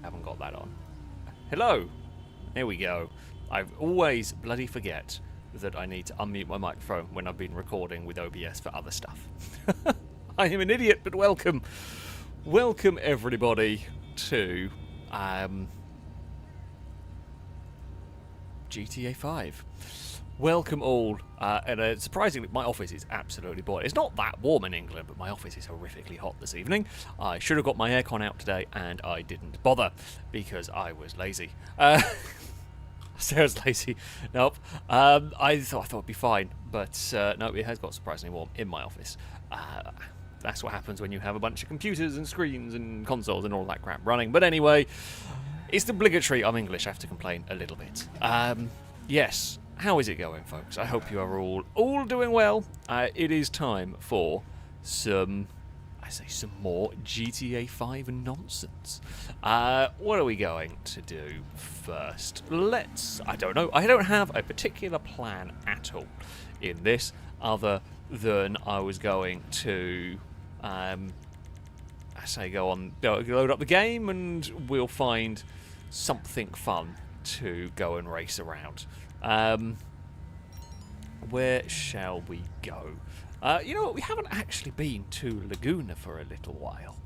haven't got that on. Hello. There we go. I always bloody forget that I need to unmute my microphone when I've been recording with OBS for other stuff. I am an idiot, but welcome. Welcome, everybody, to GTA 5. Welcome all, and surprisingly, my office is absolutely boiling. It's not that warm in England, but my office is horrifically hot this evening. I should have got my aircon out today, and I didn't bother, because I was lazy. Sarah's lazy. Nope. I thought it'd be fine, but no, it has got surprisingly warm in my office. That's what happens when you have a bunch of computers and screens and consoles and all that crap running. But anyway, it's obligatory. I'm English. I have to complain a little bit. Yes. How is it going, folks? I hope you are all doing well. It is time for some more GTA 5 nonsense. What are we going to do first? I don't know. I don't have a particular plan at all in this, other than I was going to, load up the game and we'll find something fun to go and race around. Where shall we go? You know what? We haven't actually been to Laguna for a little while.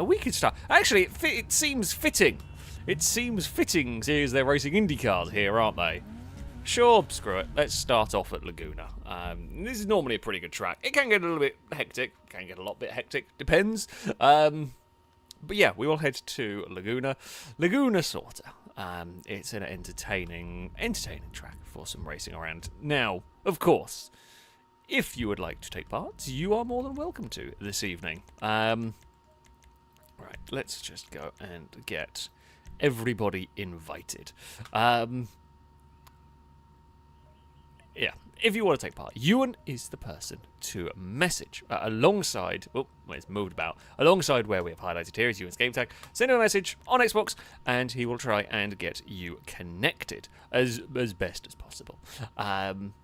We could start. Actually, it seems fitting. It seems fitting, seeing as they're racing Indy cars here, aren't they? Sure, screw it. Let's start off at Laguna. This is normally a pretty good track. It can get a little bit hectic. Can get a lot bit hectic. Depends. But yeah, we will head to Laguna. Laguna Sorta. It's an entertaining track for some racing around. Now, of course, if you would like to take part, you are more than welcome to this evening. Right, let's just go and get everybody invited. Yeah, if you want to take part, Ewan is the person to message alongside. Oh, well, it's moved about. Alongside where we have highlighted here is Ewan's game tag. Send him a message on Xbox, and he will try and get you connected as best as possible.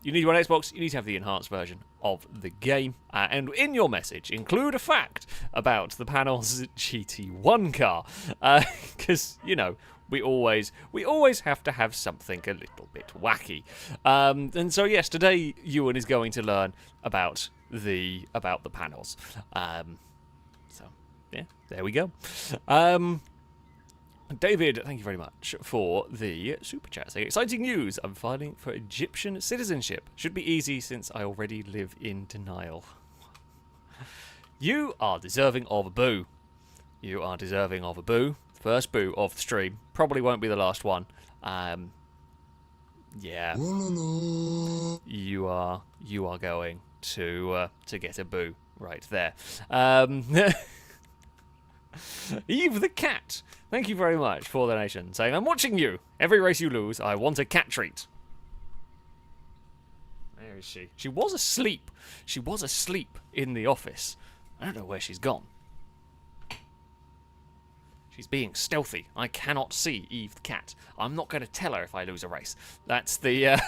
You need one Xbox. You need to have the enhanced version of the game, and in your message include a fact about the panel's GT1 car, because you know. We always have to have something a little bit wacky. And so yes, today Ewan is going to learn about the panels. So yeah, there we go. David, thank you very much for the super chat. Saying, exciting news, I'm filing for Egyptian citizenship. Should be easy since I already live in denial. You are deserving of a boo. You are deserving of a boo. First boo of the stream. Probably won't be the last one. Yeah. You are going to get a boo right there. Eve the cat. Thank you very much for the donation. Saying, I'm watching you. Every race you lose, I want a cat treat. Where is she? She was asleep. She was asleep in the office. I don't know where she's gone. She's being stealthy. I cannot see Eve the cat. I'm not going to tell her if I lose a race. That's the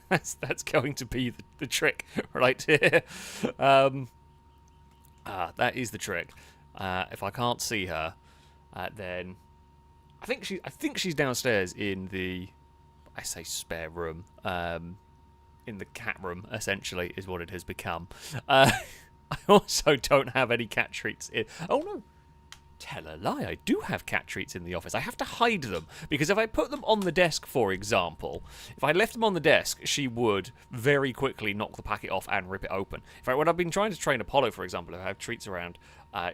that's going to be the trick right here. That is the trick. If I can't see her, then I think she's downstairs in the spare room. In the cat room, essentially, is what it has become. I also don't have any cat treats in. Oh no. Tell a lie, I do have cat treats in the office. I have to hide them, because if I put them on the desk, for example, if I left them on the desk, she would very quickly knock the packet off and rip it open. In fact, when I've been trying to train Apollo, for example, if I have treats around,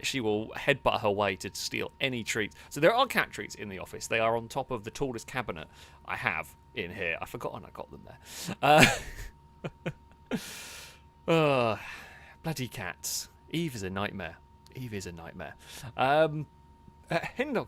she will headbutt her way to steal any treats. So there are cat treats in the office. They are on top of the tallest cabinet I have in here. I've forgotten I got them there. Bloody cats. Eve is a nightmare. Eve is a nightmare. Hindog,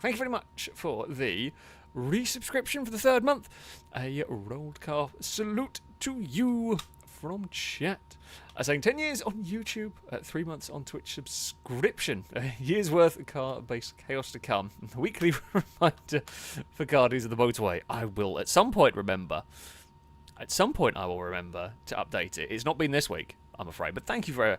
thank you very much for the resubscription for the 3rd month. A rolled car salute to you from chat. Saying 10 years on YouTube, 3 months on Twitch subscription. A year's worth of car-based chaos to come. Weekly reminder for Guardians of the Motorway. I will at some point remember. At some point I will remember to update it. It's not been this week. I'm afraid. But thank you very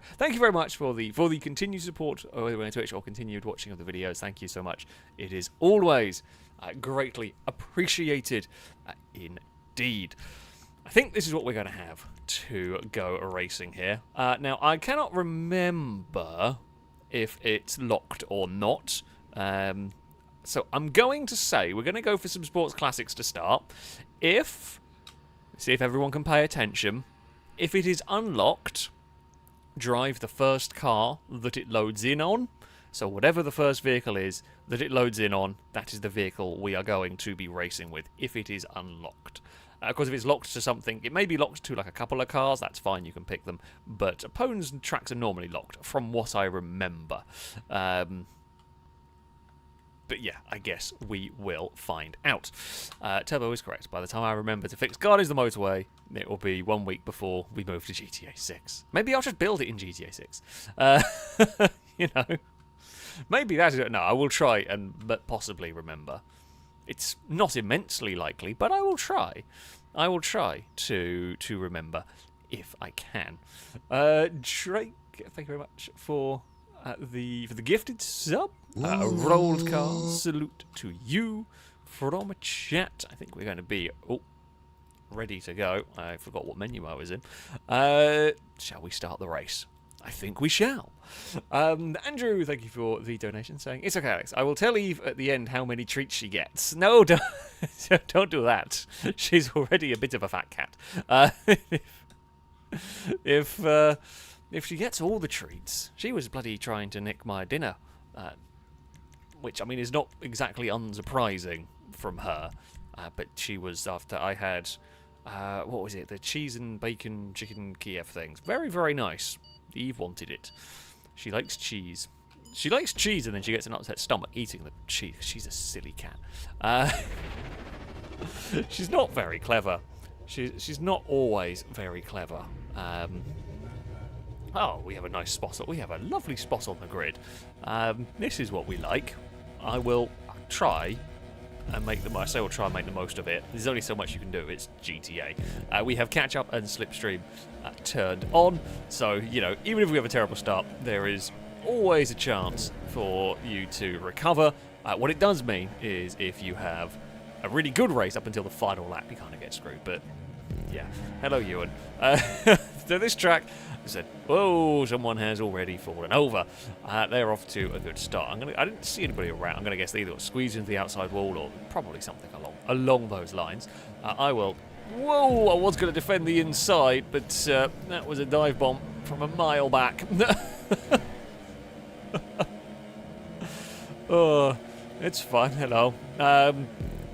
much for the continued support on Twitch or continued watching of the videos. Thank you so much. It is always greatly appreciated indeed. I think this is what we're going to have to go racing here. Now, I cannot remember if it's locked or not. So I'm going to say we're going to go for some sports classics to start. See if everyone can pay attention. If it is unlocked, drive the first car that it loads in on. So whatever the first vehicle is that it loads in on, that is the vehicle we are going to be racing with if it is unlocked. Of course, if it's locked to something, it may be locked to like a couple of cars, that's fine, you can pick them. But opponents and tracks are normally locked, from what I remember. But yeah, I guess we will find out. Turbo is correct. By the time I remember to fix God is the Motorway, it will be 1 week before we move to GTA 6. Maybe I'll just build it in GTA 6. You know, maybe that is it. No, I will try and possibly remember. It's not immensely likely, but I will try. I will try to remember if I can. Drake, thank you very much for the gifted sub. A rolled card. Salute to you from chat. I think we're going to be ready to go. I forgot what menu I was in. Shall we start the race? I think we shall. Andrew, thank you for the donation, saying, it's okay, Alex. I will tell Eve at the end how many treats she gets. No, don't do that. She's already a bit of a fat cat. If she gets all the treats, she was bloody trying to nick my dinner. Which, I mean, is not exactly unsurprising from her. But she was after I had, what was it? The cheese and bacon chicken Kiev things. Very, very nice. Eve wanted it. She likes cheese. She likes cheese and then she gets an upset stomach eating the cheese. She's a silly cat. She's not very clever. She's not always very clever. Oh, we have a nice spot. We have a lovely spot on the grid. This is what we like. I will try and make the. I say we'll try and make the most of it. There's only so much you can do. It's GTA. We have catch up and slipstream turned on, so you know, even if we have a terrible start, there is always a chance for you to recover. What it does mean is if you have a really good race up until the final lap, you kind of get screwed. But yeah, hello Ewan. So this track. I said, whoa, someone has already fallen over. They're off to a good start. I didn't see anybody around. I'm going to guess they either got squeezed into the outside wall or probably something along those lines. I will... Whoa, I was going to defend the inside, but that was a dive bomb from a mile back. Oh, it's fine. Hello.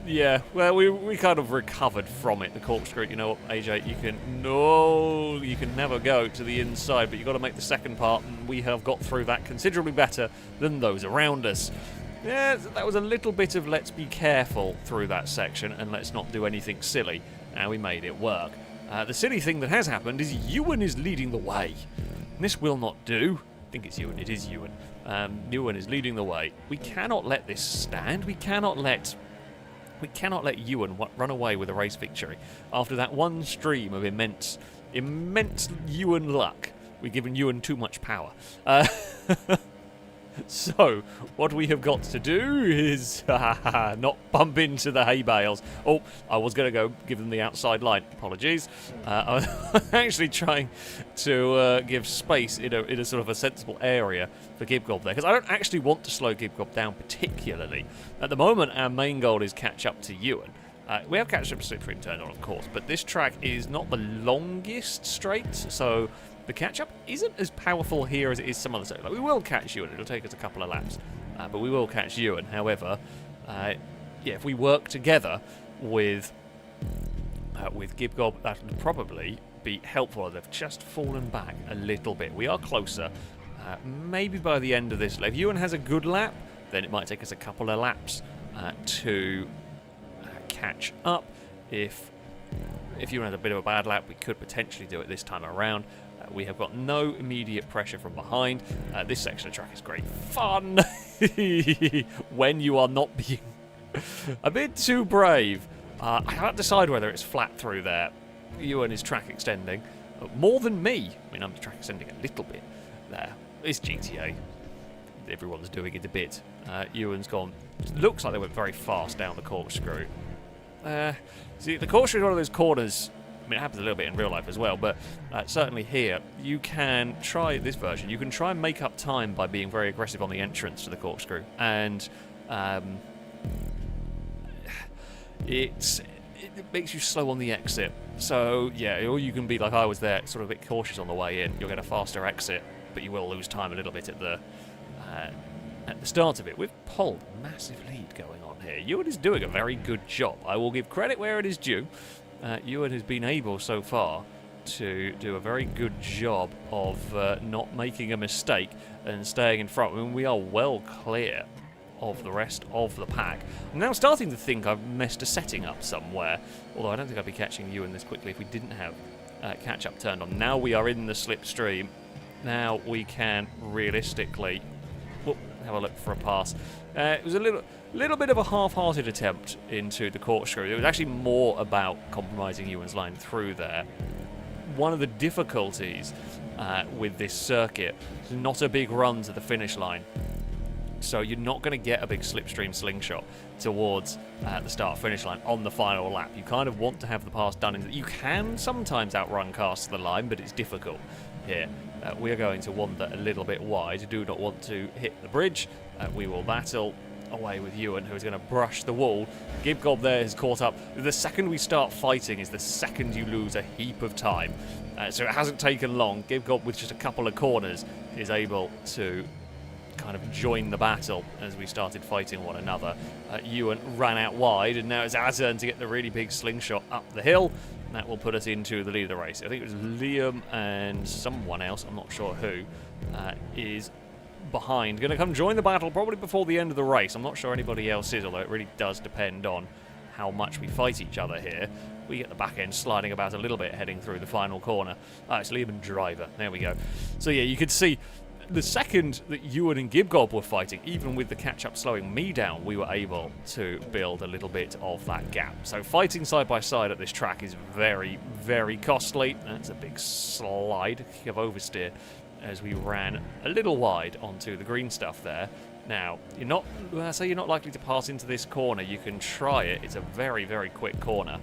Yeah, well, we kind of recovered from it, the corkscrew. You know what, AJ, you can never go to the inside, but you've got to make the second part, and we have got through that considerably better than those around us. Yeah, that was a little bit of let's be careful through that section, and let's not do anything silly, and we made it work. The silly thing that has happened is Ewan is leading the way. This will not do. I think it's Ewan. It is Ewan. Ewan is leading the way. We cannot let this stand. We cannot let Ewan run away with a race victory. After that one stream of immense Ewan luck, we've given Ewan too much power. So, what we have got to do is not bump into the hay bales. Oh, I was going to go give them the outside line. Apologies. I was actually trying to give space in a sort of a sensible area for Gibgob there, because I don't actually want to slow Gibgob down particularly. At the moment, our main goal is catch up to Ewan. We have catch up to slipstream turned on, of course, but this track is not the longest straight, so the catch-up isn't as powerful here as it is some other stuff. Like, we will catch Ewan, it'll take us a couple of laps, but we will catch Ewan. However, yeah, if we work together with Gibgob, that would probably be helpful. They've just fallen back a little bit. We are closer. Maybe by the end of this, if Ewan has a good lap, then it might take us a couple of laps to catch up. If Ewan has a bit of a bad lap, we could potentially do it this time around. We have got no immediate pressure from behind. This section of track is great fun when you are not being a bit too brave. I can't decide whether it's flat through there. Ewan is track extending. More than me. I mean, I'm track extending a little bit there. It's GTA. Everyone's doing it a bit. Ewan's gone. Looks like they went very fast down the corkscrew. See, the corkscrew is one of those corners. I mean, it happens a little bit in real life as well, but certainly here, you can try this version. You can try and make up time by being very aggressive on the entrance to the corkscrew, and it makes you slow on the exit. So yeah, or you can be like I was there, sort of a bit cautious on the way in. You'll get a faster exit, but you will lose time a little bit at the start of it. We've pulled a massive lead going on here. Ewan is doing a very good job. I will give credit where it is due. Ewan has been able so far to do a very good job of not making a mistake and staying in front. I mean, we are well clear of the rest of the pack. I'm now starting to think I've messed a setting up somewhere, although I don't think I'd be catching Ewan this quickly if we didn't have catch-up turned on. Now we are in the slipstream. Now we can realistically have a look for a pass. It was a little bit of a half-hearted attempt into the corkscrew. It was actually more about compromising Ewan's line through there. One of the difficulties with this circuit is not a big run to the finish line. So you're not going to get a big slipstream slingshot towards the start-finish line on the final lap. You kind of want to have the pass done. You can sometimes outrun cars to the line, but it's difficult here. We are going to wander a little bit wide. Do not want to hit the bridge. We will battle away with Ewan, who is going to brush the wall. Gibgob there is caught up. The second we start fighting is the second you lose a heap of time. So it hasn't taken long. Gibgob, with just a couple of corners, is able to kind of join the battle as we started fighting one another. Ewan ran out wide, and now it's our turn to get the really big slingshot up the hill. That will put us into the lead of the race. I think it was Liam and someone else, I'm not sure who, is behind. Going to come join the battle probably before the end of the race. I'm not sure anybody else is, although it really does depend on how much we fight each other here. We get the back end sliding about a little bit heading through the final corner. It's Liam and Driver. There we go. So yeah, you could see the second that Ewan and Gibgob were fighting, even with the catch-up slowing me down, we were able to build a little bit of that gap. So fighting side by side at this track is very, very costly. That's a big slide, kick of oversteer, as we ran a little wide onto the green stuff there. Now, you're not likely to pass into this corner. You can try it. It's a very, very quick corner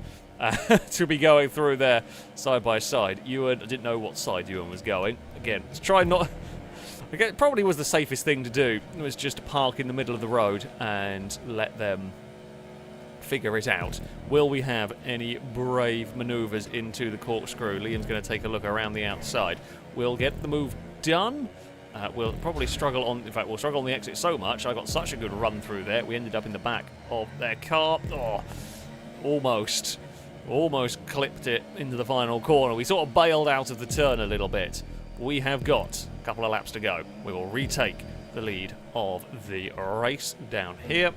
to be going through there side by side. Ewan, I didn't know what side Ewan was going. Again, let's try not... It probably was the safest thing to do. It was just to park in the middle of the road and let them figure it out. Will we have any brave manoeuvres into the corkscrew? Liam's going to take a look around the outside. We'll get the move done. We'll probably struggle on... In fact, we'll struggle on the exit so much. I got such a good run through there. We ended up in the back of their car. Oh, almost clipped it into the final corner. We sort of bailed out of the turn a little bit. We have got a couple of laps to go. We will retake the lead of the race down here.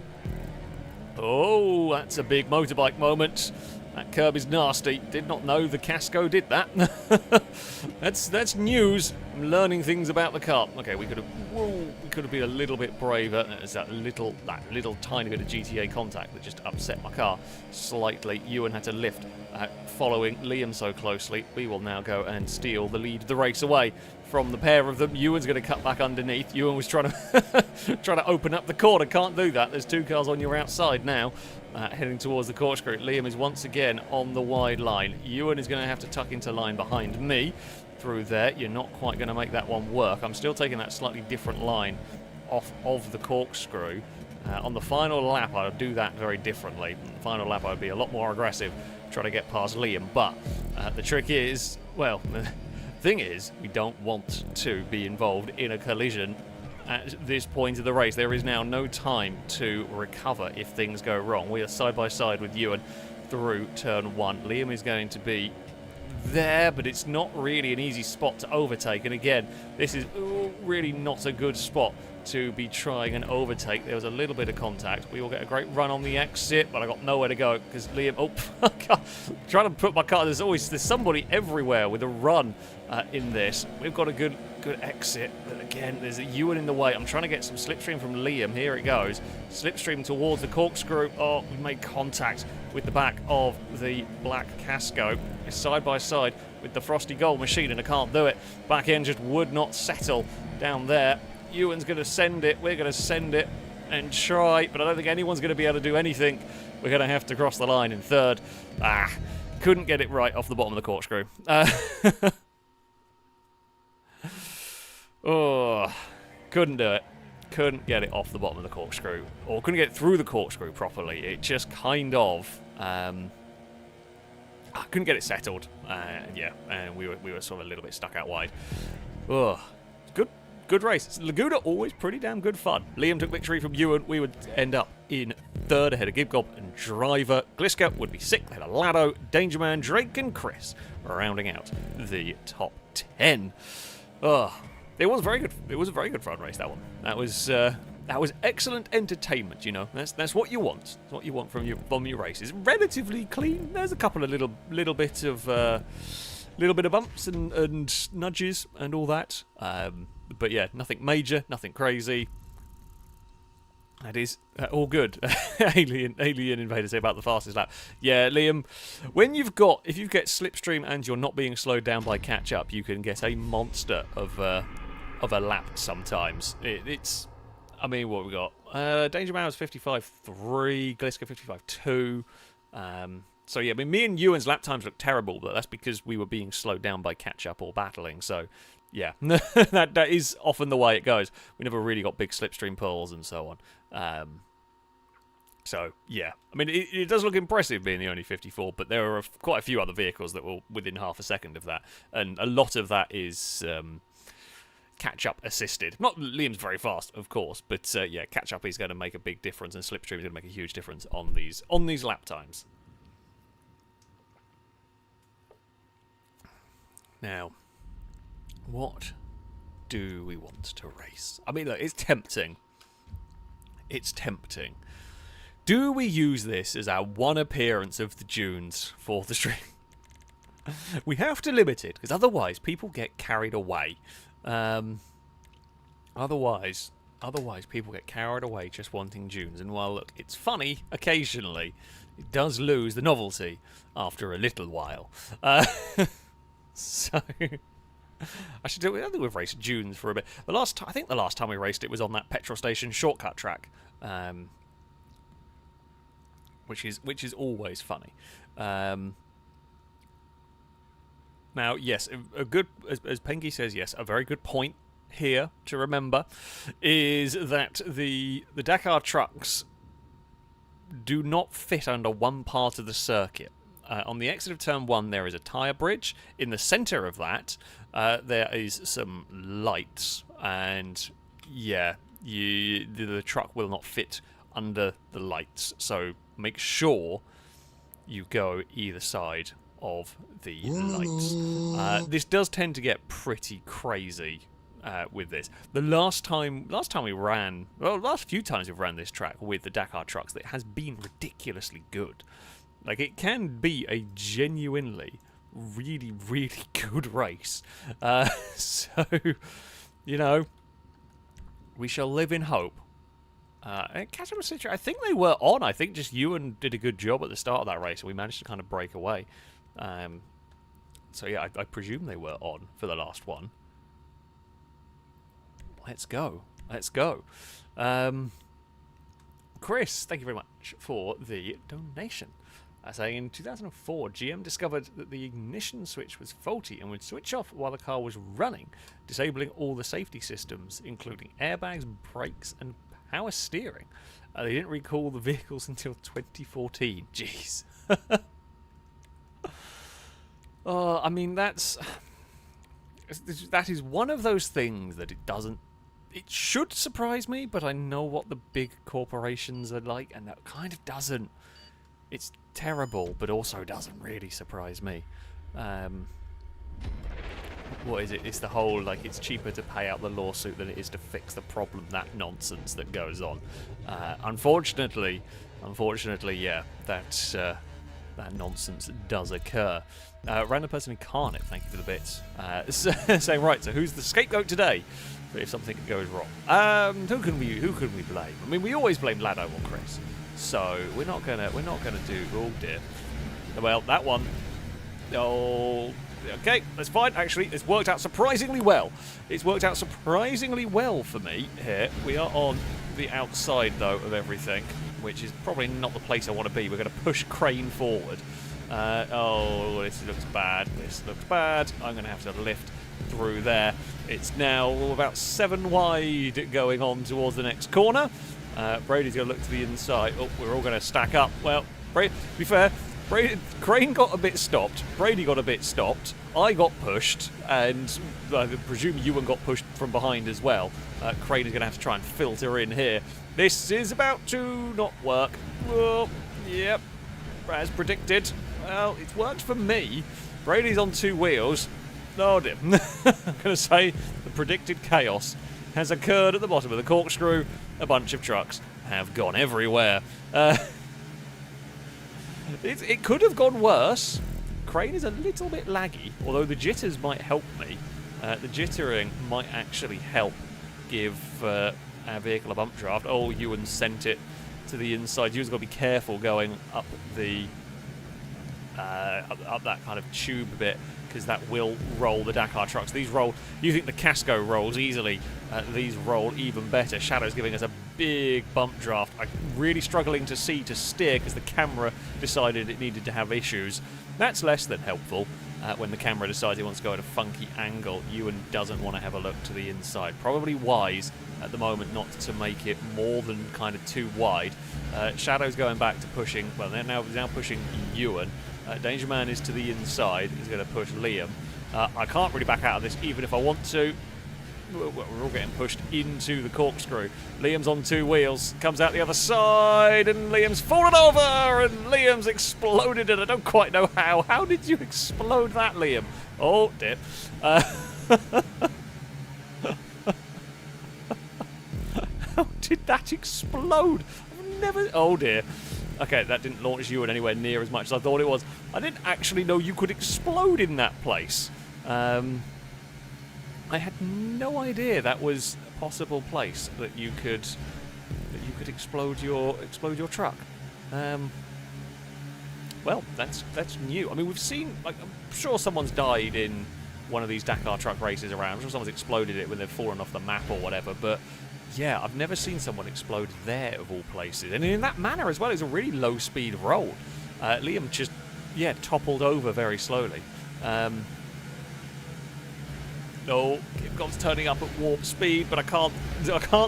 Oh, that's a big motorbike moment. That curb is nasty. Did not know the Casco did that. That's news. I'm learning things about the car. Okay, we could have been a little bit braver. There's that little tiny bit of GTA contact that just upset my car slightly. Ewan had to lift, following Liam so closely. We will now go and steal the lead of the race away from the pair of them. Ewan's going to cut back underneath. Ewan was trying to open up the corner. Can't do that. There's two cars on your outside now, heading towards the corkscrew. Liam is once again on the wide line. Ewan is going to have to tuck into line behind me through there. You're not quite going to make that one work. I'm still taking that slightly different line off of the corkscrew. On the final lap, I would do that very differently. On the final lap, I would be a lot more aggressive, trying to get past Liam. But the trick is, well... thing is, we don't want to be involved in a collision at this point of the race. There is now no time to recover if things go wrong. We are side by side with Ewan through turn one. Liam is going to be there, but it's not really an easy spot to overtake. And again, this is really not a good spot to be trying an overtake. There was a little bit of contact. We will get a great run on the exit, but I got nowhere to go because Liam... Oh, God, trying to put my car... There's somebody everywhere with a run in this. We've got a good exit, but again, there's a Ewan in the way. I'm trying to get some slipstream from Liam. Here it goes. Slipstream towards the corkscrew. Oh, we made contact with the back of the black Casco. It's side by side with the Frosty Gold machine, and I can't do it. Back end just would not settle down there. Ewan's going to send it. We're going to send it and try, but I don't think anyone's going to be able to do anything. We're going to have to cross the line in third. Couldn't get it right off the bottom of the corkscrew. Oh, couldn't do it. Couldn't get it off the bottom of the corkscrew, or couldn't get it through the corkscrew properly. It just kind of, I couldn't get it settled. Yeah, and we were sort of a little bit stuck out wide. Oh, good race. Laguna always pretty damn good fun. Liam took victory from Ewan. We would end up in third ahead of Gibgob and Driver. Gliska would be sixth ahead of Lado, Dangerman, Drake, and Chris, rounding out the top 10. Oh. It was very good. It was a very good front race, that one. That was excellent entertainment. You know, that's what you want. That's what you want from your races. Relatively clean. There's a couple of little bit of bumps and nudges and all that. But yeah, nothing major, nothing crazy. That is all good. Alien Invader say about the fastest lap. Yeah, Liam, if you get slipstream and you're not being slowed down by catch up, you can get a monster of a lap sometimes. I mean, what we got? Danger Man was 55.3, Gliska 55.2. So yeah, I mean, me and Ewan's lap times look terrible, but that's because we were being slowed down by catch up or battling. So yeah, that is often the way it goes. We never really got big slipstream pulls and so on. So yeah, I mean, it does look impressive being the only 54, but there are quite a few other vehicles that were within half a second of that, and a lot of that is catch-up assisted. Not Liam's very fast, of course, but yeah, catch-up is going to make a big difference, and slipstream is going to make a huge difference on these lap times. Now, what do we want to race? I mean, look, it's tempting. It's tempting. Do we use this as our one appearance of the dunes for the stream? We have to limit it, because otherwise people get carried away. Otherwise people get carried away just wanting dunes. And while, look, it's funny occasionally, it does lose the novelty after a little while. So I think we've raced dunes for a bit. I think the last time we raced it was on that petrol station shortcut track, which is always funny. Now, yes, a good, as Pengy says, yes, a very good point here to remember is that the Dakar trucks do not fit under one part of the circuit. On the exit of Turn 1, there is a tyre bridge. In the centre of that, there is some lights. And, yeah, the truck will not fit under the lights. So make sure you go either side of the lights. This does tend to get pretty crazy with this. The last few times we've ran this track with the Dakar trucks, it has been ridiculously good. Like, it can be a genuinely really, really good race. So, you know, we shall live in hope. Catch up situation, I think they were on. I think just Ewan did a good job at the start of that race, and we managed to kind of break away. So, yeah, I presume they were on for the last one. Let's go. Let's go. Chris, thank you very much for the donation. Saying in 2004, GM discovered that the ignition switch was faulty and would switch off while the car was running, disabling all the safety systems, including airbags, brakes, and power steering. They didn't recall the vehicles until 2014. Jeez. I mean, that is one of those things that it should surprise me, but I know what the big corporations are like, and that kind of doesn't. It's terrible, but also doesn't really surprise me. what is it? It's the whole, like, it's cheaper to pay out the lawsuit than it is to fix the problem. That nonsense that goes on. Unfortunately, yeah, that nonsense does occur. Random person incarnate, thank you for the bits. Saying, right, so who's the scapegoat today if something goes wrong? Who can we blame? I mean, we always blame Lado or Chris, so we're not gonna do. Oh dear. Well, that one. Oh, okay, that's fine. Actually, it's worked out surprisingly well. It's worked out surprisingly well for me here. We are on the outside though of everything, which is probably not the place I want to be. We're going to push Crane forward. Oh, this looks bad. This looks bad. I'm going to have to lift through there. It's now about 7 wide going on towards the next corner. Brady's going to look to the inside. Oh, we're all going to stack up. Well, to be fair, Crane got a bit stopped. Brady got a bit stopped. I got pushed, and I presume Ewan got pushed from behind as well. Crane is going to have to try and filter in here. This is about to not work. Oh, yep, as predicted. Well, it's worked for me. Brady's on 2 wheels. Oh dear. I'm going to say the predicted chaos has occurred at the bottom of the corkscrew. A bunch of trucks have gone everywhere. It could have gone worse. Crane is a little bit laggy, although the jitters might help me. The jittering might actually help give our vehicle a bump draft. Oh, Ewan sent it to the inside. Ewan's got to be careful going up the up that kind of tube bit, because that will roll the Dakar trucks. These roll. You think the Casco rolls easily? These roll even better. Shadow's giving us a big bump draft. I'm really struggling to steer because the camera decided it needed to have issues. That's less than helpful. When the camera decides it wants to go at a funky angle, Ewan doesn't want to have a look to the inside. Probably wise at the moment not to make it more than kind of too wide. Shadow's going back to pushing. Well, they're now pushing Ewan. Danger Man is to the inside. He's going to push Liam. I can't really back out of this, even if I want to. We're all getting pushed into the corkscrew. Liam's on 2 wheels, comes out the other side, and Liam's fallen over, and Liam's exploded, and I don't quite know how. How did you explode that, Liam? Oh, dear. How did that explode? I've never... Oh, dear. Okay, that didn't launch Ewan anywhere near as much as I thought it was. I didn't actually know you could explode in that place. I had no idea that was a possible place that you could explode your truck. Well, that's new. I mean, we've seen. Like, I'm sure someone's died in one of these Dakar truck races around. I'm sure someone's exploded it when they've fallen off the map or whatever. But yeah, I've never seen someone explode there of all places, and in that manner as well. It's a really low-speed roll. Liam just toppled over very slowly. No, Gob's turning up at warp speed, but I can't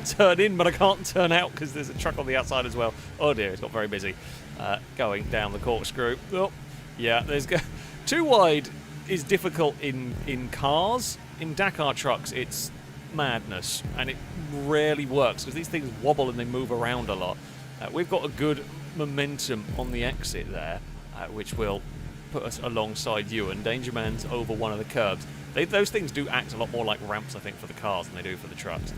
turn in, but I can't turn out because there's a truck on the outside as well. Oh dear, it's got very busy. Going down the corkscrew. Oh, yeah, there's 2 wide is difficult in cars. In Dakar trucks, it's madness, and it rarely works because these things wobble and they move around a lot. We've got a good momentum on the exit there, which will put us alongside you, and Danger Man's over one of the curbs. Those things do act a lot more like ramps, I think, for the cars than they do for the trucks.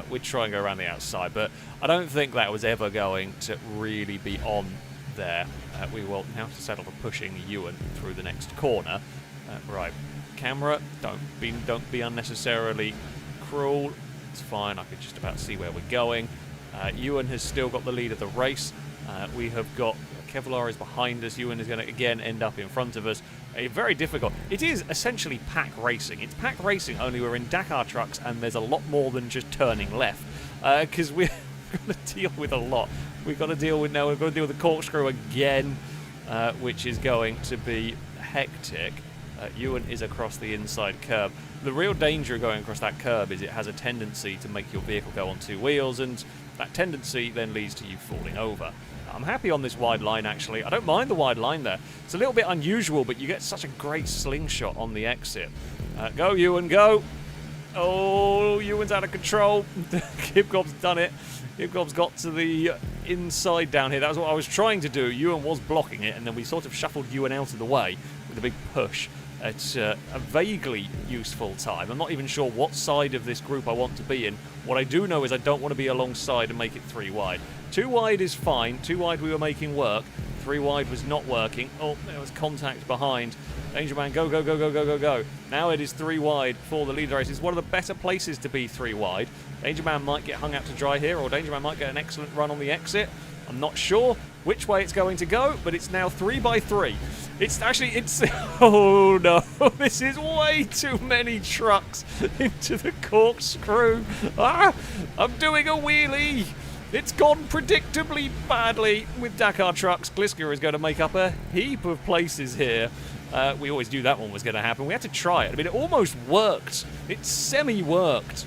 We'd try and go around the outside, but I don't think that was ever going to really be on there. We will now have to settle for pushing Ewan through the next corner. Right, camera, don't be unnecessarily cruel. It's fine, I could just about see where we're going. Ewan has still got the lead of the race. We have got Kevlar is behind us. Ewan is going to again end up in front of us. Very difficult. It is essentially pack racing. It's pack racing, only we're in Dakar trucks and there's a lot more than just turning left. Because we're going to deal with a lot. We've got to deal with the corkscrew again, which is going to be hectic. Ewan is across the inside curb. The real danger of going across that curb is it has a tendency to make your vehicle go on 2 wheels, and that tendency then leads to you falling over. I'm happy on this wide line, actually. I don't mind the wide line there. It's a little bit unusual, but you get such a great slingshot on the exit. Go, Ewan, go! Oh, Ewan's out of control. Kibgob's done it. Kibgob's got to the inside down here. That was what I was trying to do. Ewan was blocking it, and then we sort of shuffled Ewan out of the way with a big push. at a vaguely useful time. I'm not even sure what side of this group I want to be in. What I do know is I don't want to be alongside and make it 3 wide. 2 wide is fine. 2 wide we were making work. 3 wide was not working. Oh, there was contact behind. Danger Man, go, go, go, go, go, go, go. Now it is 3 wide for the leader race. It's one of the better places to be 3 wide. Danger Man might get hung out to dry here, or Danger Man might get an excellent run on the exit. I'm not sure which way it's going to go, but it's now 3 by 3. It's oh no, this is way too many trucks into the corkscrew. Ah, I'm doing a wheelie. It's gone predictably badly with Dakar trucks. Gliska is going to make up a heap of places here. We always knew that one was going to happen. We had to try it. I mean, it almost worked. It semi-worked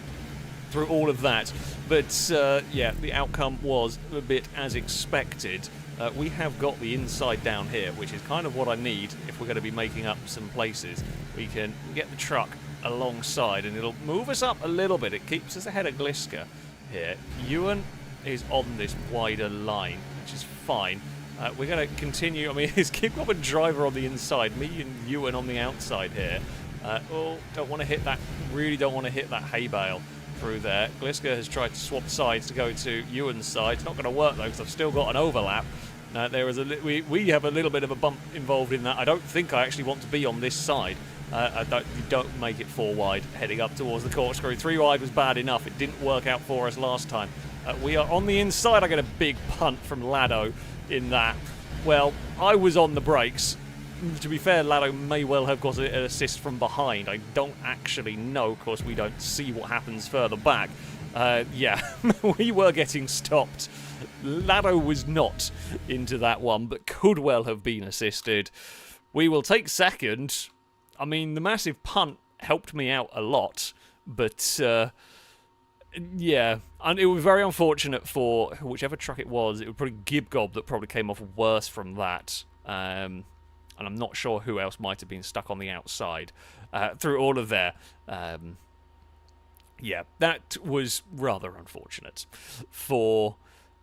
through all of that. But, yeah, the outcome was a bit as expected. We have got the inside down here, which is kind of what I need if we're going to be making up some places. We can get the truck alongside, and it'll move us up a little bit. It keeps us ahead of Gliska here. Ewan is on this wider line, which is fine. We're going to continue. I mean, it's Kipcop and Driver on the inside, me and Ewan on the outside here. Oh, don't want to hit that. Really don't want to hit that hay bale through there. Gliska has tried to swap sides to go to Ewan's side. It's not going to work though, because I've still got an overlap. There is we have a little bit of a bump involved in that. I don't think I actually want to be on this side. You don't make it 4 wide heading up towards the corkscrew. 3 wide was bad enough. It didn't work out for us last time. We are on the inside. I get a big punt from Lado in that. Well, I was on the brakes. To be fair, Lado may well have got an assist from behind. I don't actually know. Of course, we don't see what happens further back. Yeah, we were getting stopped. Lado was not into that one, but could well have been assisted. We will take second. I mean, the massive punt helped me out a lot, but yeah, and it was very unfortunate for whichever truck it was. It was probably Gibgob that probably came off worse from that. And I'm not sure who else might have been stuck on the outside through all of there. Yeah, that was rather unfortunate for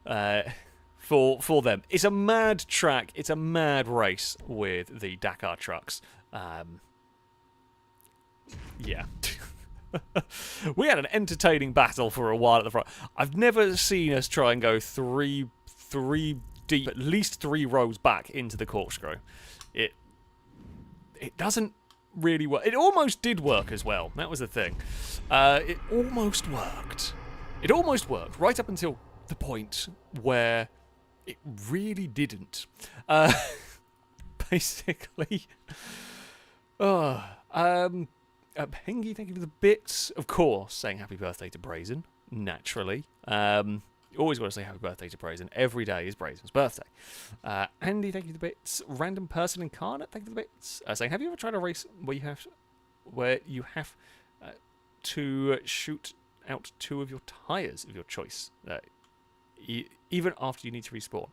them. It's a mad track. It's a mad race with the Dakar trucks. Yeah. We had an entertaining battle for a while at the front. I've never seen us try and go three deep, at least 3 rows back into the corkscrew. It doesn't really work. It almost did work as well. That was the thing. It almost worked. It almost worked right up until the point where it really didn't. Basically. Hengi, thank you for the bits. Of course, saying happy birthday to Brazen. Naturally. You always got to say happy birthday to Brazen. Every day is Brazen's birthday. Andy, thank you for the bits. Random person incarnate, thank you for the bits. Saying, have you ever tried a race where you have to shoot out 2 of your tyres of your choice, even after you need to respawn?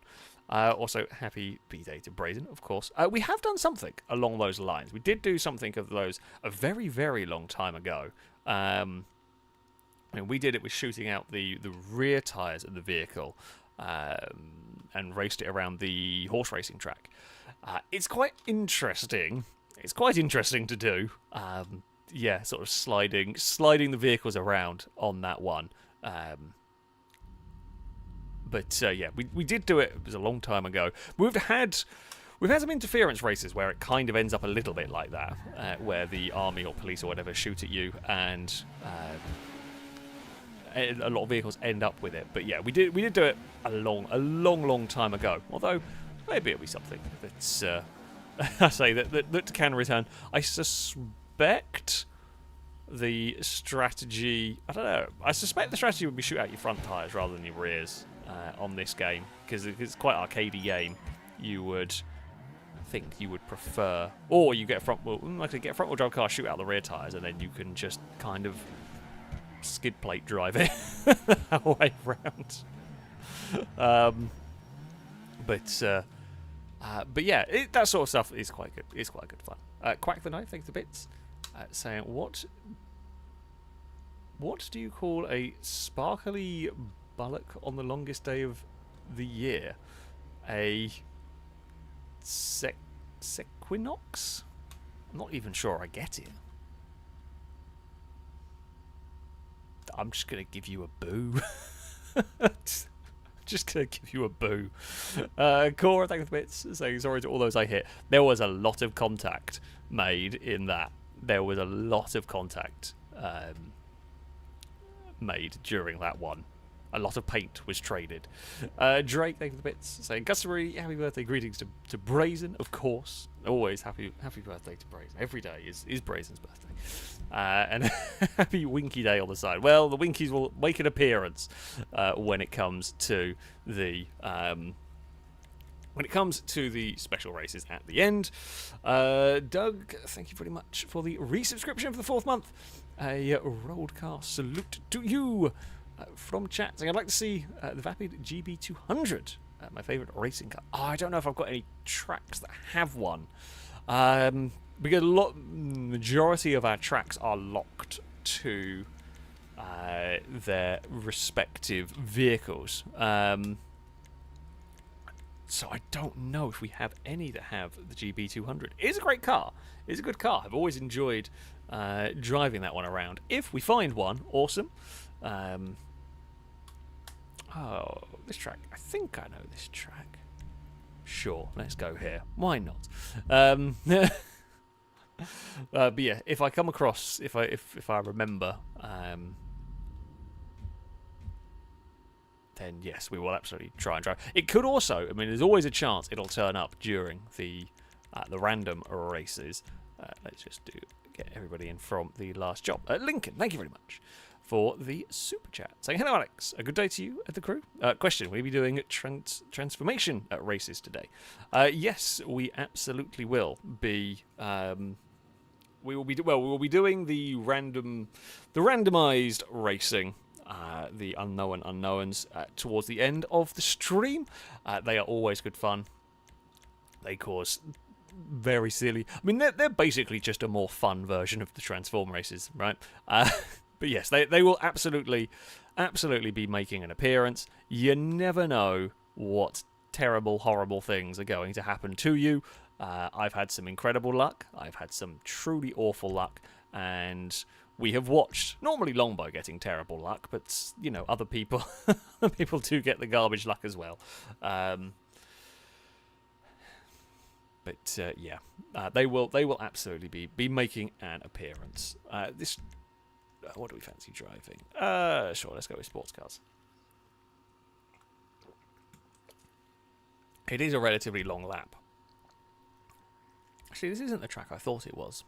Also, happy B-Day to Brazen, of course. We have done something along those lines. We did do something of those a very, very long time ago. And we did it with shooting out the rear tyres of the vehicle and raced it around the horse racing track. It's quite interesting. It's quite interesting to do. Yeah, sort of sliding the vehicles around on that one. But yeah, we did do it. It was a long time ago. We've had some interference races where it kind of ends up a little bit like that, where the army or police or whatever shoot at you, and a lot of vehicles end up with it. But yeah, we did do it a long time ago. Although maybe it'll be something that's I say that can return. I suspect the strategy. I don't know. I suspect the strategy would be shoot out your front tyres rather than your rears on this game, because it's quite an arcadey game. You would think you would prefer, or you get a front wheel drive car, shoot out the rear tyres, and then you can just kind of skid plate drive it that way round. But yeah, that sort of stuff is quite good. It's quite good fun. Quack the Knife, thanks for bits. Saying, what do you call a sparkly bullock on the longest day of the year? A sequinox? I'm not even sure I get it. I'm just going to give you a boo. Just going to give you a boo. Cora, thank you for the bits. Saying sorry to all those I hit. There was a lot of contact made in that. There was a lot of contact made during that one. A lot of paint was traded. Drake, thank you for the bits. Saying customary happy birthday greetings to Brazen, of course. Always happy birthday to Brazen. Every day is Brazen's birthday. And happy Winky Day on the side. Well, the Winkies will make an appearance when it comes to the special races at the end. Doug, thank you very much for the resubscription for the 4th month. A roadcast salute to you. From chat, saying I'd like to see the Vapid GB200, my favourite racing car. Oh, I don't know if I've got any tracks that have one, because majority of our tracks are locked to their respective vehicles. So I don't know if we have any that have the GB200. It is a great car. It's a good car. I've always enjoyed driving that one around. If we find one, awesome. Oh, this track. I think I know this track. Sure, let's go here. Why not? But yeah, if I come across, if I remember, then yes, we will absolutely try and drive. It could also, I mean, there's always a chance it'll turn up during the random races. Let's just get everybody in from the last job. Lincoln, thank you very much for the super chat. Saying, hello Alex, a good day to you at the crew. Question, will you be doing transformation races today? Yes, we absolutely will be. We will be doing the randomized racing, the unknown unknowns towards the end of the stream. They are always good fun. They cause very silly. I mean, they're basically just a more fun version of the transform races, right? But yes, they will absolutely be making an appearance. You never know what terrible, horrible things are going to happen to you. I've had some incredible luck. I've had some truly awful luck. And we have watched, normally Longbow getting terrible luck, but, you know, other people do get the garbage luck as well. Yeah, they will absolutely be making an appearance. What do we fancy driving? Sure, let's go with sports cars. It is a relatively long lap. Actually, this isn't the track I thought it was.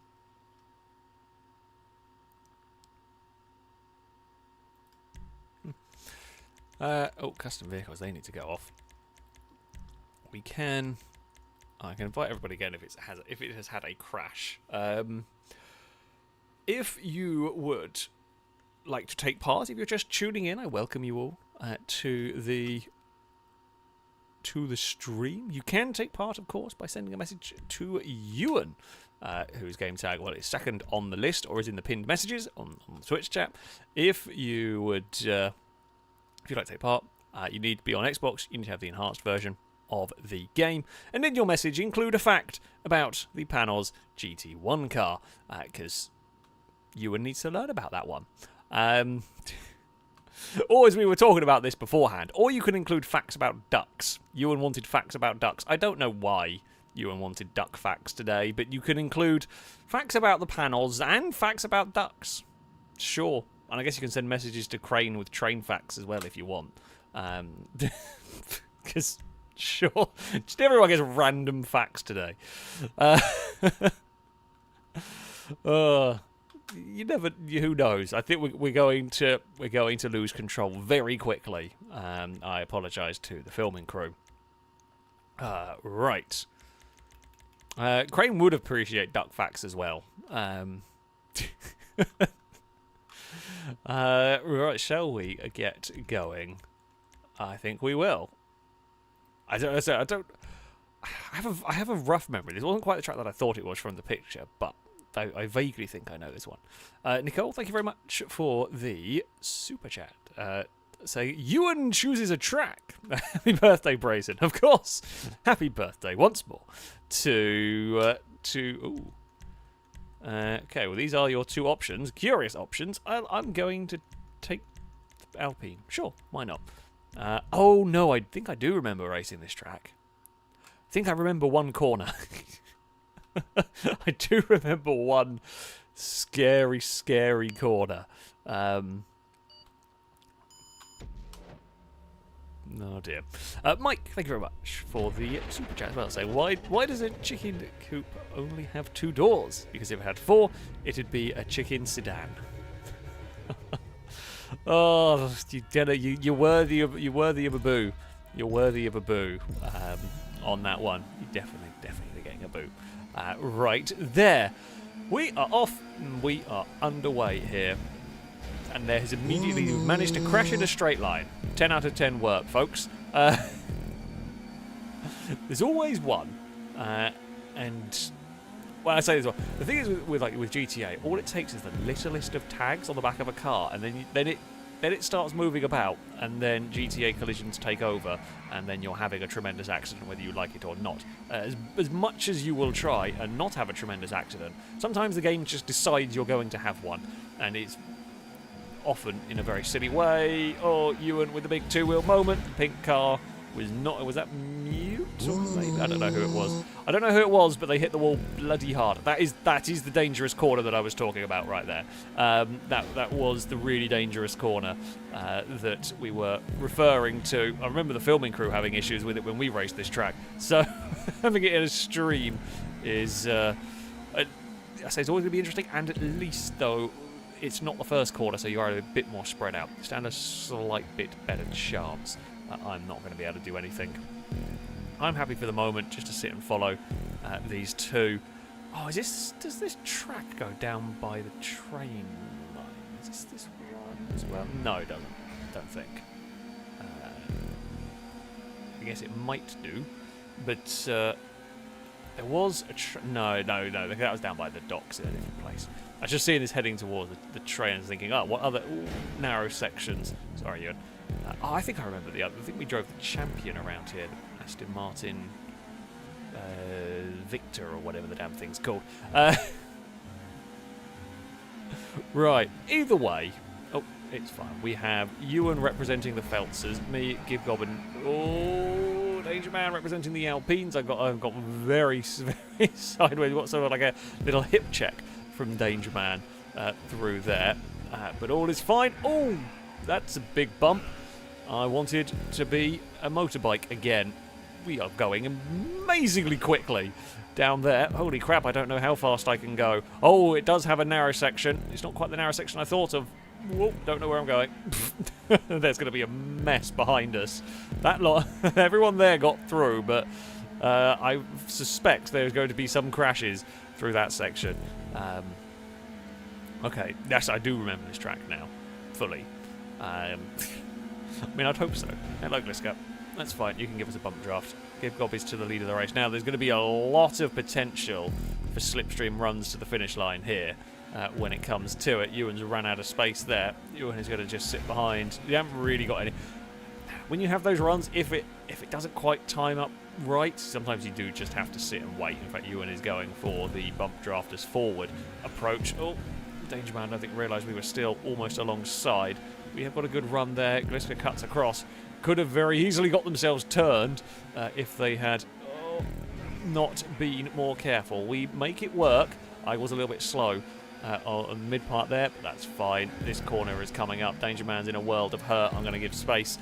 Custom vehicles, they need to go off. I can invite everybody again if it has had a crash. If you would like to take part, if you're just tuning in, I welcome you all to the stream. You can take part, of course, by sending a message to Ewan, whose game tag is second on the list or is in the pinned messages on the Twitch chat. If you would, if you'd like to take part, you need to be on Xbox. You need to have the enhanced version of the game, and in your message include a fact about the Panos GT1 car, because Ewan needs to learn about that one. Or as we were talking about this beforehand, or you can include facts about ducks. Ewan wanted facts about ducks. I don't know why Ewan wanted duck facts today, but you can include facts about the Panos and facts about ducks. Sure. And I guess you can send messages to Crane with train facts as well if you want. Because, sure, just everyone gets random facts today. Who knows? I think we're going to lose control very quickly. I apologise to the filming crew. Right. Crane would appreciate duck facts as well. Right, shall we get going? I think we will. I have a rough memory. This wasn't quite the track that I thought it was from the picture, but I vaguely think I know this one. Nicole, thank you very much for the super chat. Say, Ewan chooses a track. Happy birthday, Brazen. Of course. Happy birthday once more to Okay, well, these are your two options. Curious options. I'm going to take Alpine. Sure, why not? Oh, no, I think I do remember racing this track. I think I remember one corner. I do remember one scary, scary corner. Oh dear. Mike, thank you very much for the super chat as well. Saying, why does a chicken coupe only have 2 doors? Because if it had 4, it'd be a chicken sedan. Oh, you're worthy of a boo. You're worthy of a boo on that one. You're definitely getting a boo. Right there. We are off. We are underway here. And there has immediately managed to crash in a straight line. 10 out of 10 work, folks. There's always one. And, well, I say this one. The thing is with GTA, all it takes is the littlest of tags on the back of a car, and then it starts moving about, and then GTA collisions take over, and then you're having a tremendous accident whether you like it or not. As much as you will try and not have a tremendous accident, sometimes the game just decides you're going to have one, and it's often in a very silly way. Oh, Ewan with the big 2-wheel moment. Pink car was not. Was that Mute? Or maybe, I don't know who it was. I don't know who it was, but they hit the wall bloody hard. That is the dangerous corner that I was talking about right there. That was the really dangerous corner that we were referring to. I remember the filming crew having issues with it when we raced this track. So having it in a stream is, I say, it's always going to be interesting. And at least though, it's not the first corner, so you are a bit more spread out. Stand a slight bit better chance. I'm not going to be able to do anything. I'm happy for the moment just to sit and follow these two. Oh, does this track go down by the train line? Is this one as well? No, it doesn't. Don't think. I guess it might do, but there was a no, that was down by the docks in a different place. I was just seeing this heading towards the train and thinking, oh, what other narrow sections? Sorry, Ewan. I think I remember the other. I think we drove the Champion around here, the Aston Martin Victor or whatever the damn thing's called. Right, either way. Oh, it's fine. We have Ewan representing the Feltzers, me, Gibgoblin. Oh, Danger Man representing the Alpines. I've got very, very sideways. Got sort of like a little hip check from Danger Man through there, but all is fine. Oh, that's a big bump. I wanted to be a motorbike again. We are going amazingly quickly down there. Holy crap, I don't know how fast I can go. Oh, it does have a narrow section. It's not quite the narrow section I thought of. Whoa, don't know where I'm going. There's going to be a mess behind us. That lot, everyone there got through, but I suspect there's going to be some crashes through that section. Okay, yes, I do remember this track now, fully. I mean, I'd hope so. Hello, Gliska. That's fine, you can give us a bump draft. Give Gobbies to the lead of the race. Now, there's going to be a lot of potential for slipstream runs to the finish line here when it comes to it. Ewan's run out of space there. Ewan is going to just sit behind. You haven't really got any. When you have those runs, if it doesn't quite time up right, sometimes you do just have to sit and wait. In fact, Ewan is going for the bump drafters forward approach. Oh, Danger Man, I think, realised we were still almost alongside. We have got a good run there. Gliska cuts across. Could have very easily got themselves turned if they had not been more careful. We make it work. I was a little bit slow on the mid part there, but that's fine. This corner is coming up. Danger Man's in a world of hurt. I'm going to give space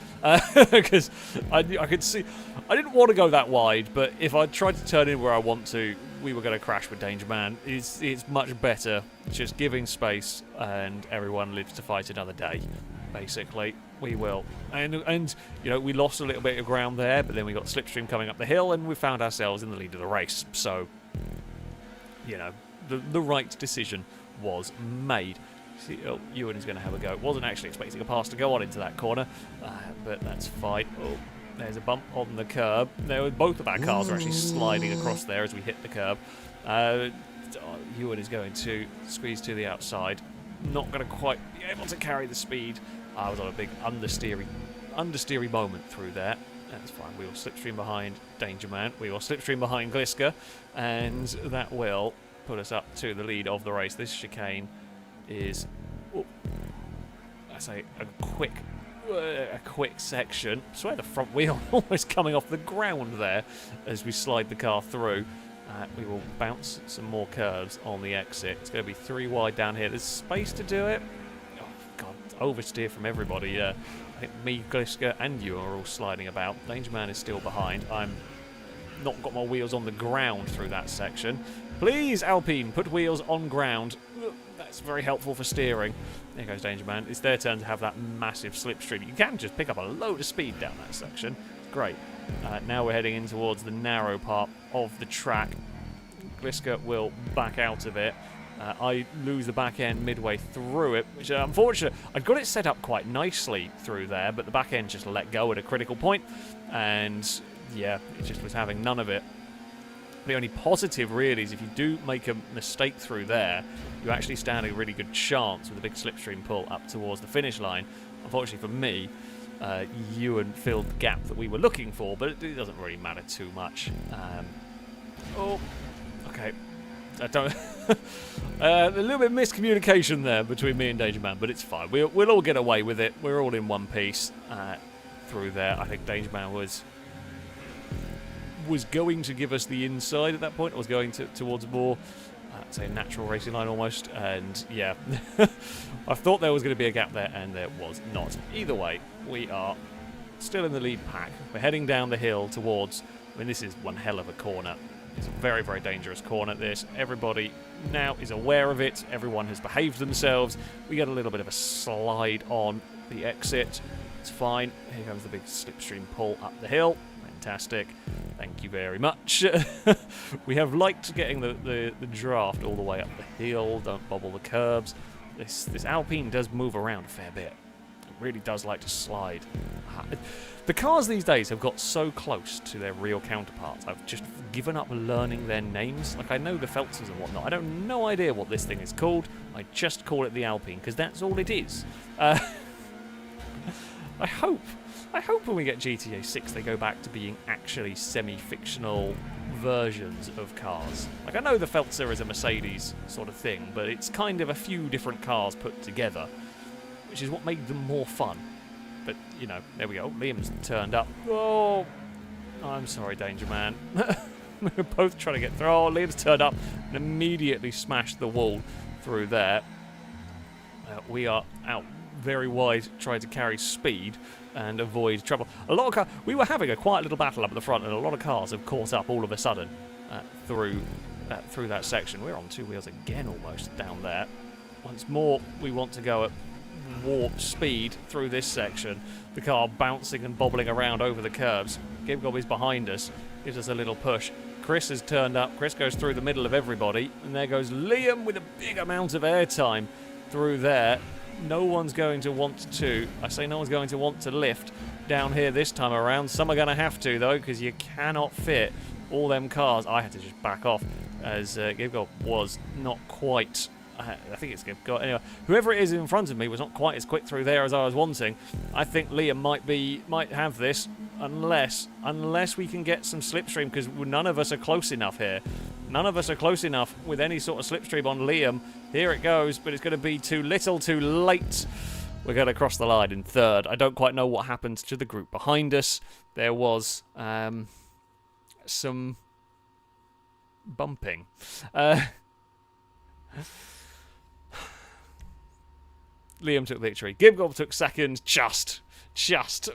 because I could see. I didn't want to go that wide, but if I tried to turn in where I want to, we were going to crash with Danger Man. It's much better just giving space, and everyone lives to fight another day. Basically, we will. And you know, we lost a little bit of ground there, but then we got Slipstream coming up the hill, and we found ourselves in the lead of the race. So, you know, the right decision was made. See, oh, Ewan is going to have a go. Wasn't actually expecting a pass to go on into that corner, but that's fine. Oh, there's a bump on the curb. Both of our cars are actually sliding across there as we hit the curb. Ewan is going to squeeze to the outside. Not going to quite be able to carry the speed. I was on a big understeery moment through there. That's fine. We will slipstream behind Danger Man. We will slipstream behind Gliska, and that will put us up to the lead of the race. This chicane is, I say, a quick section. I swear the front wheel almost coming off the ground there as we slide the car through. We will bounce some more curves on the exit. It's going to be 3 wide down here. There's space to do it. Oh, God, oversteer from everybody. I think me, Gliska, and you are all sliding about. Danger Man is still behind. I'm not got my wheels on the ground through that section. Please, Alpine, put wheels on ground. That's very helpful for steering. There goes Danger Man. It's their turn to have that massive slipstream. You can just pick up a load of speed down that section. Great. Now we're heading in towards the narrow part of the track. Gliska will back out of it. I lose the back end midway through it, which is unfortunate. I'd got it set up quite nicely through there, but the back end just let go at a critical point, and yeah, it just was having none of it. The only positive really is if you do make a mistake through there, you actually stand a really good chance with a big slipstream pull up towards the finish line. Unfortunately for me, Ewan filled the gap that we were looking for, but it doesn't really matter too much. Oh, okay. I don't. A little bit of miscommunication there between me and Danger Man, but it's fine. We'll all get away with it. We're all in one piece through there. I think Danger Man was going to give us the inside at that point. I was going towards more, say, a natural racing line almost, and yeah, I thought there was going to be a gap there, and there was not. Either way, we are still in the lead pack. We're heading down the hill towards, I mean, this is one hell of a corner. It's a very, very dangerous corner, this. Everybody now is aware of it. Everyone has behaved themselves. We get a little bit of a slide on the exit. It's fine. Here comes the big slipstream pull up the hill. Fantastic. Thank you very much. We have liked getting the draft all the way up the hill. Don't bobble the curbs. This Alpine does move around a fair bit. It really does like to slide. The cars these days have got so close to their real counterparts. I've just given up learning their names. Like, I know the Feltzers and whatnot. I have no idea what this thing is called. I just call it the Alpine, because that's all it is. I hope when we get GTA 6 they go back to being actually semi-fictional versions of cars. Like, I know the Feltzer is a Mercedes sort of thing, but it's kind of a few different cars put together, which is what made them more fun. But, you know, there we go. Liam's turned up. Oh, I'm sorry, Danger Man. We're both trying to get through. Oh, Liam's turned up and immediately smashed the wall through there. We are out very wide, trying to carry speed and avoid trouble. A lot of cars. We were having a quiet little battle up at the front, and a lot of cars have caught up all of a sudden through that section. We're on 2 wheels again, almost down there. Once more, we want to go at warp speed through this section. The car bouncing and bobbling around over the curbs. Gibgob is behind us, gives us a little push. Chris has turned up. Chris goes through the middle of everybody, and there goes Liam with a big amount of airtime through there. No one's going to want to, I say no one's going to want to lift down here this time around. Some are going to have to, though, because you cannot fit all them cars. I had to just back off as Gibgob was not quite, I think it's Gibgob. Anyway, whoever it is in front of me was not quite as quick through there as I was wanting. I think Liam might have this, unless we can get some slipstream, because none of us are close enough here. None of us are close enough with any sort of slipstream on Liam. Here it goes, but it's going to be too little, too late. We're going to cross the line in third. I don't quite know what happened to the group behind us. There was some bumping. Liam took victory. Gibgob took second, just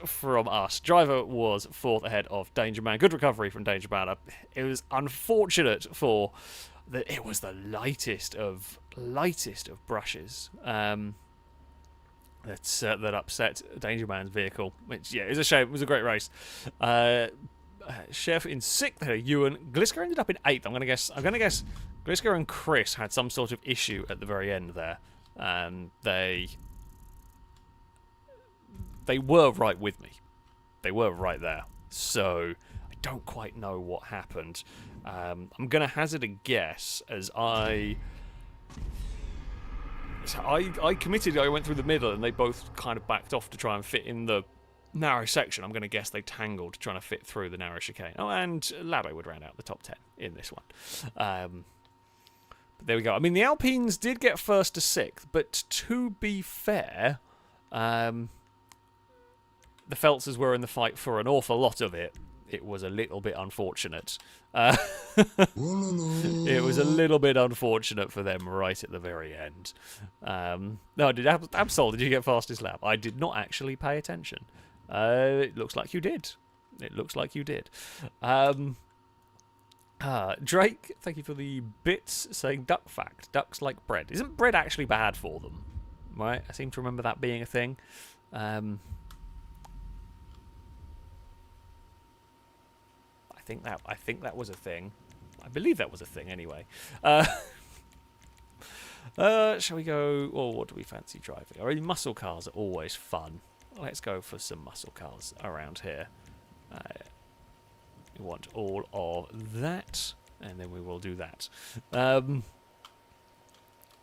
from us. Driver was fourth ahead of Danger Man. Good recovery from Danger Man. It was unfortunate for that it was the lightest of brushes that upset Danger Man's vehicle. Which, yeah, it was a shame. It was a great race. Chef in sixth there, Ewan. Gliska ended up in eighth. I'm gonna guess Gliska and Chris had some sort of issue at the very end there. They were right with me. They were right there. So I don't quite know what happened. I'm going to hazard a guess as I committed. I went through the middle and they both kind of backed off to try and fit in the narrow section. I'm going to guess they tangled trying to fit through the narrow chicane. Oh, and Lado would round out the top 10 in this one. But there we go. I mean, the Alpines did get first to sixth, but to be fair, the Phelpses were in the fight for an awful lot of it. It was a little bit unfortunate. It was a little bit unfortunate for them right at the very end. No, did Absol, did you get fastest lap? I did not actually pay attention. It looks like you did. It looks like you did. Drake, thank you for the bits, saying duck fact. Ducks like bread. Isn't bread actually bad for them? Right? I seem to remember that being a thing. I think that was a thing. I believe that was a thing anyway. Shall we go? Or what do we fancy driving? I mean, muscle cars are always fun. Let's go for some muscle cars around here. We want all of that, and then we will do that.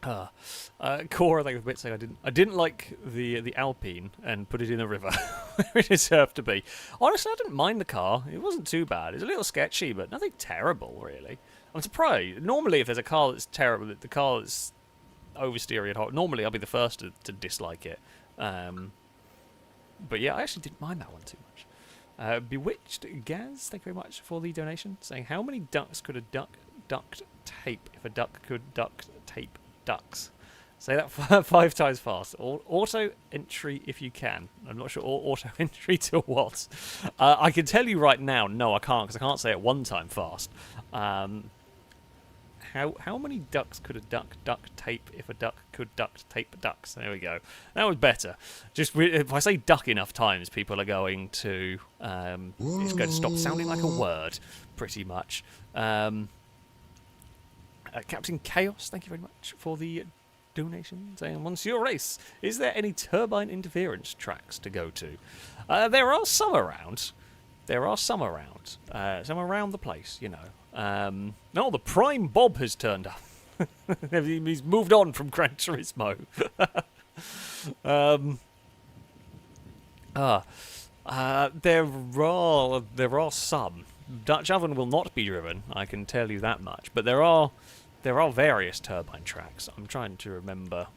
Cora, thank you for a bit saying I didn't like the Alpine and put it in a river. It deserved to be. Honestly, I didn't mind the car. It wasn't too bad. It's a little sketchy, but nothing terrible, really. I'm surprised. Normally, if there's a car that's terrible, the car that's oversteering hot, normally I'll be the first to dislike it. But yeah, I actually didn't mind that one too much. Bewitched Gaz, thank you very much for the donation, saying how many ducks could a duck duct tape if a duck could duct tape ducks? Say that 5 times fast. Auto entry if you can. I'm not sure. Auto entry to what? I can tell you right now, no, I can't, because I can't say it 1 time fast. How many ducks could a duck duct tape if a duck could duct tape ducks? There we go. That was better. Just if I say duck enough times, people are going to it's going to stop sounding like a word, pretty much. Captain Chaos, thank you very much for the donation. Saying, Monsieur Race, is there any turbine interference tracks to go to? There are some around. Some around the place, you know. No, the Prime Bob has turned up. He's moved on from Gran Turismo. There are some. Dutch Oven will not be driven, I can tell you that much. But there are various turbine tracks. I'm trying to remember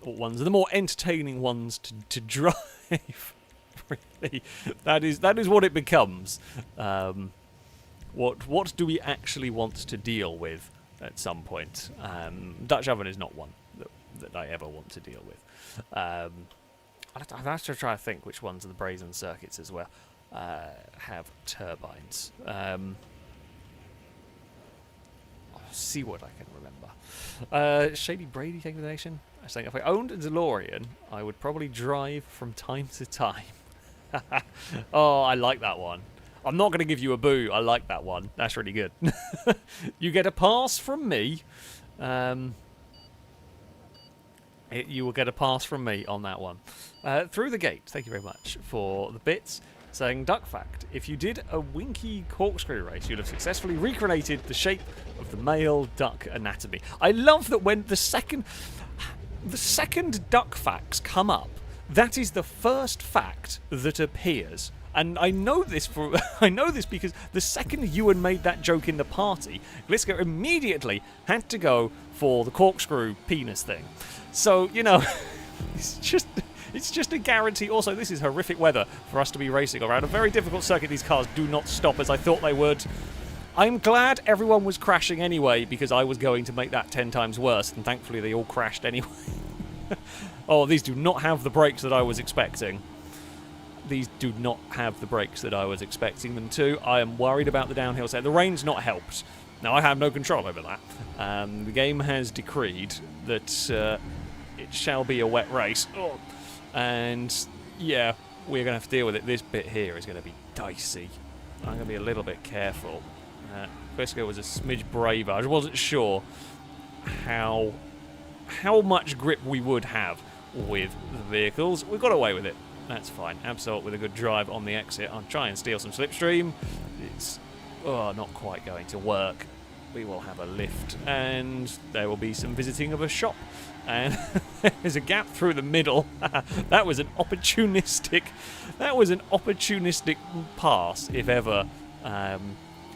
what ones are the more entertaining ones to drive. Really, that is what it becomes. What do we actually want to deal with at some point? Dutch Oven is not one that I ever want to deal with. I've have to try to think which ones of the brazen circuits as well have turbines. I'll see what I can remember. Shady Brady, thank you for the donation. I was saying if I owned a DeLorean, I would probably drive from time to time. Oh, I like that one. I'm not going to give you a boo. I like that one. That's really good. You get a pass from me. You will get a pass from me on that one. Through the Gate, thank you very much for the bits. Saying, Duck Fact, if you did a winky corkscrew race, you'd have successfully recreated the shape of the male duck anatomy. I love that when the second duck facts come up, that is the first fact that appears. And I know this because the second Ewan made that joke in the party, Gliska immediately had to go for the corkscrew penis thing. So, you know, it's just a guarantee. Also, this is horrific weather for us to be racing around a very difficult circuit. These cars do not stop as I thought they would. I'm glad everyone was crashing anyway, because I was going to make that 10 times worse, and thankfully they all crashed anyway. Oh, these do not have the brakes that I was expecting. These do not have the brakes that I was expecting them to. I am worried about the downhill set. The rain's not helped. Now, I have no control over that. The game has decreed that it shall be a wet race. Oh. And, yeah, we're going to have to deal with it. This bit here is going to be dicey. I'm going to be a little bit careful. Frisco was a smidge braver. I wasn't sure how much grip we would have with the vehicles. We got away with it. That's fine. Absol with a good drive on the exit. I'll try and steal some slipstream. It's not quite going to work. We will have a lift, and there will be some visiting of a shop. And there's a gap through the middle. That was an opportunistic pass, if ever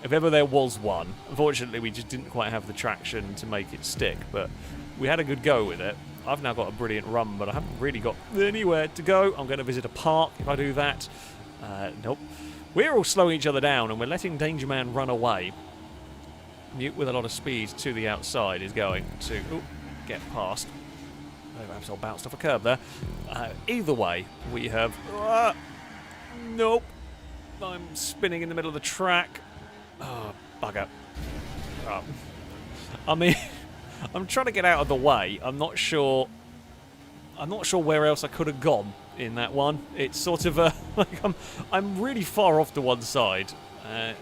If ever there was one. Unfortunately, we just didn't quite have the traction to make it stick, but we had a good go with it. I've now got a brilliant run, but I haven't really got anywhere to go. I'm going to visit a park if I do that. Nope. We're all slowing each other down, and we're letting Danger Man run away. Mute with a lot of speed to the outside is going to get past. Oh, perhaps I'll bounce off a curb there. Either way, we have... nope. I'm spinning in the middle of the track. Oh, bugger. I mean, I'm trying to get out of the way. I'm not sure where else I could have gone in that one. It's sort of like I'm really far off to one side. Yeah,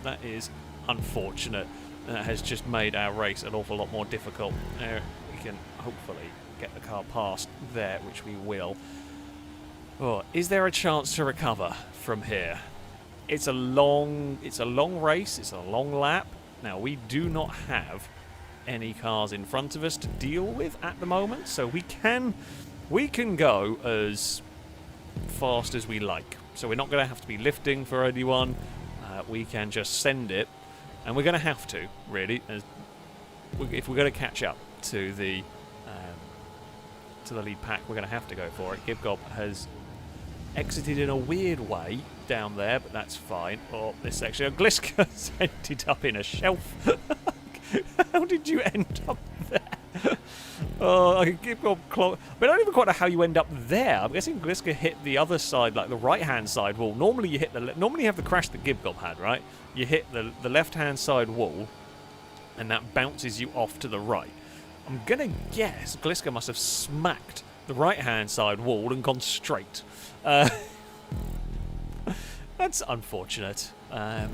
that is unfortunate. That has just made our race an awful lot more difficult. We can hopefully get the car past there, which we will. Oh, is there a chance to recover from here? It's a long race. It's a long lap. Now, we do not have any cars in front of us to deal with at the moment, so we can go as fast as we like. So we're not going to have to be lifting for anyone. We can just send it, and we're going to have to, really, if we're going to catch up to the lead pack. We're going to have to go for it. Gibgob has exited in a weird way down there, but that's fine. Oh, this section. Gliska's ended up in a shelf. How did you end up there? Oh, I can Gibgob clock. But I don't even quite know how you end up there. I'm guessing Gliska hit the other side, like the right-hand side wall. Normally you hit normally you have the crash that Gibgob had, right? You hit the left-hand side wall, and that bounces you off to the right. I'm gonna guess Gliska must have smacked the right-hand side wall and gone straight. That's unfortunate. That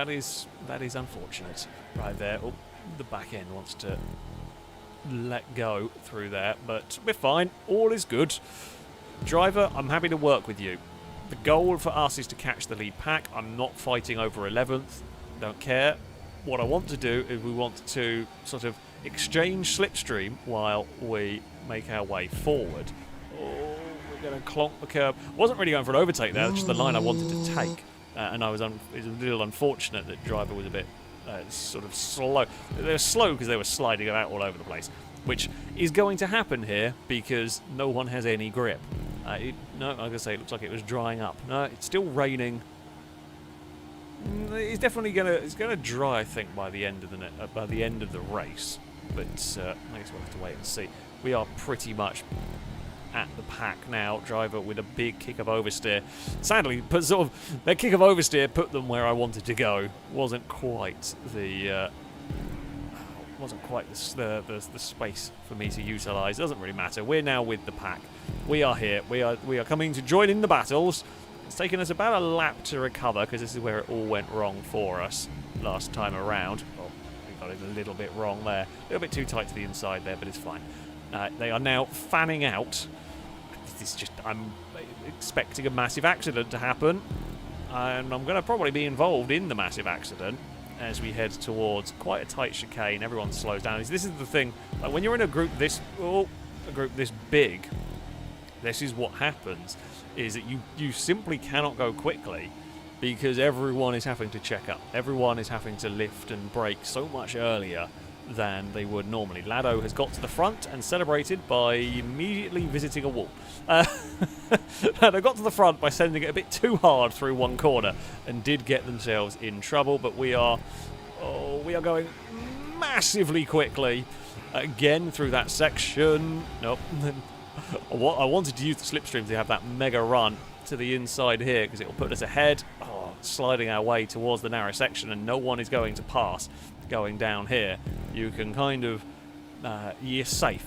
is unfortunate. Right there. Oh, the back end wants to let go through there, but we're fine. All is good. Driver, I'm happy to work with you. The goal for us is to catch the lead pack. I'm not fighting over 11th. Don't care. What I want to do is we want to sort of exchange slipstream while we make our way forward. Oh, we're going to clonk the curb. Wasn't really going for an overtake there, just the line I wanted to take. And it was a little unfortunate that driver was a bit sort of slow. They were slow because they were sliding about all over the place, which is going to happen here because no one has any grip. No, like I say, it looks like it was drying up. No, it's still raining. It's definitely gonna dry, I think, by the end of the race. But I guess we'll have to wait and see. We are pretty much at the pack now. Driver with a big kick of oversteer. Sadly, but sort of their kick of oversteer put them where I wanted to go. Wasn't quite the space for me to utilise. Doesn't really matter. We're now with the pack. We are here. We are coming to join in the battles. It's taken us about a lap to recover because this is where it all went wrong for us last time around. Oh, we got it a little bit wrong there. A little bit too tight to the inside there, but it's fine. They are now fanning out. I'm expecting a massive accident to happen, and I'm going to probably be involved in the massive accident as we head towards quite a tight chicane. Everyone slows down. This is the thing. Like when you're in a group this big, this is what happens. Is that you simply cannot go quickly because everyone is having to check up. Everyone is having to lift and brake so much earlier than they would normally. Lado has got to the front and celebrated by immediately visiting a wall. Lado got to the front by sending it a bit too hard through one corner and did get themselves in trouble, but we are going massively quickly again through that section. Nope. I wanted to use the slipstream to have that mega run to the inside here because it will put us ahead, sliding our way towards the narrow section, and no one is going to pass going down here. You can kind of you're safe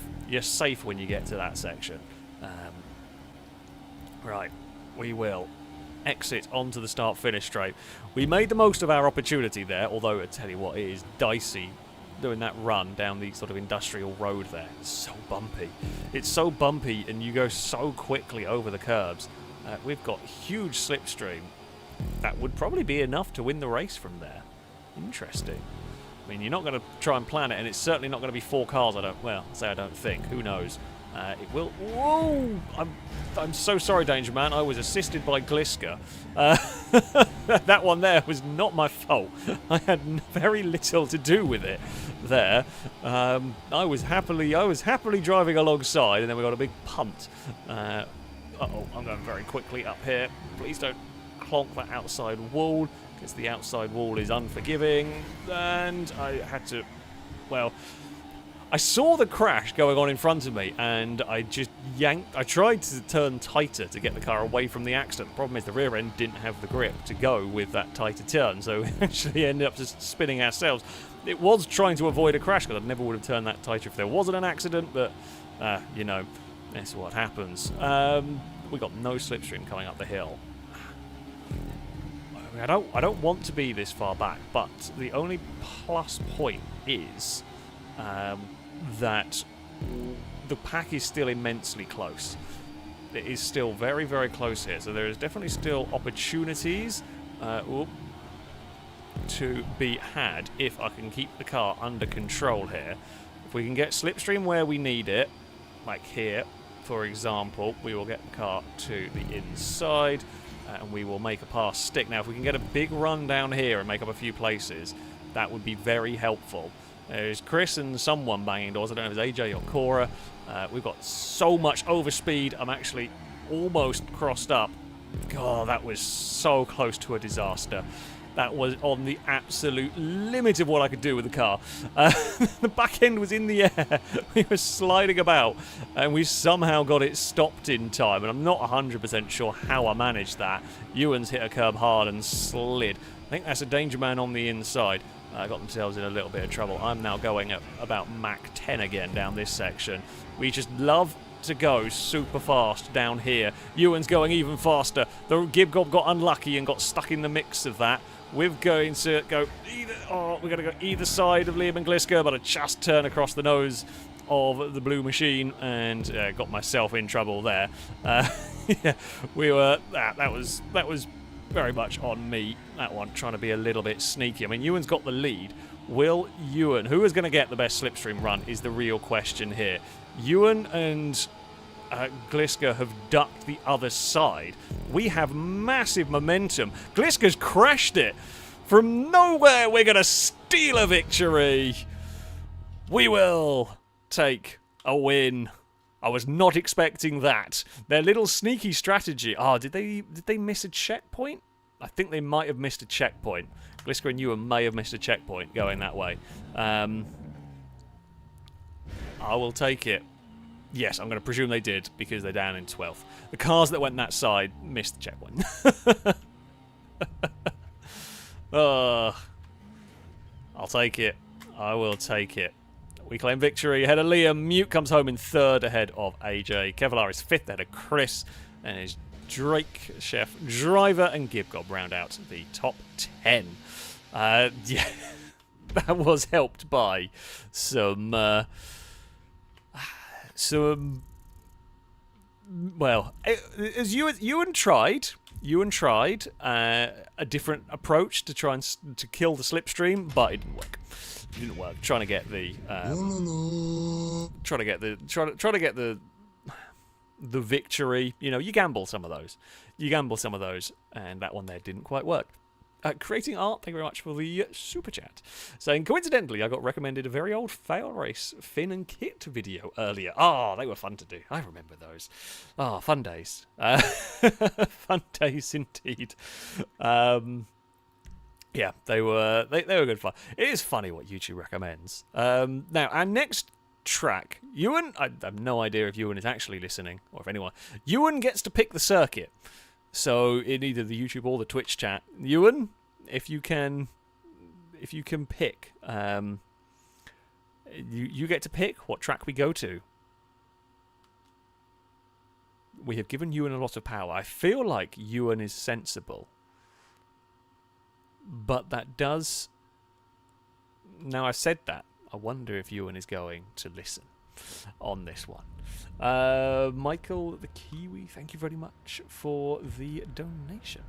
when you get to that section. Right, we will exit onto the start-finish straight. We made the most of our opportunity there, although I tell you what, it is dicey doing that run down the sort of industrial road there. It's so bumpy. It's so bumpy and you go so quickly over the curbs. We've got huge slipstream. That would probably be enough to win the race from there. Interesting. I mean, you're not going to try and plan it, and it's certainly not going to be 4 cars. I don't think. Who knows? It will... Whoa! I'm so sorry, Danger Man. I was assisted by Gliska. That one there was not my fault. I had very little to do with it there. I was happily driving alongside, and then we got a big punt. Uh-oh, I'm going very quickly up here. Please don't clonk that outside wall, because the outside wall is unforgiving. And I had to... Well... I saw the crash going on in front of me, and I just yanked... I tried to turn tighter to get the car away from the accident. The problem is the rear end didn't have the grip to go with that tighter turn, so we actually ended up just spinning ourselves. It was trying to avoid a crash, because I never would have turned that tighter if there wasn't an accident, but, you know, that's what happens. We got no slipstream coming up the hill. I don't want to be this far back, but the only plus point is... that the pack is still immensely close. It is still very, very close here, so there is definitely still opportunities to be had if I can keep the car under control here. If we can get slipstream where we need it, like here, for example, we will get the car to the inside and we will make a pass stick. Now, if we can get a big run down here and make up a few places, that would be very helpful. There's Chris and someone banging doors. I don't know if it's AJ or Cora. We've got so much overspeed. I'm actually almost crossed up. God, that was so close to a disaster. That was on the absolute limit of what I could do with the car. The back end was in the air. We were sliding about, and we somehow got it stopped in time. And I'm not 100% sure how I managed that. Ewan's hit a curb hard and slid. I think that's a Danger Man on the inside. Got themselves in a little bit of trouble. I'm now going at about Mach 10 again down this section. We just love to go super fast down here. Ewan's going even faster. The Gib Gob got unlucky and got stuck in the mix of that. We're going to go either... Oh, we're going to go either side of Liam and Gliska, but I just turned across the nose of the blue machine and got myself in trouble there. Yeah, we were... That was very much on me, that one, trying to be a little bit sneaky. I mean, Ewan's got the lead. Will Ewan, who is going to get the best slipstream run, is the real question here. Ewan and Gliska have ducked the other side. We have massive momentum. Gliska's crashed it. From nowhere, we're going to steal a victory. We will take a win. I was not expecting that. Their little sneaky strategy. Oh, did they miss a checkpoint? I think they might have missed a checkpoint. Gliska and Ewan may have missed a checkpoint going that way. I will take it. Yes, I'm going to presume they did because they're down in 12th. The cars that went that side missed the checkpoint. I'll take it. I will take it. We claim victory ahead of Liam. Mute comes home in 3rd ahead of AJ. Kevlar is 5th ahead of Chris. And his Drake, Chef, Driver, and Gib Gob round out the top 10. Yeah, that was helped by some... well, as Ewan tried a different approach to try and to kill the slipstream, but it didn't work. It didn't work. Trying to get the victory. You know, you gamble some of those. And that one there didn't quite work. Creating Art, thank you very much for the super chat. Saying, coincidentally, I got recommended a very old FailRace Finn and Kit video earlier. Oh, they were fun to do. I remember those. Oh, fun days. Fun days indeed. Yeah, they were good fun. It is funny what YouTube recommends. Now, our next track, Ewan, I have no idea if Ewan is actually listening, or if anyone. Ewan gets to pick the circuit. So in either the YouTube or the Twitch chat, Ewan, if you can pick, you get to pick what track we go to. We have given Ewan a lot of power. I feel like Ewan is sensible, but that does. Now I've said that, I wonder if Ewan is going to listen on this one. Michael the Kiwi, thank you very much for the donation.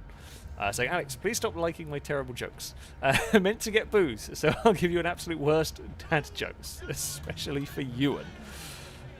Saying, Alex, please stop liking my terrible jokes. I meant to get booze, so I'll give you an absolute worst dad jokes, especially for Ewan.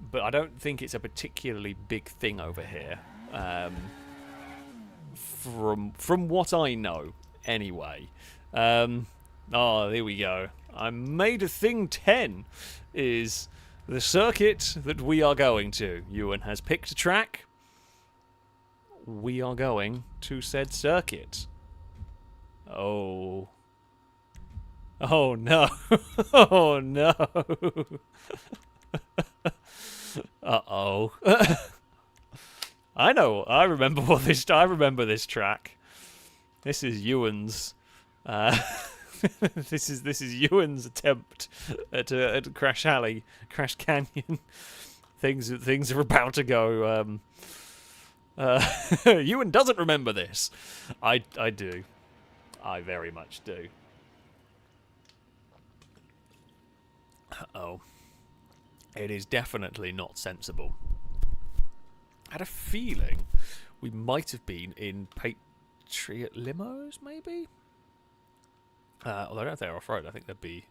but I don't think it's a particularly big thing over here. From what I know, anyway. Oh, there we go. I made a thing 10 is the circuit that we are going to. Ewan has picked a track. We are going to said circuit. Oh. Oh no. Oh no. Uh-oh. I know. I remember this track. This is Ewan's this is Ewan's attempt at Crash Canyon. Things are about to go. Ewan doesn't remember this. I do. I very much do. Uh-oh. It is definitely not sensible. I had a feeling we might have been in Patriot limos, maybe? Although I don't think they're off-road. I think they'd be...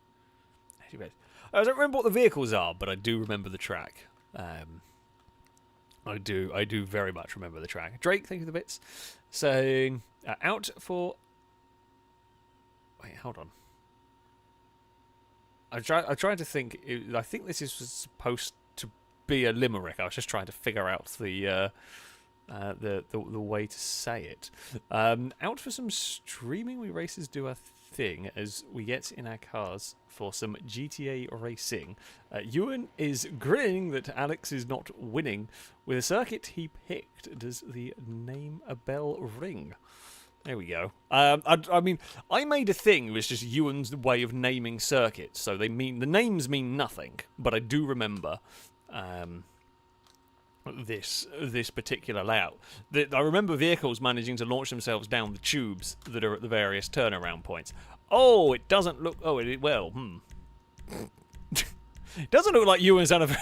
I don't remember what the vehicles are, but I do remember the track. I do very much remember the track. Drake, thank you for the bits. Saying, out for... Wait, hold on. I'm trying to think. I think this is supposed to be a limerick. I was just trying to figure out the way to say it. Out for some streaming. We racers do a thing as we get in our cars for some GTA racing. Ewan is grinning that Alex is not winning with a circuit he picked. Does the name a bell ring? There we go. I mean, I made a thing which is just Ewan's way of naming circuits. So the names mean nothing, but I do remember this particular layout. I remember vehicles managing to launch themselves down the tubes that are at the various turnaround points. Oh, it doesn't look. Oh, it doesn't look like Ewan's done a very.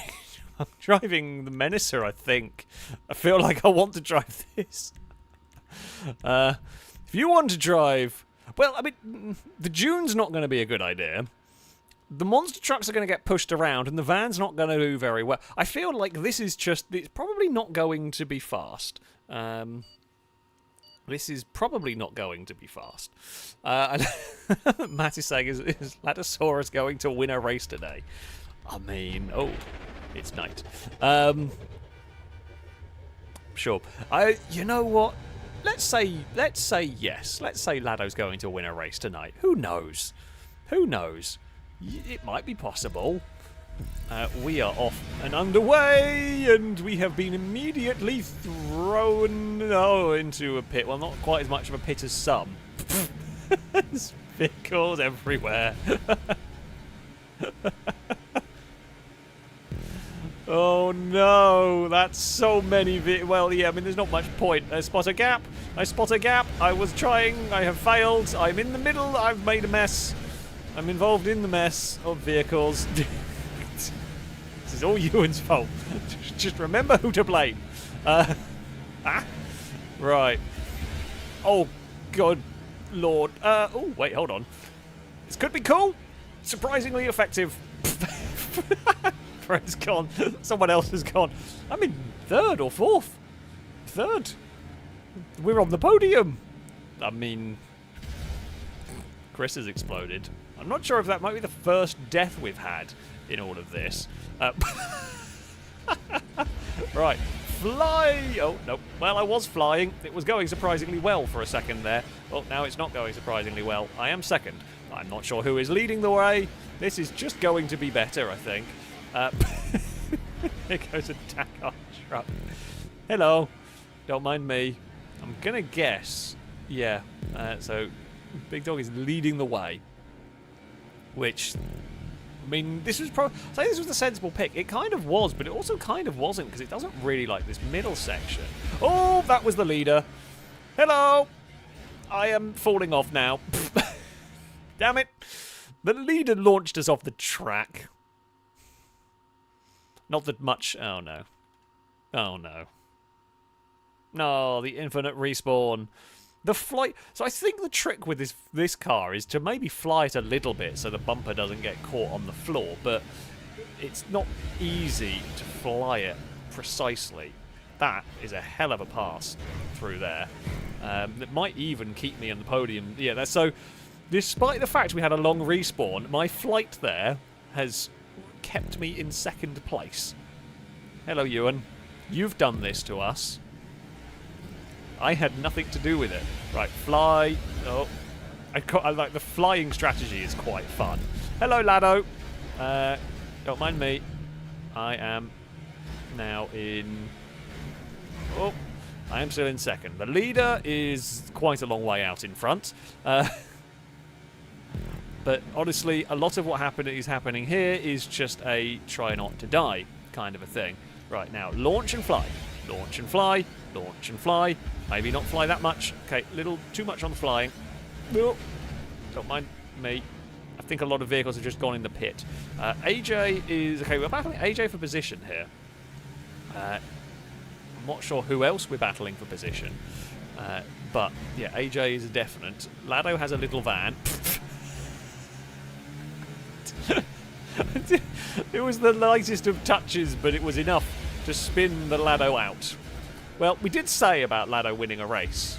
I'm driving the Menacer. I think. I feel like I want to drive this. If you want to drive... Well, I mean, the Dune's not going to be a good idea. The monster trucks are going to get pushed around, and the van's not going to do very well. I feel like this is just... It's probably not going to be fast. This is probably not going to be fast. Matt is saying, is Latosaurus going to win a race today? I mean... Oh, it's night. Sure. You know what? Let's say yes. Let's say Lado's going to win a race tonight. Who knows? Who knows? It might be possible. We are off and underway, and we have been immediately thrown into a pit. Well, not quite as much of a pit as some. There's vehicles everywhere. Oh no, that's so many well, yeah, I mean, there's not much point. I spot a gap. I was trying. I have failed. I'm in the middle. I've made a mess. I'm involved in the mess of vehicles. This is all Ewan's fault. Just remember who to blame. Right. Oh, God, Lord. Oh, wait, hold on. This could be cool. Surprisingly effective. Fred's gone. Someone else has gone. I'm in third or fourth. Third. We're on the podium. I mean, Chris has exploded. I'm not sure if that might be the first death we've had in all of this. Right. Fly! Oh, no. Well, I was flying. It was going surprisingly well for a second there. Well, now it's not going surprisingly well. I am second. I'm not sure who is leading the way. This is just going to be better, I think. Here goes a Dakar truck. Hello. Don't mind me. I'm going to guess. Yeah. So, Big Dog is leading the way. Which, I mean, this was probably... Say this was the sensible pick. It kind of was, but it also kind of wasn't, because it doesn't really like this middle section. Oh, that was the leader. Hello. I am falling off now. Damn it. The leader launched us off the track. Not that much... Oh, no. Oh, no. No, the infinite respawn. The flight... So I think the trick with this car is to maybe fly it a little bit so the bumper doesn't get caught on the floor, but it's not easy to fly it precisely. That is a hell of a pass through there. That might even keep me on the podium. Yeah, so despite the fact we had a long respawn, my flight there has kept me in second place. Hello, Ewan. You've done this to us. I had nothing to do with it. Right, fly. Oh, I like the flying strategy is quite fun. Hello, Lado. Don't mind me. I am now in... Oh, I am still in second. The leader is quite a long way out in front. But honestly, a lot of what is happening here is just a try not to die kind of a thing. Right, now, launch and fly. Launch and fly. Launch and fly. Maybe not fly that much. Okay, little too much on the flying. Oh, don't mind me. I think a lot of vehicles have just gone in the pit. AJ is... Okay, we're battling AJ for position here. I'm not sure who else we're battling for position. But, yeah, AJ is a definite. Lado has a little van. It was the lightest of touches, but it was enough to spin the Lado out. Well, we did say about Lado winning a race.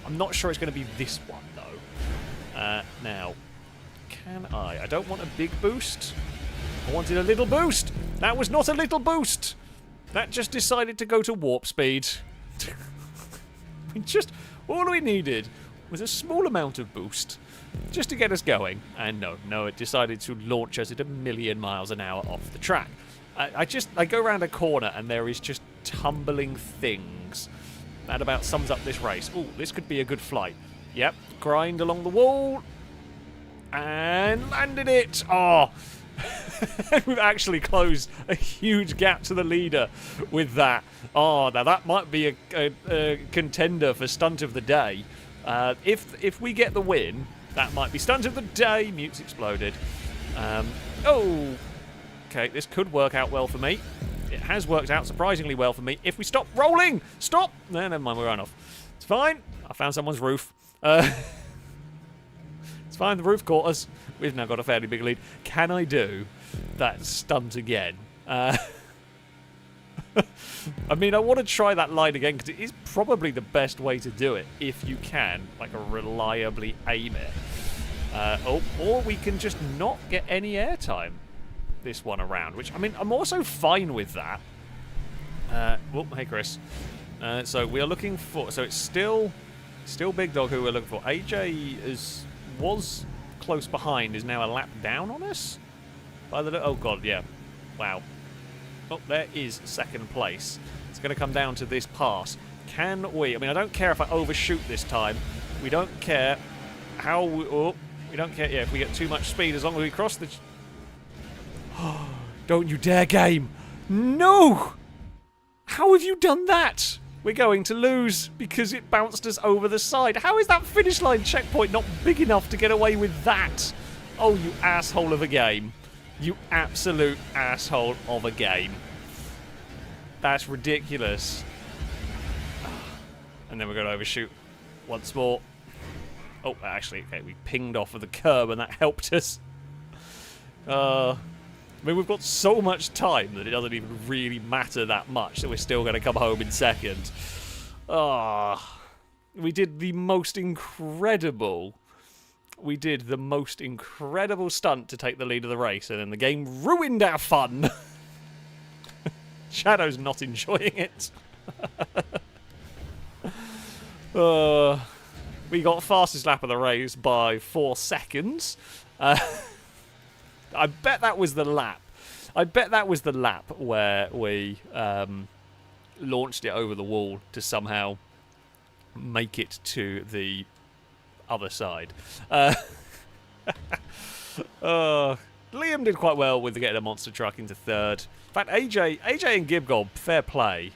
I'm not sure it's going to be this one, though. Now, can I? I don't want a big boost. I wanted a little boost. That was not a little boost. That just decided to go to warp speed. All we needed was a small amount of boost just to get us going. And no, it decided to launch us at 1,000,000 miles an hour off the track. I go around a corner and there is just tumbling things. That about sums up this race. Ooh, this could be a good flight. Yep, grind along the wall. And landed it. Oh, we've actually closed a huge gap to the leader with that. Oh, now that might be a contender for stunt of the day. If we get the win, that might be stunt of the day. Mutes exploded. Oh, okay, this could work out well for me. It has worked out surprisingly well for me. If we stop rolling, stop. No, never mind, we're run off. It's fine. I found someone's roof. It's fine, the roof caught us. We've now got a fairly big lead. Can I do that stunt again? I mean, I want to try that line again because it is probably the best way to do it if you can, like, reliably aim it. Or we can just not get any airtime this one around, which, I mean, I'm also fine with that. Hey, Chris. So we are looking for... So it's still Big Dog who we're looking for. AJ was close behind, is now a lap down on us? Oh, God, yeah. Wow. Oh, there is second place. It's going to come down to this pass. Can we... I mean, I don't care if I overshoot this time. We don't care how... we don't care, yeah, if we get too much speed, as long as we cross the... Don't you dare, game! No! How have you done that? We're going to lose because it bounced us over the side. How is that finish line checkpoint not big enough to get away with that? Oh, you asshole of a game. You absolute asshole of a game. That's ridiculous. And then we're going to overshoot once more. Oh, actually, okay, we pinged off of the curb and that helped us. I mean, we've got so much time that it doesn't even really matter that much that we're still going to come home in second. We did the most incredible... We did the most incredible stunt to take the lead of the race, and then the game ruined our fun. Shadow's not enjoying it. We got fastest lap of the race by 4 seconds. I bet that was the lap. I bet that was the lap where we launched it over the wall to somehow make it to the other side. Liam did quite well with getting a monster truck into third. In fact, AJ and Gibgob, fair play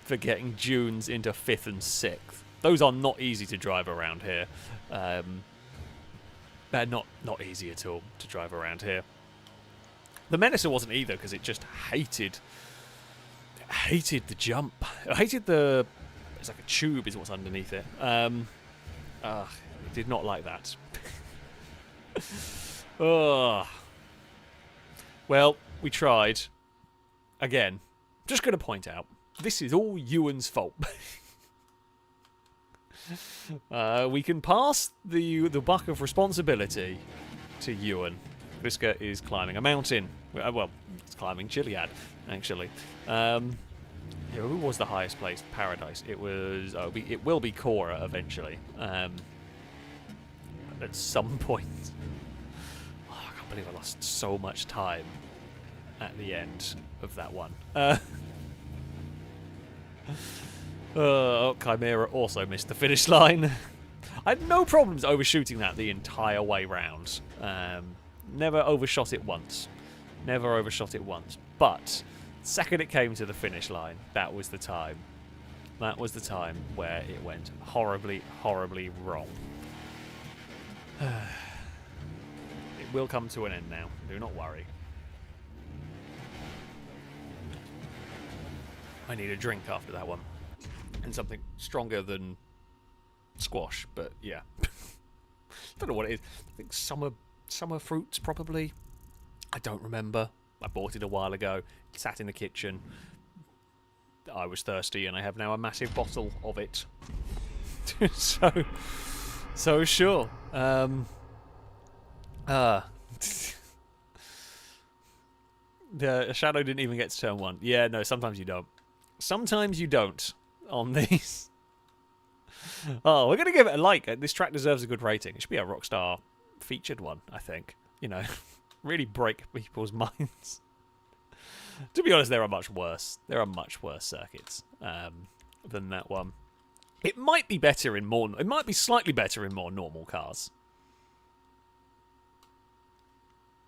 for getting Dunes into 5th and 6th. Those are not easy to drive around here. They're not easy at all to drive around here. The Menacer wasn't either because it just hated the jump. It hated the... It's like a tube is what's underneath it. It did not like that. Well, We tried. Again, just going to point out, this is all Ewan's fault. We can pass the buck of responsibility to Ewan. Vriska is climbing a mountain. Well, it's climbing Chiliad, actually. Yeah, who was the highest placed? Paradise. It was. Oh, it will be Cora eventually. At some point. Oh, I can't believe I lost so much time at the end of that one. Chimera also missed the finish line. I had no problems overshooting that the entire way round. Never overshot it once. Never overshot it once. But second it came to the finish line, that was the time. That was the time where it went horribly, horribly wrong. It will come to an end now. Do not worry. I need a drink after that one. And something stronger than squash, but yeah. Don't know what it is. I think summer fruits, probably. I don't remember. I bought it a while ago. It sat in the kitchen. I was thirsty, and I have now a massive bottle of it. so sure. The shadow didn't even get to turn 1. Yeah, no, sometimes you don't. Sometimes you don't on these. Oh, we're going to give it a like. This track deserves a good rating. It should be a Rockstar featured one, I think. You know, really break people's minds. To be honest, there are much worse. There are much worse circuits than that one. It might be better in more. It might be slightly better in more normal cars.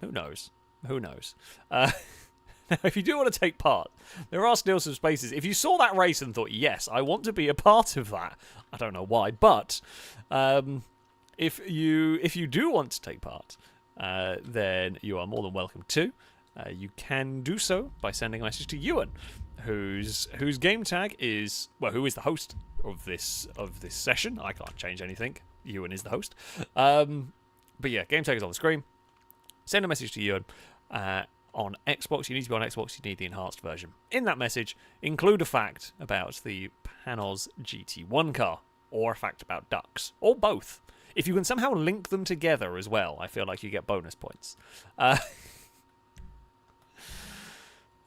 Who knows? Who knows? Now, if you do want to take part, there are still some spaces. If you saw that race and thought, yes, I want to be a part of that, I don't know why, but if you do want to take part, then you are more than welcome to. You can do so by sending a message to Ewan, whose game tag is, well, who is the host of this session. I can't change anything. Ewan is the host. But yeah, game tag is on the screen. Send a message to Ewan. On Xbox, you need to be on Xbox, you need the enhanced version. In that message, include a fact about the Panos GT1 car, or a fact about ducks, or both. If you can somehow link them together as well, I feel like you get bonus points. I'm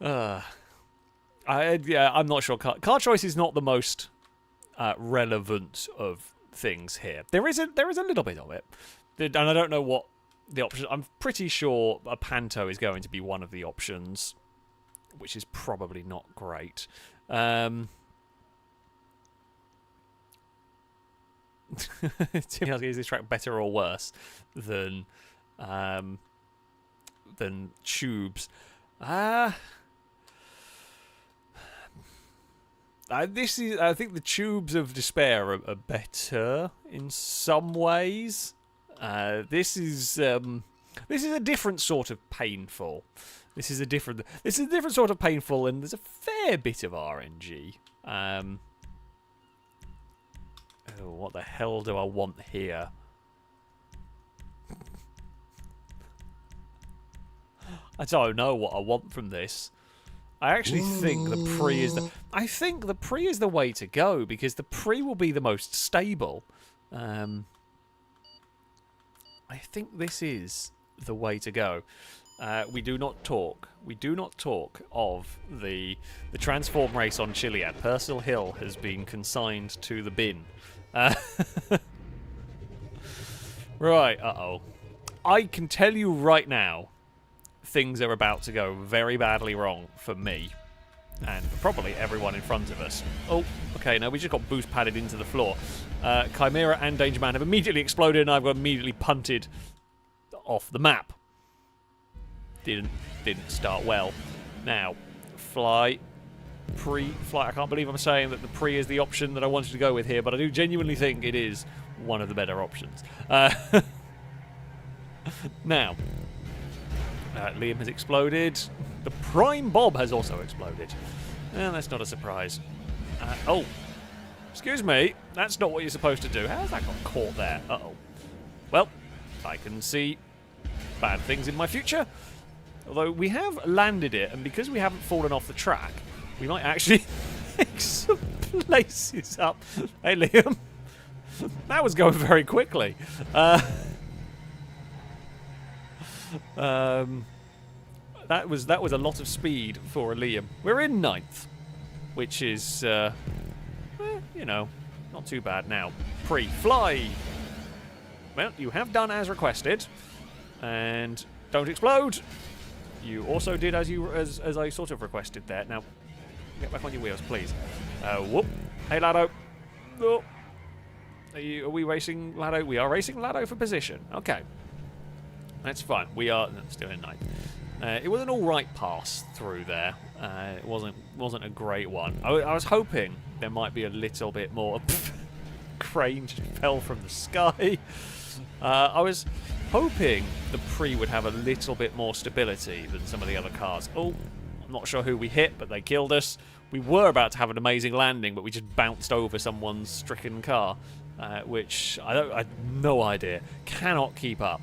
not sure. Car choice is not the most relevant of things here. There is a little bit of it, and I don't know what the option. I'm pretty sure a Panto is going to be one of the options, which is probably not great. Tim asking, is this track better or worse than Tubes? I think the Tubes of Despair are better in some ways. This is a different sort of painful. This is a different sort of painful, and there's a fair bit of RNG. What the hell do I want here? I don't know what I want from this. I actually think the pre is the. I think the pre is the way to go, because the pre will be the most stable. I think this is the way to go. We do not talk. We do not talk of the transform race on Chiliad. Purcell Hill has been consigned to the bin. Right. I can tell you right now, things are about to go very badly wrong for me, and for probably everyone in front of us. Oh, okay. Now we just got boost padded into the floor. Chimera and Danger Man have immediately exploded, and I've got immediately punted off the map. Didn't start well. Now, fly. I can't believe I'm saying that the pre is the option that I wanted to go with here, but I do genuinely think it is one of the better options. Now, Liam has exploded. The Prime Bob has also exploded. And that's not a surprise. Oh. Excuse me, that's not what you're supposed to do. How's that got caught there? Uh-oh. Well, I can see bad things in my future. Although we have landed it, and because we haven't fallen off the track, we might actually pick some places up. Hey, Liam. That was going very quickly. That was a lot of speed for a Liam. We're in 9th, which is, you know, not too bad now. Fly. Well, you have done as requested, and don't explode. You also did as I sort of requested there. Now, get back on your wheels, please. Whoop. Hey, Lado. Oh. Are we racing Lado? We are racing Lado for position. Okay. That's fine. We are still in 9th. It was an alright pass through there. It wasn't a great one. I was hoping there might be a little bit more. Crane just fell from the sky. I was hoping the Pre would have a little bit more stability than some of the other cars. Oh, I'm not sure who we hit, but they killed us. We were about to have an amazing landing, but we just bounced over someone's stricken car, which I had no idea. Cannot keep up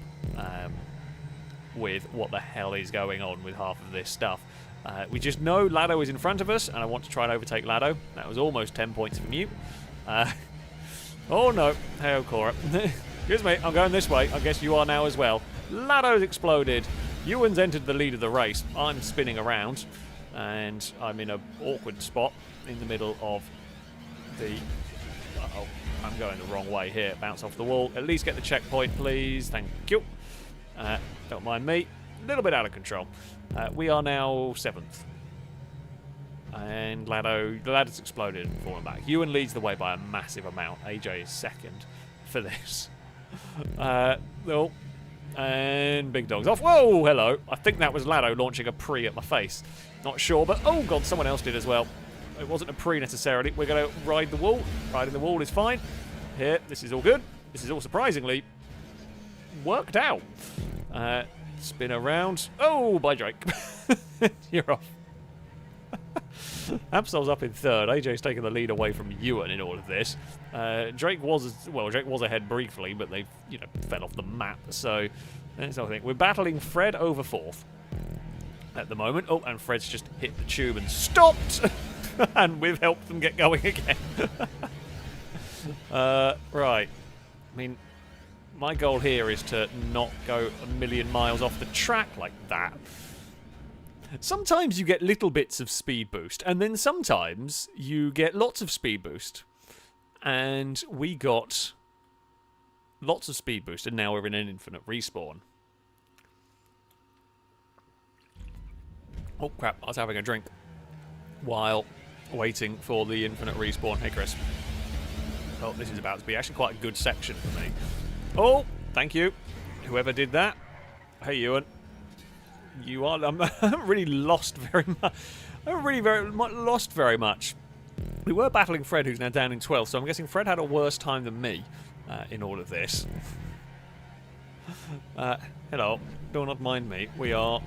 with what the hell is going on with half of this stuff. We just know Lado is in front of us, and I want to try and overtake Lado. That was almost 10 points from you. Oh no, hey Cora. Excuse me, I'm going this way. I guess you are now as well. Lado's exploded. Ewan's entered the lead of the race. I'm spinning around, and I'm in an awkward spot in the middle of the... Uh-oh, I'm going the wrong way here. Bounce off the wall. At least get the checkpoint, please. Thank you. Don't mind me. A little bit out of control. We are now 7th. And Lado's exploded and fallen back. Ewan leads the way by a massive amount. AJ is 2nd for this. Oh, and Big Dog's off. Whoa, hello. I think that was Lado launching a Pre at my face. Not sure, but oh god, someone else did as well. It wasn't a Pre necessarily. We're going to ride the wall. Riding the wall is fine. Here, this is all good. This is all surprisingly worked out. Spin around. Oh, bye Drake. You're off. Absol's up in 3rd. AJ's taken the lead away from Ewan in all of this. Drake was ahead briefly, but they fell off the map. So that's the thing. We're battling Fred over 4th at the moment. Oh, and Fred's just hit the tube and stopped, and we've helped them get going again. Right. I mean, my goal here is to not go a million miles off the track like that. Sometimes you get little bits of speed boost, and then sometimes you get lots of speed boost. And we got lots of speed boost, and now we're in an infinite respawn. Oh crap, I was having a drink while waiting for the infinite respawn. Hey Chris. Oh, this is about to be actually quite a good section for me. Oh, thank you. Whoever did that. Hey Ewan. You are. I haven't really lost very much. I haven't really lost very much. We were battling Fred, who's now down in 12th, so I'm guessing Fred had a worse time than me in all of this. Hello. Do not mind me. We are...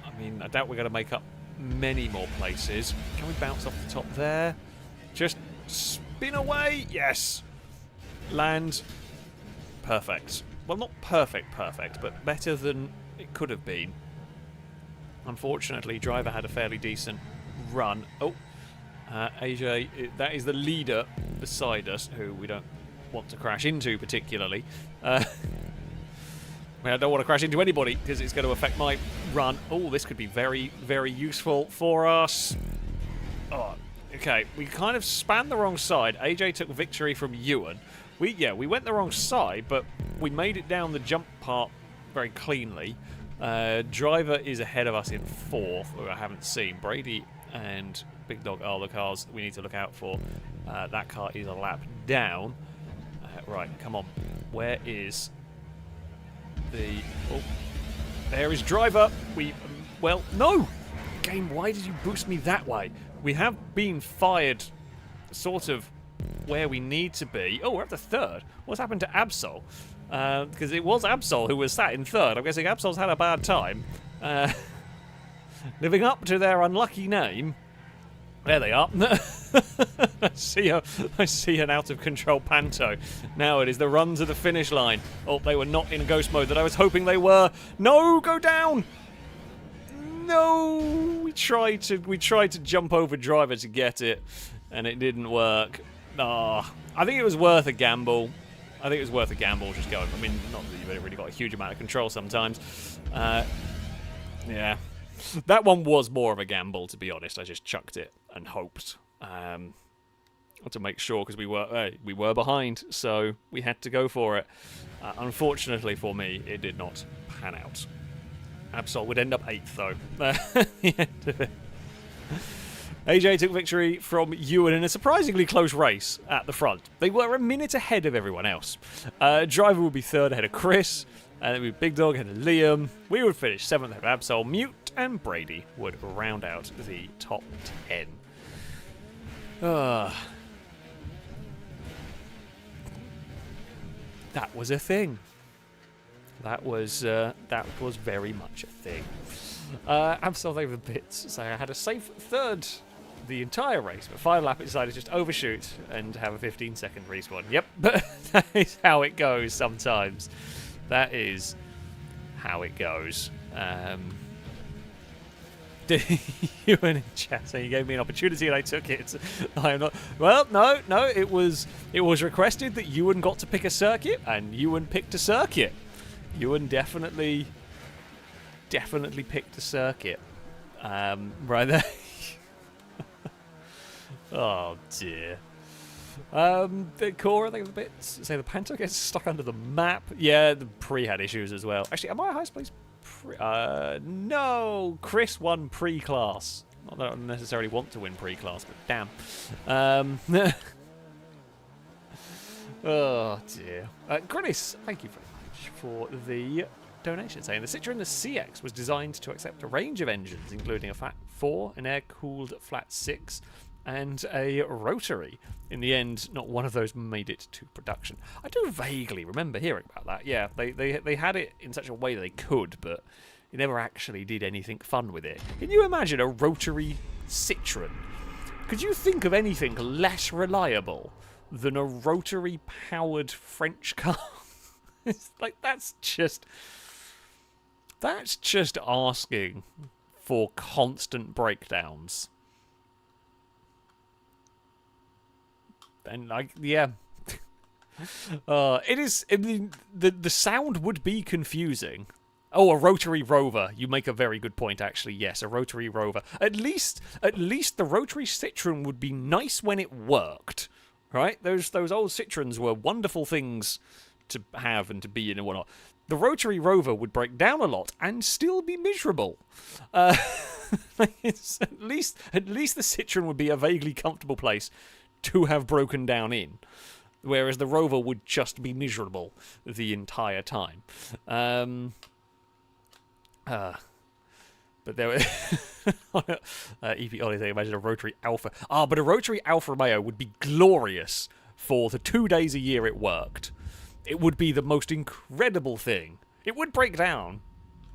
I mean, I doubt we're going to make up many more places. Can we bounce off the top there? Just spin away. Yes. Land. Perfect. Well, not perfect, but better than it could have been. Unfortunately, driver had a fairly decent run. Oh, AJ, that is the leader beside us, who we don't want to crash into particularly. I mean, I don't want to crash into anybody because it's going to affect my run. Oh, this could be very, very useful for us. Oh, okay, we kind of spanned the wrong side. AJ took victory from Ewan. We went the wrong side, but we made it down the jump part very cleanly. Driver is ahead of us in 4th, who I haven't seen. Brady and Big Dog are the cars we need to look out for. That car is a lap down. Right, come on. Where is the... Oh, there is Driver. Well, no! Game, why did you boost me that way? We have been fired sort of where we need to be. Oh, we're up to 3rd. What's happened to Absol? Because it was Absol who was sat in 3rd. I'm guessing Absol's had a bad time. Living up to their unlucky name. There they are. I see an out-of-control Panto. Now it is the run to the finish line. Oh, they were not in ghost mode that I was hoping they were. No, go down! No, we tried to jump over driver to get it, and it didn't work. Ah, I think it was worth a gamble. Just going. I mean, not that you've really got a huge amount of control sometimes. Yeah, that one was more of a gamble, to be honest. I just chucked it and hoped to make sure, because we were behind, so we had to go for it. Unfortunately for me, it did not pan out. Absol would end up 8th, though. AJ took victory from Ewan in a surprisingly close race at the front. They were a minute ahead of everyone else. Driver would be 3rd ahead of Chris, and then Big Dog ahead of Liam. We would finish 7th ahead of Absol. Mute and Brady would round out the top 10. That was a thing. That was very much a thing. Absol over the bits. So I had a safe 3rd the entire race, but final lap it decided to just overshoot and have a 15-second respawn. Yep, but that is how it goes sometimes. That is how it goes. You went in chat saying you gave me an opportunity and I took it. I am not. Well, no. It was requested that Ewan got to pick a circuit, and Ewan picked a circuit. Ewan definitely picked a circuit. Right there. Oh dear. The core, I think, the bits say the Panto gets stuck under the map. Yeah, the pre had issues as well. Actually, am I a highest place? No, Chris won pre-class. Not that I don't necessarily want to win pre-class, but damn. Oh dear. Chris, thank you very much for the donation, saying the Citroen the CX was designed to accept a range of engines, including a flat 4, an air-cooled flat 6, and a rotary. In the end, not one of those made it to production. I do vaguely remember hearing about that. Yeah, they had it in such a way that they could, but they never actually did anything fun with it. Can you imagine a rotary Citroen? Could you think of anything less reliable than a rotary-powered French car? It's like, that's just asking for constant breakdowns. And yeah, it is. I mean, the sound would be confusing. Oh, a rotary rover. You make a very good point, actually. Yes, a rotary rover. At least the rotary Citroen would be nice when it worked, right? Those old Citroens were wonderful things to have and to be in and whatnot. The rotary rover would break down a lot and still be miserable. At least the Citroen would be a vaguely comfortable place to have broken down in, whereas the rover would just be miserable the entire time. But there were EP Ollie saying, imagine a rotary Alfa. But a rotary Alfa Romeo would be glorious for the 2 days a year it worked. It would be the most incredible thing. It would break down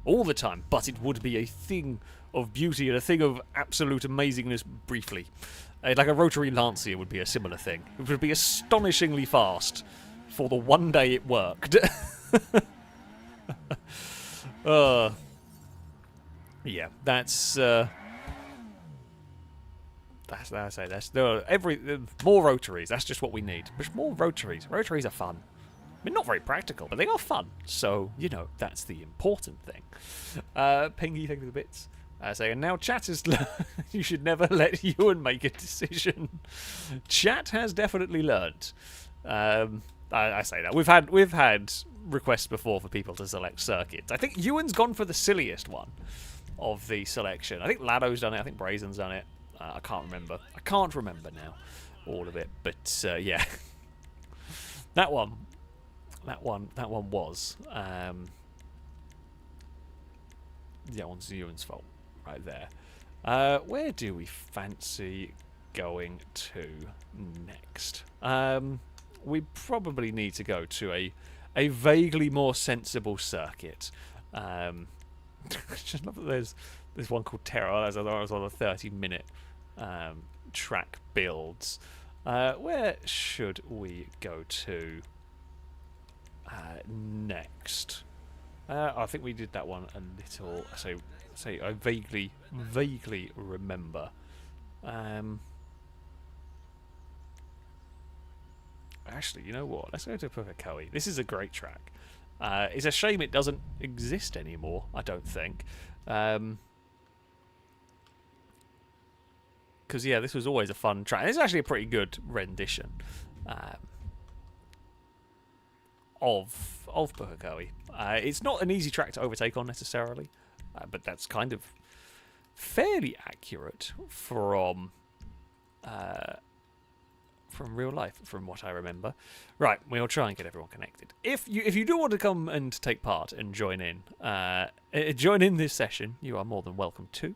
all the time, but it would be a thing of beauty and a thing of absolute amazingness briefly. Like a rotary Lancia would be a similar thing. It would be astonishingly fast for the one day it worked. Yeah, that's more rotaries. That's just what we need. Just more rotaries. Rotaries are fun. I mean, not very practical, but they are fun. So, that's the important thing. Pingy, thank you for the bits. Saying, now chat has learned you should never let Ewan make a decision. Chat has definitely learned. I say that. We've had requests before for people to select circuits. I think Ewan's gone for the silliest one of the selection. I think Lado's done it. I think Brazen's done it. I can't remember. I can't remember now all of it. But yeah, that one was. That one's Ewan's fault. Right there. Where do we fancy going to next? We probably need to go to a vaguely more sensible circuit. Just love that there's one called Terror. As I was on a 30-minute track builds. Where should we go to next? I think we did that one a little. I vaguely remember. Actually, you know what? Let's go to Pukekohe. This is a great track. It's a shame it doesn't exist anymore, I don't think. Because, yeah, this was always a fun track. It's actually a pretty good rendition of Pukekohe. It's not an easy track to overtake on necessarily, but that's kind of fairly accurate from real life, from what I remember. Right, we'll try and get everyone connected. If you do want to come and take part and join in this session, you are more than welcome to.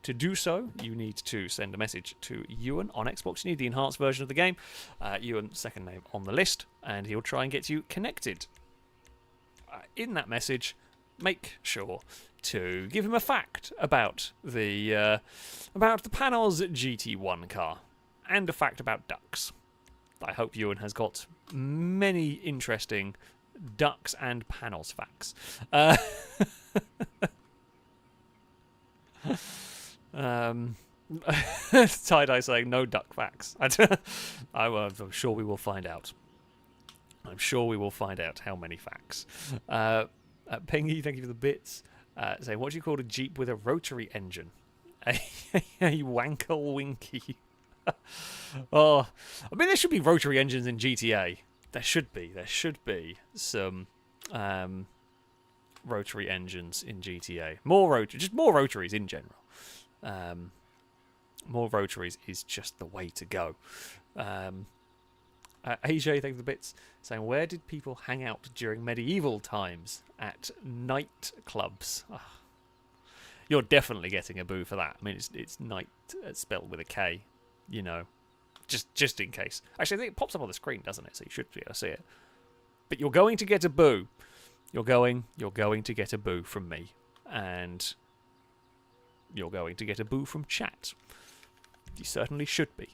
To do so, you need to send a message to Ewan on Xbox. You need the enhanced version of the game. Ewan's second name on the list, and he'll try and get you connected. In that message, make sure to give him a fact about the Panos GT1 car, and a fact about ducks. I hope Ewan has got many interesting ducks and Panos facts. Tie-dye saying no duck facts. I'm sure we will find out. I'm sure we will find out how many facts. Pingy, thank you for the bits. Saying, what do you call a Jeep with a rotary engine? A wankle winky. Oh, I mean, there should be rotary engines in GTA. There should be some rotary engines in GTA. Just more rotaries in general. More rotaries is just the way to go. AJ, thank you for the bits, saying, where did people hang out during medieval times? At nightclubs. Oh, you're definitely getting a boo for that. I mean, it's night spelled with a K, you know, just in case. Actually, I think it pops up on the screen, doesn't it? So you should be able to see it. But you're going to get a boo. You're going to get a boo from me, and you're going to get a boo from chat. You certainly should be.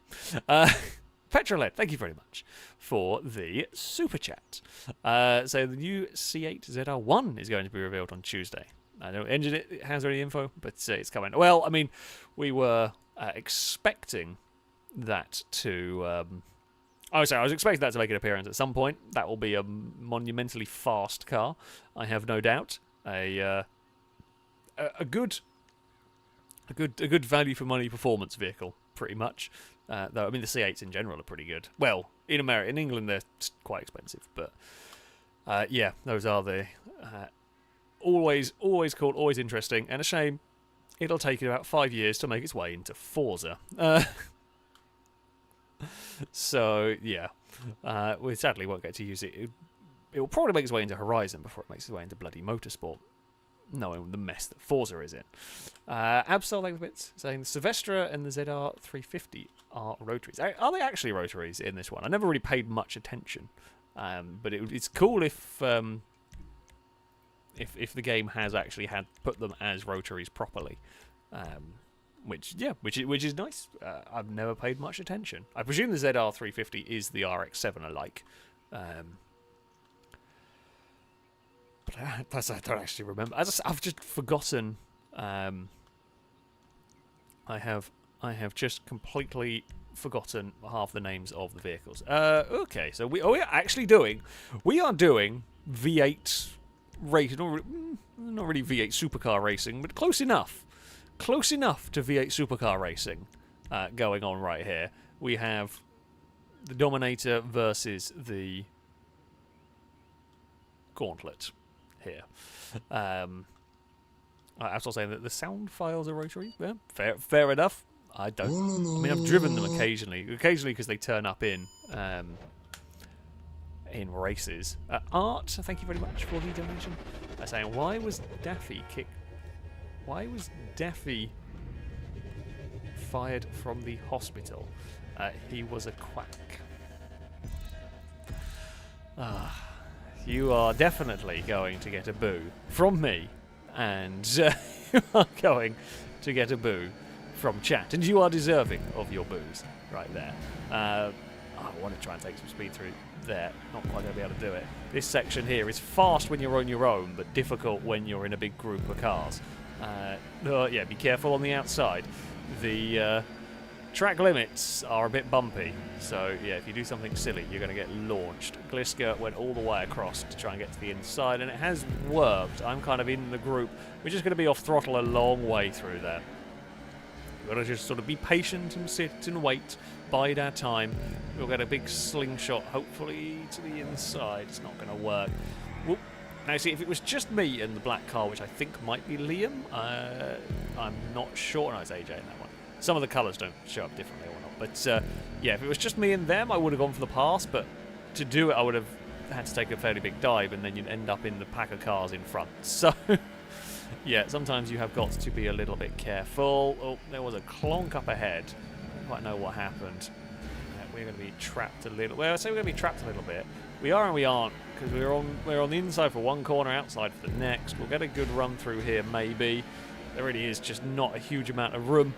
Petrolhead, thank you very much for the super chat. So the new C8 ZR1 is going to be revealed on Tuesday. I don't know engine it has any info, but it's coming. Well, I mean, we were expecting that to. I was expecting that to make an appearance at some point. That will be a monumentally fast car, I have no doubt. A good value for money performance vehicle, pretty much. Though I mean the C8s in general are pretty good. Well, in England they're quite expensive, but yeah, those are the always cool, always interesting, and a shame it'll take it about 5 years to make its way into Forza. So yeah, we sadly won't get to use it. It will probably make its way into Horizon before it makes its way into bloody Motorsport, knowing the mess that Forza is in. Absol, thanks for bits, saying the Silvestra and the ZR350 are rotaries. Are they actually rotaries in this one? I never really paid much attention, but it's cool if the game has actually put them as rotaries properly, which is nice. I've never paid much attention. I presume the ZR350 is the RX-7 alike. But I don't actually remember. I've just forgotten. I have just completely forgotten half the names of the vehicles. Okay, so we are doing V8 racing, not really V8 supercar racing, but close enough to V8 supercar racing going on right here. We have the Dominator versus the Gauntlet here. I was also saying that the sound files are rotary. Yeah, fair enough. I mean, I've driven them occasionally because they turn up in races. Art, thank you very much for the donation. Saying, why was Daffy fired from the hospital? He was a quack. You are definitely going to get a boo from me, and you are going to get a boo from chat, and you are deserving of your boos right there. I want to try and take some speed through there. Not quite going to be able to do it. This section here is fast when you're on your own, but difficult when you're in a big group of cars. Yeah, be careful on the outside. The track limits are a bit bumpy, so yeah, if you do something silly, you're going to get launched. Gliska went all the way across to try and get to the inside, and it has worked. I'm kind of in the group. We're just going to be off throttle a long way through there. We've got to just sort of be patient and sit and wait, bide our time. We'll get a big slingshot, hopefully, to the inside. It's not going to work. Whoop. Now, see, if it was just me in the black car, which I think might be Liam, I'm not sure. No, it's AJ in that one. Some of the colours don't show up differently or not. But, yeah, if it was just me and them, I would have gone for the pass. But to do it, I would have had to take a fairly big dive, and then you'd end up in the pack of cars in front. So, yeah, sometimes you have got to be a little bit careful. Oh, there was a clonk up ahead. I don't quite know what happened. We're going to be trapped a little. Well, I say we're going to be trapped a little bit. We are and we aren't, because we're on the inside for one corner, outside for the next. We'll get a good run through here, maybe. There really is just not a huge amount of room.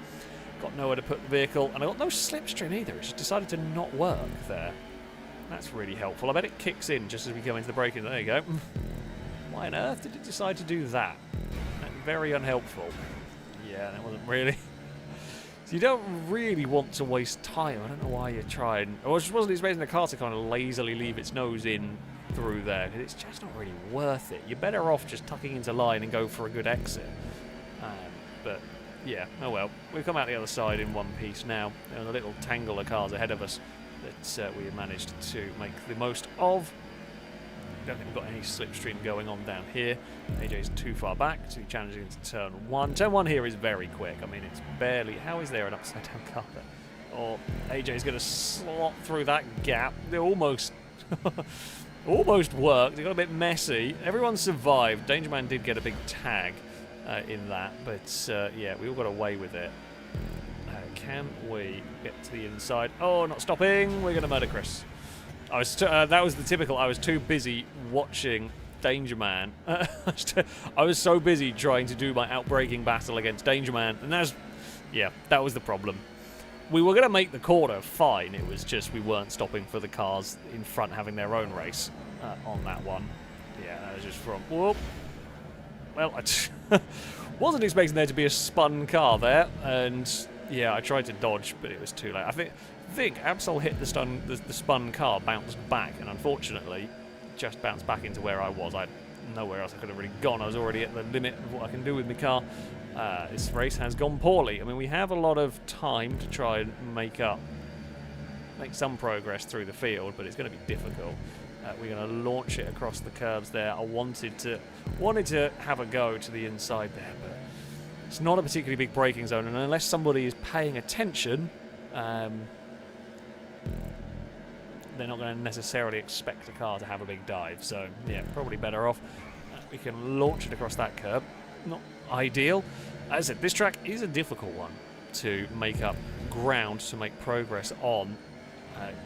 Got nowhere to put the vehicle, and I got no slipstream either. It just decided to not work there. That's really helpful. I bet it kicks in just as we go into the braking. There you go. Why on earth did it decide to do that? Very unhelpful. Yeah, that wasn't really. So you don't really want to waste time. I don't know why you're trying. I just wasn't expecting the car to kind of lazily leave its nose in through there, because it's just not really worth it. You're better off just tucking into line and go for a good exit. But yeah, oh well. We've come out the other side in one piece now. There's a little tangle of cars ahead of us that we have managed to make the most of. Don't think we've got any slipstream going on down here. AJ's too far back to be challenging into turn 1. Turn 1 here is very quick. I mean, it's barely... How is there an upside down car there? Or AJ's going to slot through that gap. They almost... almost worked. It got a bit messy. Everyone survived. Danger Man did get a big tag in that. But, yeah, we all got away with it. Can we get to the inside? Oh, not stopping. We're going to murder Chris. That was the typical. I was too busy watching Danger Man. I was so busy trying to do my outbraking battle against Danger Man, and that was the problem. We were going to make the corner fine. It was just we weren't stopping for the cars in front having their own race on that one. Yeah, that was just from. Whoop. Well, I wasn't expecting there to be a spun car there, and yeah, I tried to dodge, but it was too late. I think Absol hit the spun car, bounced back, and unfortunately just bounced back into where I was. I had nowhere else I could have really gone. I was already at the limit of what I can do with my car. This race has gone poorly. I mean, we have a lot of time to try and make some progress through the field, but it's going to be difficult. We're going to launch it across the curbs there. I wanted to have a go to the inside there, but it's not a particularly big braking zone, and unless somebody is paying attention, they're not going to necessarily expect a car to have a big dive. So, yeah, probably better off. We can launch it across that curb. Not ideal. As I said, this track is a difficult one to make up ground, to make progress on.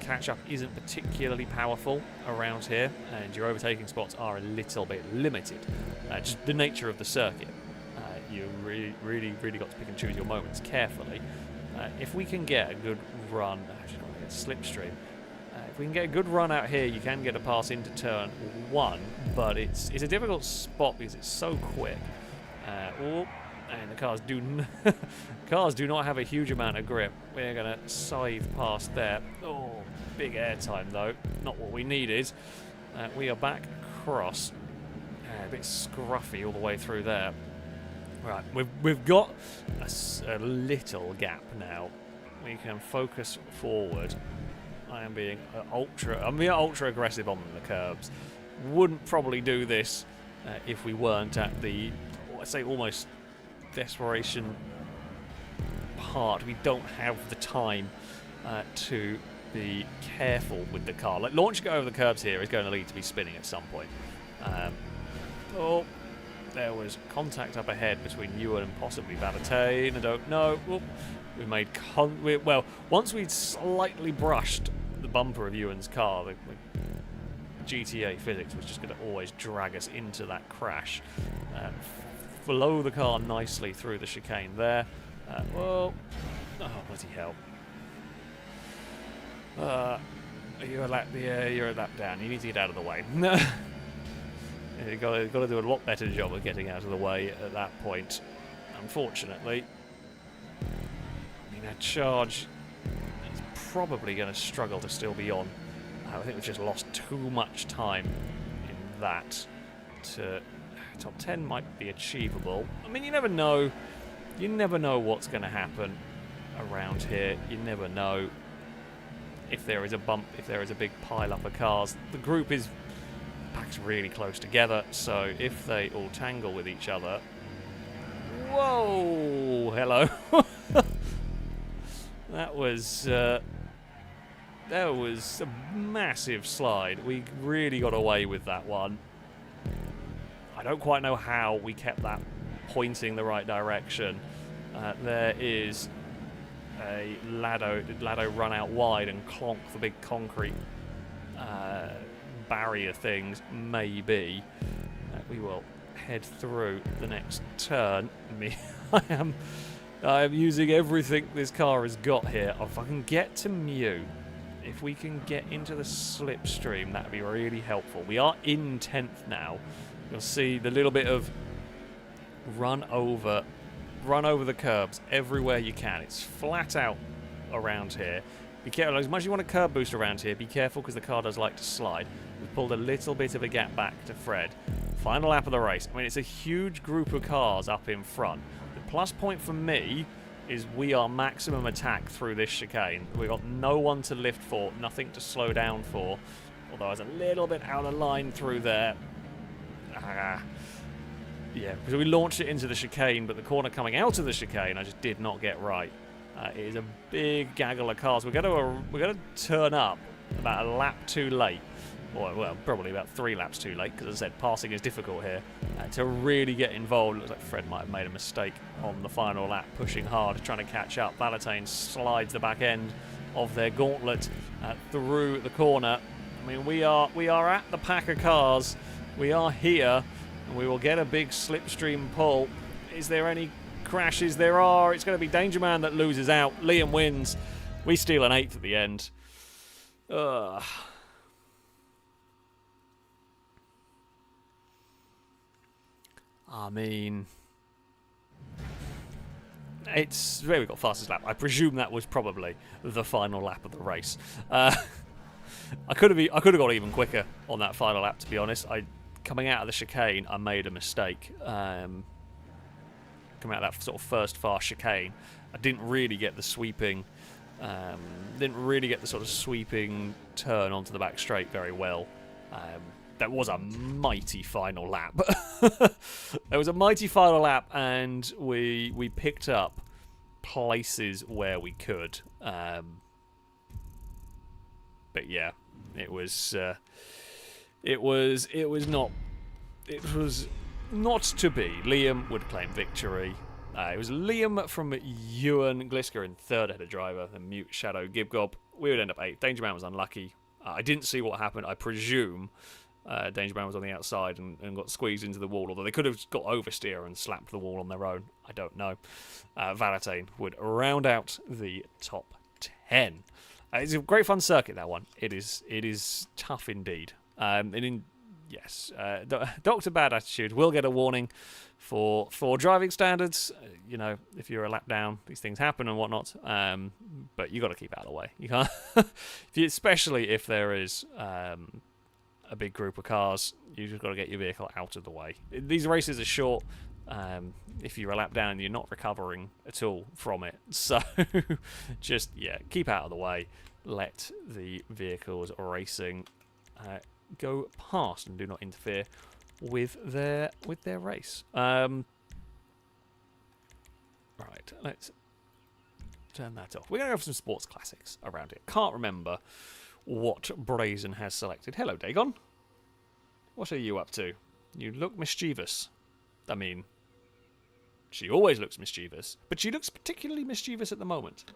Catch-up isn't particularly powerful around here, and your overtaking spots are a little bit limited. Just the nature of the circuit. You really got to pick and choose your moments carefully. If we can get a good run... I just want to get slipstream. If we can get a good run out here, you can get a pass into turn 1, but it's a difficult spot because it's so quick. And the cars do not have a huge amount of grip. We're going to scythe past there. Oh, big airtime though. Not what we needed. We are back across. A bit scruffy all the way through there. Right, we've got a little gap now. We can focus forward. I'm being ultra aggressive on the curbs. Wouldn't probably do this if we weren't at the, let's say, almost desperation part. We don't have the time to be careful with the car. Like launching it over the curbs here is going to lead to me spinning at some point. Oh, there was contact up ahead between Ewan and possibly Valentine. I don't know. Well, we made well, once we'd slightly brushed the bumper of Ewan's car, the GTA physics was just going to always drag us into that crash. Follow the car nicely through the chicane there. Well, oh bloody hell. You're a lap, yeah, you're a lap down. You need to get out of the way. No. You've got to do a lot better job of getting out of the way at that point. Unfortunately, I mean, our charge is probably going to struggle to still be on. I think we've just lost too much time in that. Top 10 might be achievable. I mean, you never know. You never know what's going to happen around here. You never know if there is a bump, if there is a big pile up of cars. The group is packed really close together, so if they all tangle with each other... Whoa! Hello. That was a massive slide. We really got away with that one. I don't quite know how we kept that pointing the right direction. There is a Lado run out wide and clonk the big concrete barrier things, maybe. We will head through the next turn. I am using everything this car has got here. If I can get to Mew, if we can get into the slipstream, that would be really helpful. We are in 10th now. You'll see the little bit of run over the curbs everywhere you can. It's flat out around here. Be careful, as much as you want a curb boost around here, be careful because the car does like to slide. We've pulled a little bit of a gap back to Fred. Final lap of the race. I mean, it's a huge group of cars up in front. The plus point for me is we are maximum attack through this chicane. We've got no one to lift for, nothing to slow down for. Although I was a little bit out of line through there. Yeah, because we launched it into the chicane, but the corner coming out of the chicane I just did not get right. It is a big gaggle of cars. We're going to turn up about a lap too late. Or, well, probably about 3 laps too late, because as I said, passing is difficult here. To really get involved, it looks like Fred might have made a mistake on the final lap, pushing hard, trying to catch up. Valentine slides the back end of their gauntlet through the corner. I mean, we are at the pack of cars. We are here, and we will get a big slipstream pull. Is there any crashes? There are. It's going to be Danger Man that loses out. Liam wins. We steal an 8th at the end. Ugh. I mean, it's there we got fastest lap. I presume that was probably the final lap of the race. I could have got even quicker on that final lap, to be honest. Coming out of the chicane, I made a mistake. Coming out of that sort of first fast chicane, I didn't really get the sweeping, sort of sweeping turn onto the back straight very well. That was a mighty final lap. There was a mighty final lap, and we picked up places where we could. But yeah, it was not to be. Liam would claim victory. It was Liam from Ewan, Glisker in 3rd ahead of driver, and Mute, Shadow, Gibgob. We would end up 8th. Danger Man was unlucky. I didn't see what happened. I presume Danger Man was on the outside and got squeezed into the wall, although they could have got oversteer and slapped the wall on their own. I don't know. Valentine would round out the top 10. It's a great fun circuit, that one. It is tough indeed. Yes, Dr. Bad Attitude will get a warning for driving standards. You know, if you're a lap down, these things happen and whatnot. But you got to keep out of the way. You can't, especially if there is a big group of cars. You just got to get your vehicle out of the way. These races are short. If you're a lap down, you're not recovering at all from it. So just keep out of the way. Let the vehicles racing go past and do not interfere with their race. Right, let's turn that off. We're going to have some sports classics around here. Can't remember what Brazen has selected. Hello, Dagon. What are you up to? You look mischievous. I mean, she always looks mischievous, but she looks particularly mischievous at the moment.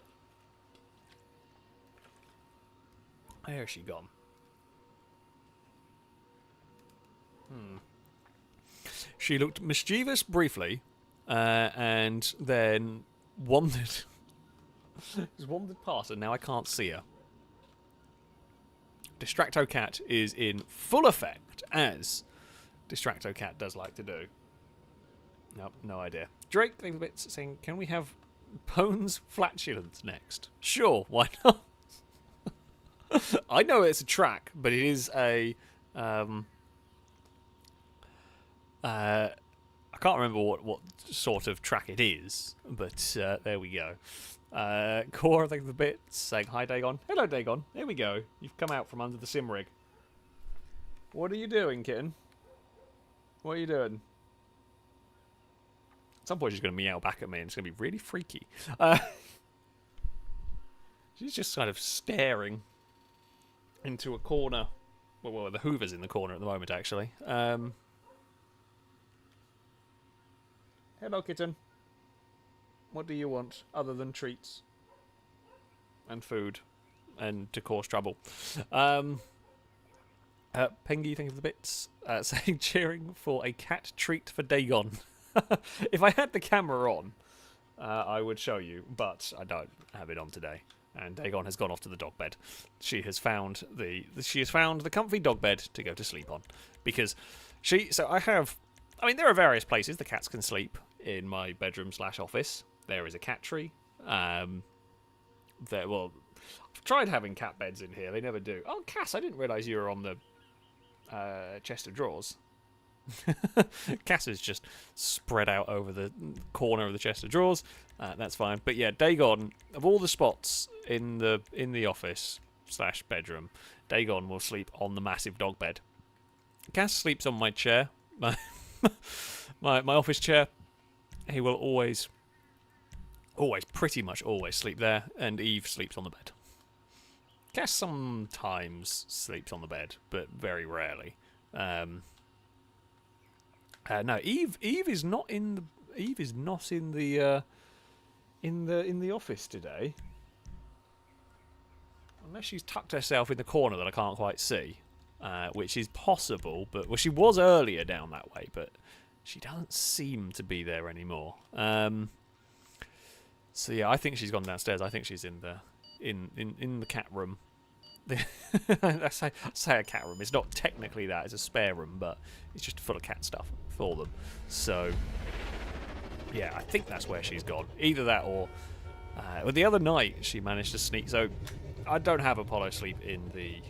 Where has she gone? She looked mischievous briefly, and then wandered. Just wandered past, and now I can't see her. Distracto Cat is in full effect, as Distracto Cat does like to do. Nope, no idea. Drake saying, can we have Bones Flatulence next? Sure, why not? I know it's a track, but it is a... I can't remember what sort of track it is, but there we go. Cora, thank you for the bits, saying hi, Dagon. Hello, Dagon. There we go. You've come out from under the sim rig. What are you doing, kitten? What are you doing? At some point she's going to meow back at me and it's going to be really freaky. She's just kind of staring into a corner. Well, the Hoover's in the corner at the moment, actually. Hello, kitten. What do you want other than treats? And food. And to cause trouble. Pengy, thank you for the bits. Saying cheering for a cat treat for Dagon. If I had the camera on, I would show you, but I don't have it on today. And Dagon has gone off to the dog bed. She has found the comfy dog bed to go to sleep on, because there are various places the cats can sleep in my bedroom/office. There is a cat tree. I've tried having cat beds in here. They never do. Oh, Cass, I didn't realise you were on the chest of drawers. Cass is just spread out over the corner of the chest of drawers. That's fine. But yeah, Dagon, of all the spots in the office/bedroom, Dagon will sleep on the massive dog bed. Cass sleeps on my chair, my office chair. He will pretty much always sleep there, and Eve sleeps on the bed. Cass sometimes sleeps on the bed, but very rarely. No, Eve is not in the office today, unless she's tucked herself in the corner that I can't quite see, which is possible. But she was earlier down that way, but she doesn't seem to be there anymore. So yeah, I think she's gone downstairs. I think she's in the cat room. I say a cat room. It's not technically that. It's a spare room, but it's just full of cat stuff for them. So yeah, I think that's where she's gone. Either that or the other night she managed to sneak. So I don't have Apollo sleep in the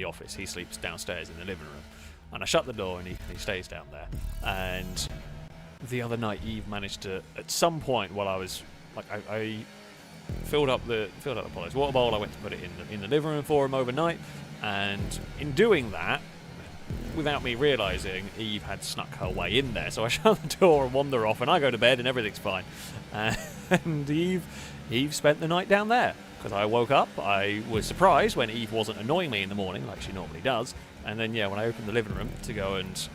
office. He sleeps downstairs in the living room, and I shut the door and he stays down there. And the other night Eve managed to, at some point while I was like, I filled up the Apollo's water bowl. I went to put it in the living room for him overnight, and in doing that, without me realising, Eve had snuck her way in there. So I shut the door and wander off, and I go to bed and everything's fine. And Eve spent the night down there, because I woke up. I was surprised when Eve wasn't annoying me in the morning like she normally does, and then yeah, when I opened the living room to go and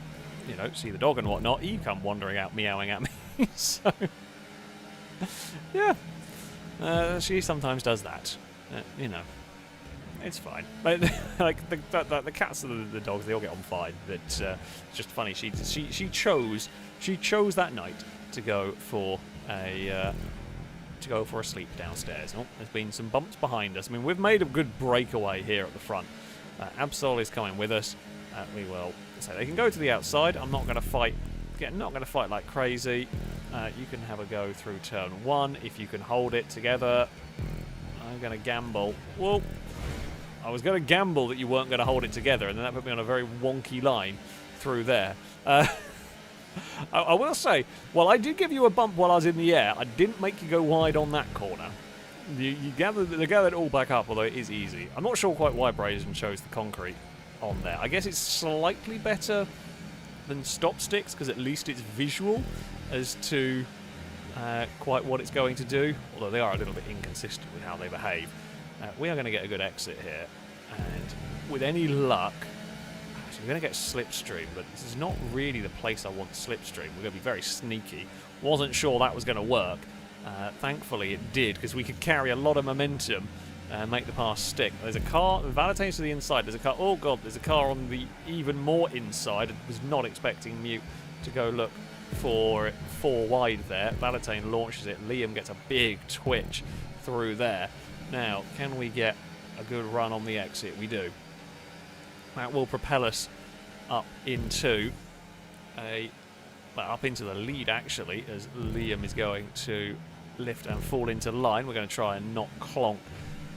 see the dog and whatnot, Eve come wandering out meowing at me. So yeah. She sometimes does that, it's fine. But like the cats and the dogs, they all get on fine. But it's just funny. She chose that night to go for a sleep downstairs. Oh, there's been some bumps behind us. I mean, we've made a good breakaway here at the front. Absol is coming with us. We will. So they can go to the outside. I'm not going to fight. Not going to fight like crazy. You can have a go through turn 1 if you can hold it together. I'm going to gamble. Well, I was going to gamble that you weren't going to hold it together, and then that put me on a very wonky line through there. I will say, while I did give you a bump while I was in the air, I didn't make you go wide on that corner. They gathered it all back up, although it is easy. I'm not sure quite why Brazen chose the concrete on there. I guess it's slightly better than stop sticks, because at least it's visual as to quite what it's going to do, although they are a little bit inconsistent with how they behave. We are going to get a good exit here, and with any luck, actually we're going to get slipstream, but this is not really the place I want slipstream. We're going to be very sneaky. Wasn't sure that was going to work. Thankfully it did, because we could carry a lot of momentum and make the pass stick. There's a car, Valetain's to the inside, there's a car, oh god, there's a car on the even more inside. I was not expecting Mute to go look for it 4 wide there. Valetain launches it, Liam gets a big twitch through there. Now, can we get a good run on the exit. We do. That will propel us up into up into the lead, actually, as Liam is going to lift and fall into line. We're going to try and not clonk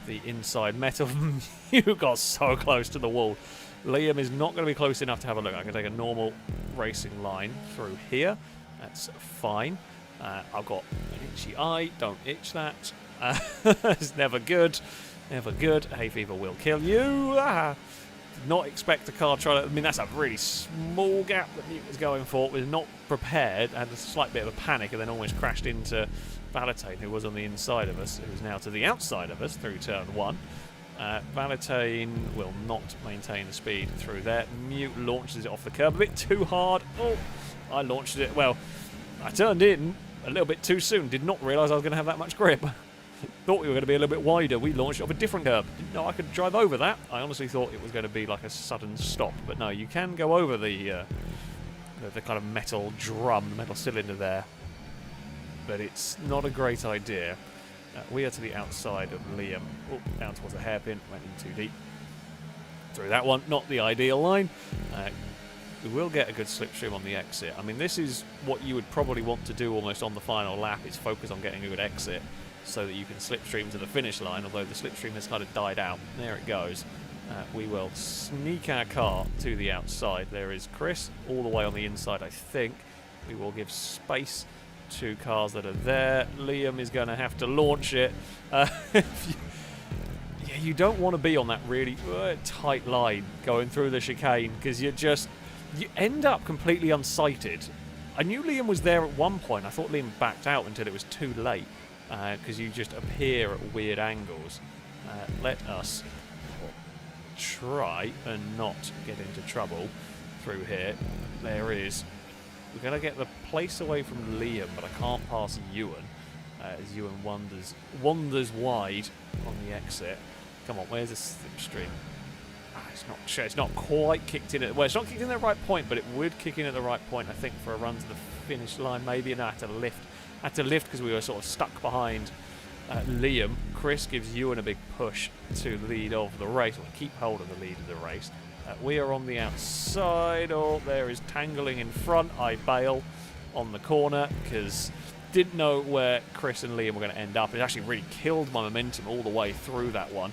the inside metal. You got so close to the wall. Liam is not going to be close enough to have a look. I can take a normal racing line through here. That's fine. I've got an itchy eye. Don't itch that. It's never good. Never good. Hay fever will kill you. Did not expect the car try to... I mean, that's a really small gap that he was going for. Was not prepared. Had a slight bit of a panic and then almost crashed into Valentine, who was on the inside of us, who's now to the outside of us through turn 1. Valentine will not maintain the speed through there. Mute launches it off the curb a bit too hard. Oh, I launched it. Well, I turned in a little bit too soon. Did not realise I was going to have that much grip. Thought we were going to be a little bit wider. We launched it off a different curb. Didn't know I could drive over that. I honestly thought it was going to be like a sudden stop. But no, you can go over the kind of metal drum, the metal cylinder there. But it's not a great idea. We are to the outside of Liam. Oh, down towards the hairpin. Went in too deep. Through that one. Not the ideal line. We will get a good slipstream on the exit. I mean, this is what you would probably want to do almost on the final lap, is focus on getting a good exit so that you can slipstream to the finish line, although the slipstream has kind of died out. There it goes. We will sneak our car to the outside. There is Chris all the way on the inside, I think. We will give space to cars that are there. Liam is going to have to launch it. You don't want to be on that really tight line going through the chicane, because you end up completely unsighted. I knew Liam was there at one point. I thought Liam backed out until it was too late, because you just appear at weird angles. Let us try and not get into trouble through here. There is... We're going to get the place away from Liam, but I can't pass Ewan, as Ewan wanders wide on the exit. Come on, where's the slipstream? It's not sure. It's not quite kicked in. Well, it's not kicked in at the right point, but it would kick in at the right point, I think, for a run to the finish line, maybe. And I had to lift. Because we were sort of stuck behind Liam. Chris gives Ewan a big push to the lead of the race. We'll keep hold of the lead of the race. We are on the outside. Oh, there is tangling in front. I bail on the corner because didn't know where Chris and Liam were going to end up. It actually really killed my momentum all the way through that one,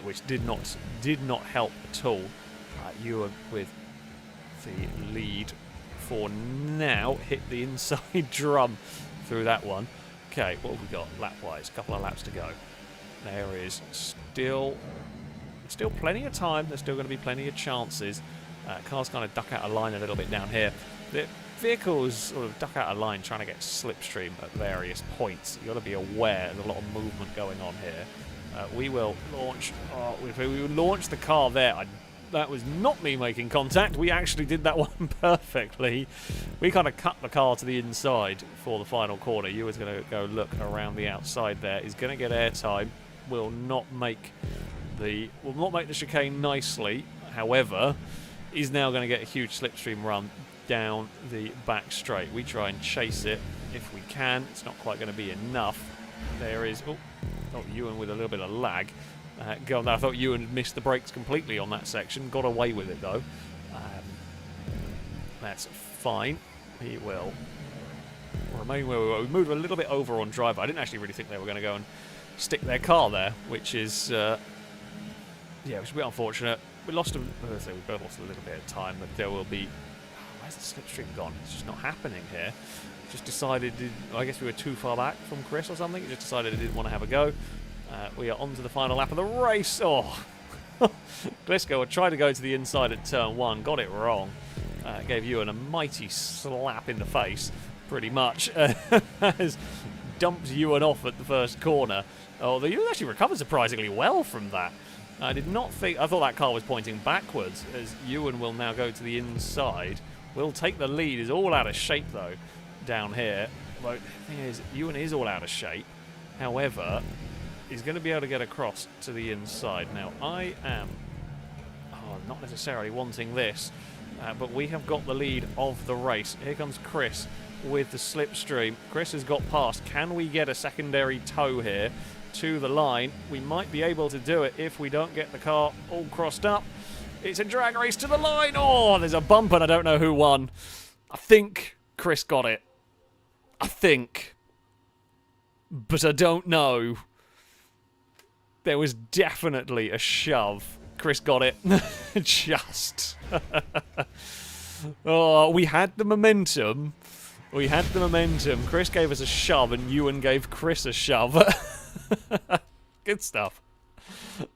which did not help at all. Ewan with the lead for now. Hit the inside drum through that one. Okay, what have we got lap-wise? A couple of laps to go. There is still plenty of time. There's still going to be plenty of chances. Cars kind of duck out of line a little bit down here. The vehicles sort of duck out of line trying to get slipstream at various points. You've got to be aware there's a lot of movement going on here. We will launch... we will launch the car there. That was not me making contact. We actually did that one perfectly. We kind of cut the car to the inside for the final corner. You was going to go look around the outside there. He's going to get airtime. Will not make the chicane nicely. However, he's now going to get a huge slipstream run down the back straight. We try and chase it if we can. It's not quite going to be enough. There is... Ewan with a little bit of lag. I thought Ewan missed the brakes completely on that section. Got away with it, though. That's fine. He will remain where we were. We moved a little bit over on driver. I didn't actually really think they were going to go and stick their car there, which is... which is a bit unfortunate. We both lost a little bit of time, but there will be... where's the slipstream gone? It's just not happening here. Just decided... I guess we were too far back from Chris or something. He just decided he didn't want to have a go. We are on to the final lap of the race. Oh! Glisco tried to go to the inside at turn 1. Got it wrong. Gave Ewan a mighty slap in the face, pretty much. Has dumped Ewan off at the first corner. Although Ewan actually recovered surprisingly well from that. I did not think... I thought that car was pointing backwards, as Ewan will now go to the inside. Will take the lead. Is all out of shape, though, down here. Well, the thing is, Ewan is all out of shape. However, he's going to be able to get across to the inside. Now, I am not necessarily wanting this, but we have got the lead of the race. Here comes Chris with the slipstream. Chris has got past. Can we get a secondary tow here? to the line. We might be able to do it if we don't get the car all crossed up. It's a drag race to the line. Oh, there's a bump and I don't know who won. I think Chris got it. I think. But I don't know. There was definitely a shove. Chris got it. Just. Oh, we had the momentum. We had the momentum. Chris gave us a shove and Ewan gave Chris a shove. Good stuff.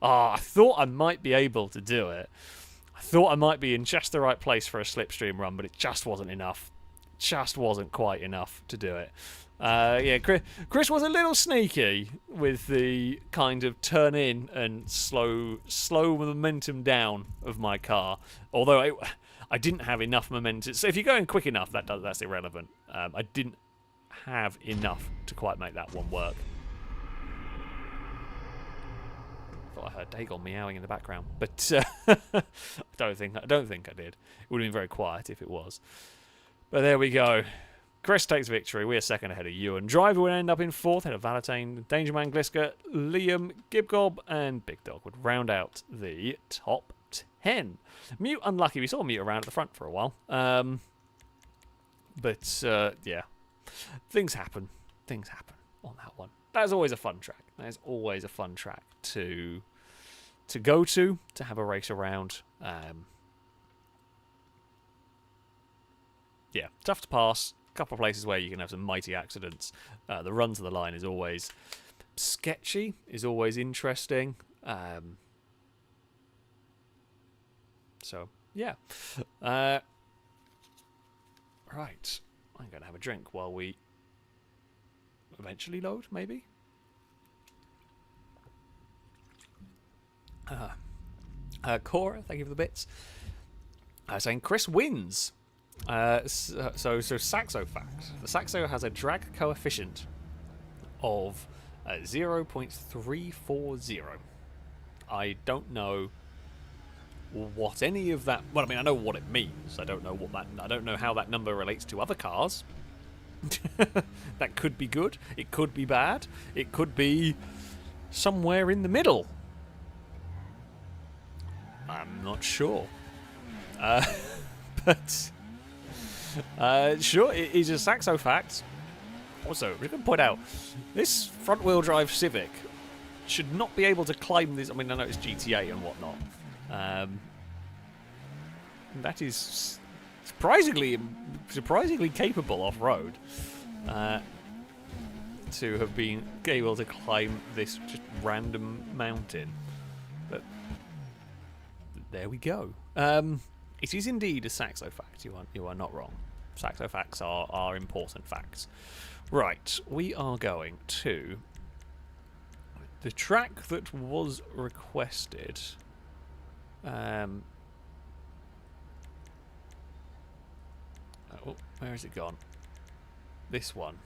Oh, I thought I might be able to do it. I thought I might be in just the right place for a slipstream run, but it just wasn't enough. Just wasn't quite enough to do it. Yeah, Chris was a little sneaky with the kind of turn in and slow momentum down of my car. Although I didn't have enough momentum. So if you're going quick enough, that's irrelevant. I didn't have enough to quite make that one work. Thought I heard Dagon meowing in the background, but I don't think I did. It would have been very quiet if it was. But there we go. Chris takes victory. We are second ahead of Ewan. Driver would end up in fourth, ahead of Valentine, Dangerman, Gliska, Liam, Gibgob, and Big Dog would round out the top 10. Mute unlucky. We saw Mute around at the front for a while. But yeah, things happen. Things happen on that one. That is always a fun track. That is always a fun track to go to have a race around. Yeah, tough to pass. A couple of places where you can have some mighty accidents. The run to the line is always sketchy, is always interesting. So, yeah. Right. I'm going to have a drink while we eventually load, maybe? Cora, thank you for the bits. Saying Chris wins. So Saxo fact. The Saxo has a drag coefficient of 0.340. I don't know what any of that. Well, I mean, I know what it means. I don't know what that. I don't know how that number relates to other cars. That could be good. It could be bad. It could be somewhere in the middle. I'm not sure. But sure, it is a Saxo fact. Also, we can point out this front-wheel drive Civic should not be able to climb this. I mean, I know it's GTA and whatnot. That is surprisingly capable off-road to have been able to climb this just random mountain. But there we go. It is indeed a Saxo fact. You are not wrong. Saxo facts are important facts. Right, we are going to the track that was requested. Oh, where has it gone? This one.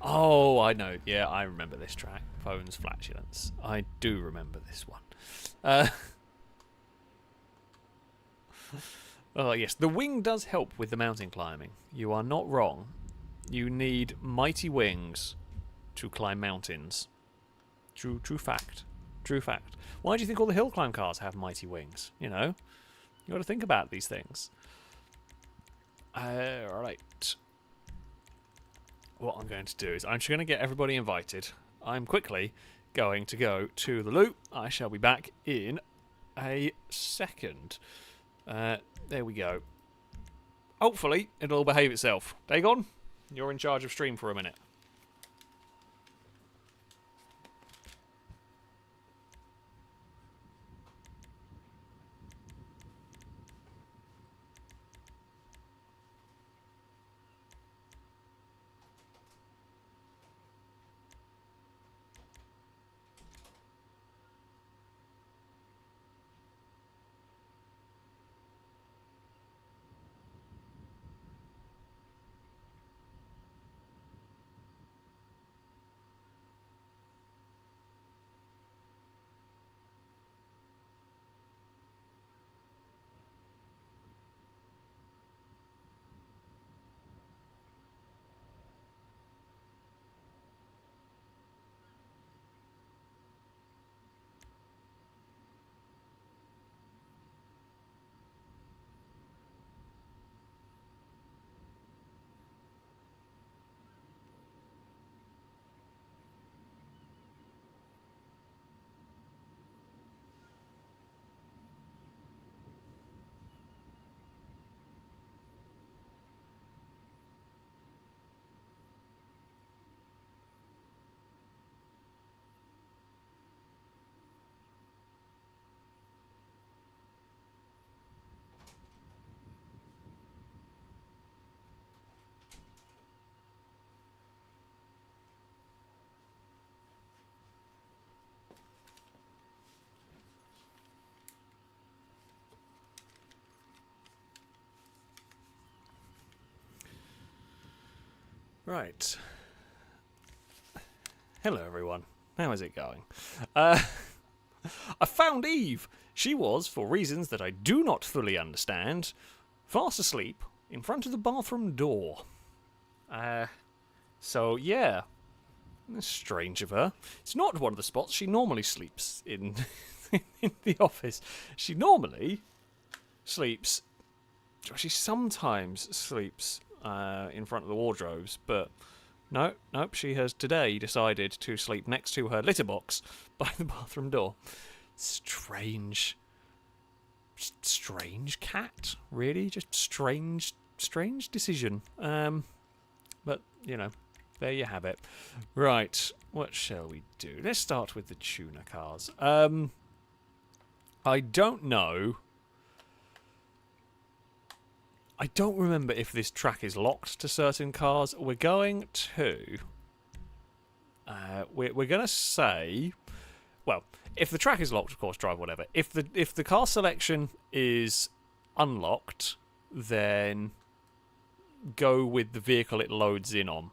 Oh, I know. Yeah, I remember this track. Phone's Flatulence. I do remember this one. Oh, yes. The wing does help with the mountain climbing. You are not wrong. You need mighty wings to climb mountains. True fact. True fact. Why do you think all the hill climb cars have mighty wings? You know? You got to think about these things. Alright. What I'm going to do is I'm just going to get everybody invited. I'm quickly going to go to the loop. I shall be back in a second. There we go. Hopefully, it'll all behave itself. Dagon, you're in charge of stream for a minute. Right. Hello, everyone. How is it going? I found Eve. She was, for reasons that I do not fully understand, fast asleep in front of the bathroom door. So, yeah. Strange of her. It's not one of the spots she normally sleeps in, in the office. She normally sleeps... She sometimes sleeps in front of the wardrobes, but... Nope, she has today decided to sleep next to her litter box by the bathroom door. Strange cat, really? Just strange decision. But, you know, there you have it. Right, what shall we do? Let's start with the tuner cars. I don't know. I don't remember if this track is locked to certain cars. We're going to... we're going to say... Well, if the track is locked, of course, drive whatever. If the car selection is unlocked, then go with the vehicle it loads in on.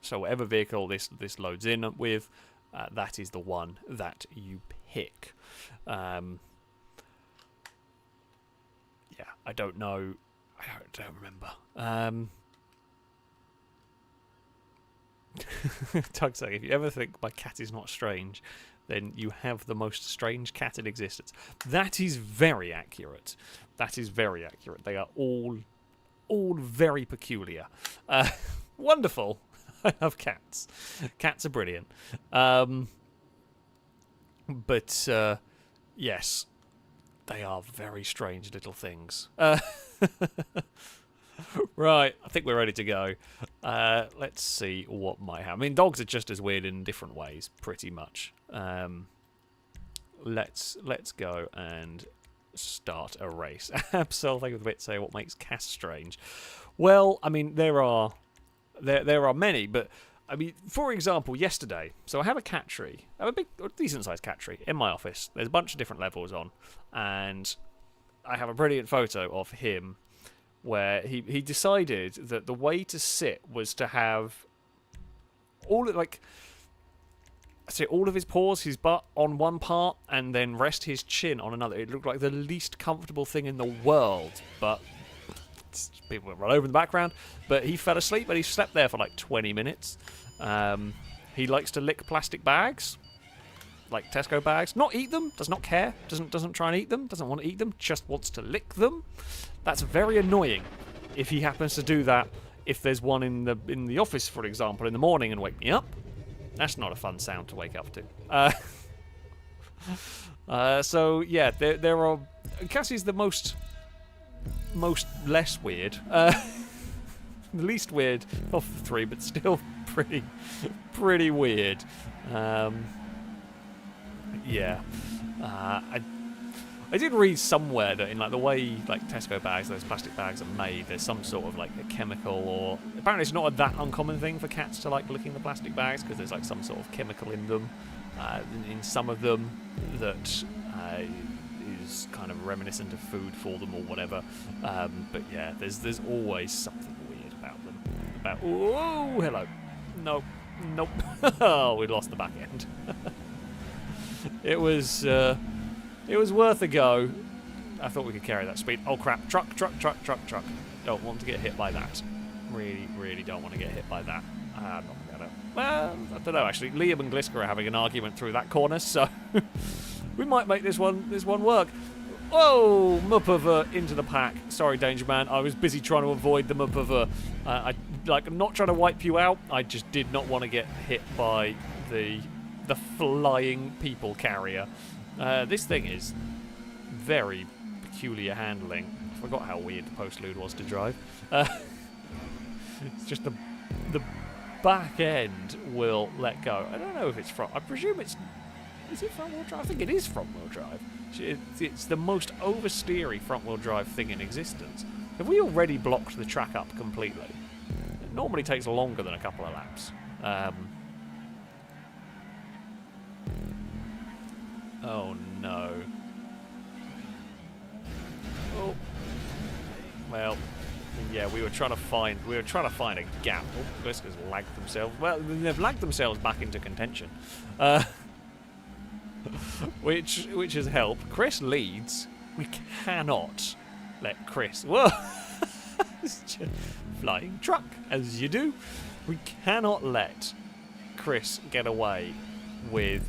So whatever vehicle this loads in with, that is the one that you pick. Yeah, I don't know. I don't remember. Doug's saying, if you ever think my cat is not strange, then you have the most strange cat in existence. That is very accurate. That is very accurate. They are all very peculiar. Wonderful. I love cats. Cats are brilliant. But yes. They are very strange little things. Right, I think we're ready to go. Let's see what might happen. I mean, dogs are just as weird in different ways, pretty much. Let's go and start a race. Absol, thank you for the bit. Say what makes cats strange. Well, I mean, there are many, but I mean, for example, yesterday, so I have a cat tree. I have a decent-sized cat tree in my office. There's a bunch of different levels on, and I have a brilliant photo of him where he decided that the way to sit was to have all of his paws, his butt on one part, and then rest his chin on another. It looked like the least comfortable thing in the world, but people went right over in the background. But he fell asleep, and he slept there for like 20 minutes. He likes to lick plastic bags, like Tesco bags. Not eat them. Does not care. Doesn't try and eat them. Doesn't want to eat them. Just wants to lick them. That's very annoying. If he happens to do that, if there's one in the office, for example, in the morning and wake me up, that's not a fun sound to wake up to. So yeah, there are. Cassie's the most less weird. The least weird of the three, but still pretty weird. Yeah. I did read somewhere that in like the way like Tesco bags, those plastic bags are made, there's some sort of like a chemical, or apparently it's not that uncommon thing for cats to like licking the plastic bags because there's like some sort of chemical in them, in some of them that is kind of reminiscent of food for them or whatever. But yeah, there's always something weird about them. Oh, hello. Nope. Oh, we lost the back end. It was worth a go. I thought we could carry that speed. Oh crap! Truck. Don't want to get hit by that. Really don't want to get hit by that. I'm not gonna. Well, I don't know actually. Liam and Gliska are having an argument through that corner, so we might make this one work. Whoa! Muppava into the pack. Sorry, Danger Man. I was busy trying to avoid the Muppava. I'm not trying to wipe you out. I just did not want to get hit by the flying people carrier. This thing is very peculiar handling. I forgot how weird the postlude was to drive. It's just the back end will let go. I don't know if it's front. I presume it's... Is it front-wheel drive? I think it is front-wheel drive. It's the most oversteery front-wheel drive thing in existence. Have we already blocked the track up completely? It normally takes longer than a couple of laps. Oh no. Oh. Well, Yeah, we were trying to find a gap. Oh, Gliska's lagged themselves. Well, they've lagged themselves back into contention, which has helped. Chris leads. We cannot let Chris. Whoa, flying truck as you do. We cannot let Chris get away with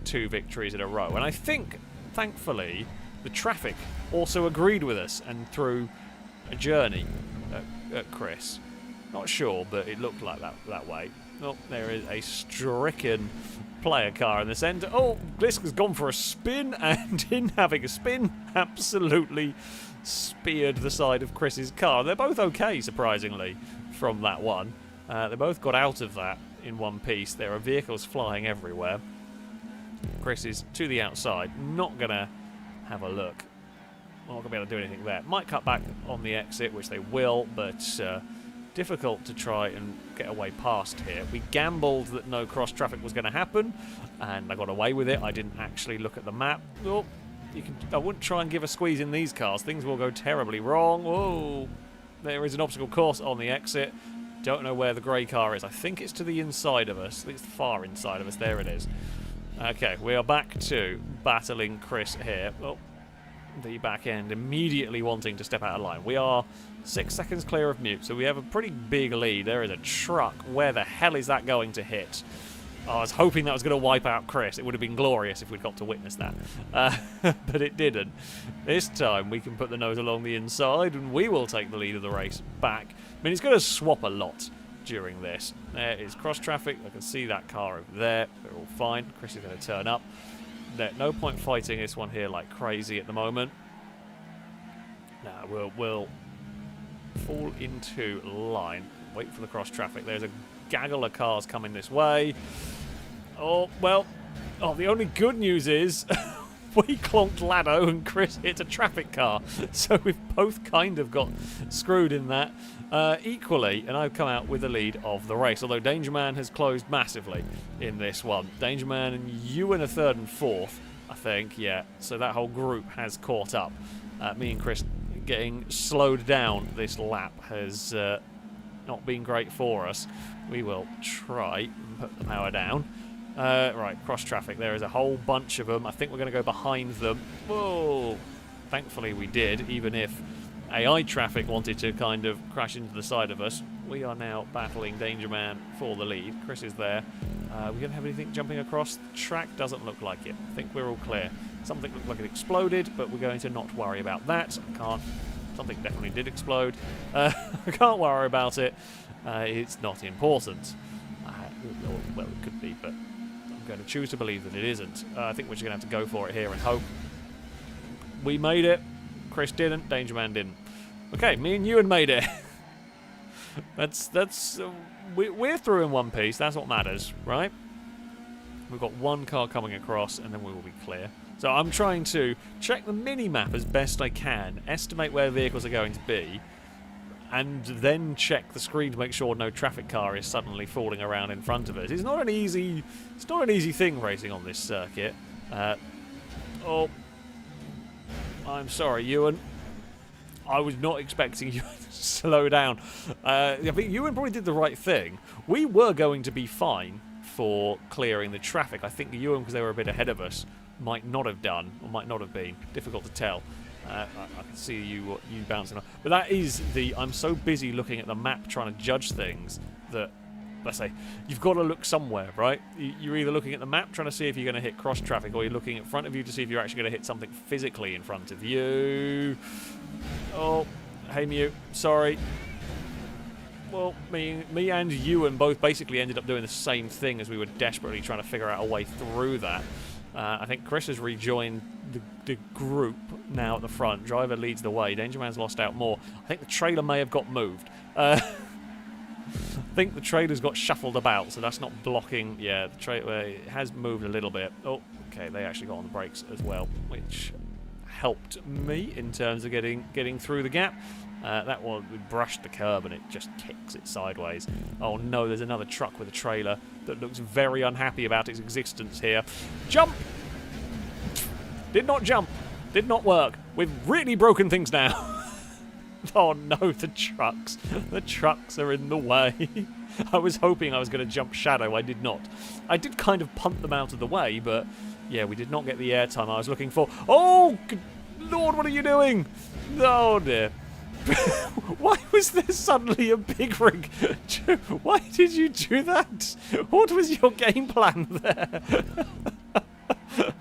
2 victories in a row. And I think, thankfully, the traffic also agreed with us and threw a journey at Chris. Not sure, but it looked like that way. Oh, there is a stricken player car in the centre. Oh, Gliska's gone for a spin, and in having a spin, absolutely speared the side of Chris's car. They're both okay, surprisingly, from that one. They both got out of that in one piece. There are vehicles flying everywhere. Chris is to the outside, not going to have a look. Not going to be able to do anything there. Might cut back on the exit, which they will, but difficult to try and get away past here. We gambled that no cross-traffic was going to happen, and I got away with it. I didn't actually look at the map. Oh, I wouldn't try and give a squeeze in these cars. Things will go terribly wrong. Oh, there is an obstacle course on the exit. Don't know where the grey car is. I think it's to the inside of us. It's the far inside of us. There it is. Okay, we are back to battling Chris here. Oh, the back end immediately wanting to step out of line. We are 6 seconds clear of mute, so we have a pretty big lead. There is a truck. Where the hell is that going to hit? Oh, I was hoping that was going to wipe out Chris. It would have been glorious if we'd got to witness that. But it didn't. This time we can put the nose along the inside and we will take the lead of the race back. I mean, it's going to swap a lot during this. There is cross traffic. I can see that car over there. They're all fine. Chris is going to turn up. No point fighting this one here like crazy at the moment. Now we'll fall into line. Wait for the cross traffic. There's a gaggle of cars coming this way. Oh, well. Oh, the only good news is we clonked Lado and Chris hit a traffic car. So we've both kind of got screwed in that. Equally, and I've come out with the lead of the race, although Danger Man has closed massively in this one. Danger Man and you in a third and fourth, I think, yeah. So that whole group has caught up. Me and Chris getting slowed down this lap has not been great for us. We will try and put the power down. Right, cross traffic. There is a whole bunch of them. I think we're going to go behind them. Whoa! Thankfully we did, even if AI traffic wanted to kind of crash into the side of us. We are now battling Danger Man for the lead. Chris is there. We're going to have anything jumping across the track? Doesn't look like it. I think we're all clear. Something looked like it exploded, but we're going to not worry about that. I can't. Something definitely did explode. I can't worry about it. It's not important. Well, it could be, but I'm going to choose to believe that it isn't. I think we're just going to have to go for it here and hope. We made it. Chris didn't. Danger Man didn't. Okay, me and Ewan made it. We're through in one piece. That's what matters, right? We've got one car coming across, and then we will be clear. So I'm trying to check the mini-map as best I can, estimate where vehicles are going to be, and then check the screen to make sure no traffic car is suddenly falling around in front of us. It's not an easy thing racing on this circuit. Oh, I'm sorry, Ewan. I was not expecting you to slow down. I think Ewan probably did the right thing. We were going to be fine for clearing the traffic. I think Ewan, because they were a bit ahead of us, might not have done, or might not have been. Difficult to tell. I can see you bouncing off. But that is I'm so busy looking at the map trying to judge things that, let's say, you've got to look somewhere, right? You're either looking at the map trying to see if you're going to hit cross traffic, or you're looking in front of you to see if you're actually going to hit something physically in front of you. Oh, hey Mew, sorry. Well, me and Ewan both basically ended up doing the same thing as we were desperately trying to figure out a way through that. I think Chris has rejoined the group now at the front. Driver leads the way. Danger Man's lost out more. I think the trailer may have got moved. I think the trailer's got shuffled about, so that's not blocking. Yeah, the trailer it has moved a little bit. Oh, okay, they actually got on the brakes as well, which helped me in terms of getting through the gap. That one, we brushed the curb and it just kicks it sideways. Oh no, there's another truck with a trailer that looks very unhappy about its existence here. Jump! Did not jump. Did not work. We've really broken things now. Oh no, the trucks. The trucks are in the way. I was hoping I was going to jump Shadow. I did not. I did kind of punt them out of the way, but yeah, we did not get the airtime I was looking for. Oh, good Lord, what are you doing? Oh dear. Why was there suddenly a big rig? Why did you do that? What was your game plan there?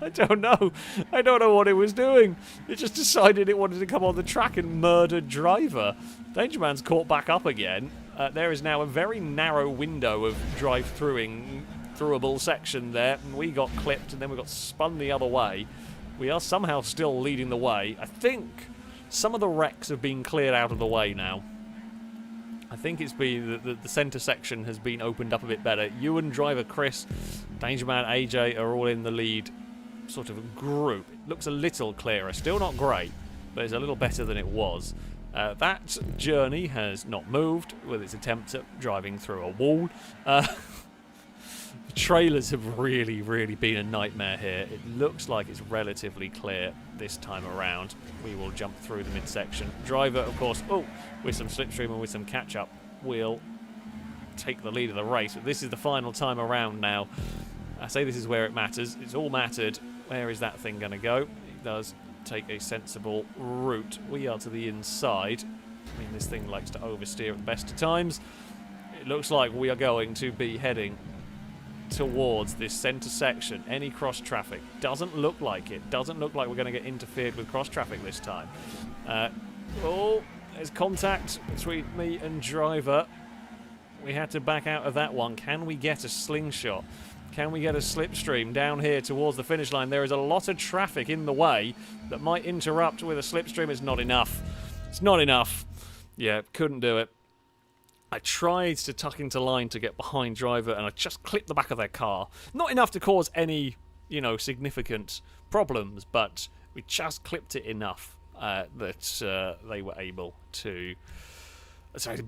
I don't know. I don't know what it was doing. It just decided it wanted to come on the track and murder Driver. Danger Man's caught back up again. There is now a very narrow window of throughable section there, and we got clipped and then we got spun the other way. We are somehow still leading the way. I think some of the wrecks have been cleared out of the way now. I think it's been the centre section has been opened up a bit better. Ewan, Driver, Chris, Danger Man, AJ are all in the lead sort of group. It looks a little clearer. Still not great, but it's a little better than it was. That journey has not moved with its attempt at driving through a wall. The trailers have really, really been a nightmare here. It looks like it's relatively clear this time around. We will jump through the midsection. Driver, of course, with some slipstream and with some catch-up, will take the lead of the race. But this is the final time around now. I say this is where it matters. It's all mattered. Where is that thing going to go? It does take a sensible route. We are to the inside. I mean, this thing likes to oversteer at the best of times. It looks like we are going to be heading towards this centre section. Any cross traffic doesn't look like it. Doesn't look like we're going to get interfered with cross traffic this time. There's contact between me and Driver. We had to back out of that one. Can we get a slingshot? Can we get a slipstream down here towards the finish line? There is a lot of traffic in the way that might interrupt with a slipstream. It's not enough. It's not enough. Yeah, couldn't do it. I tried to tuck into line to get behind Driver, and I just clipped the back of their car. Not enough to cause any, significant problems, but we just clipped it enough that they were able to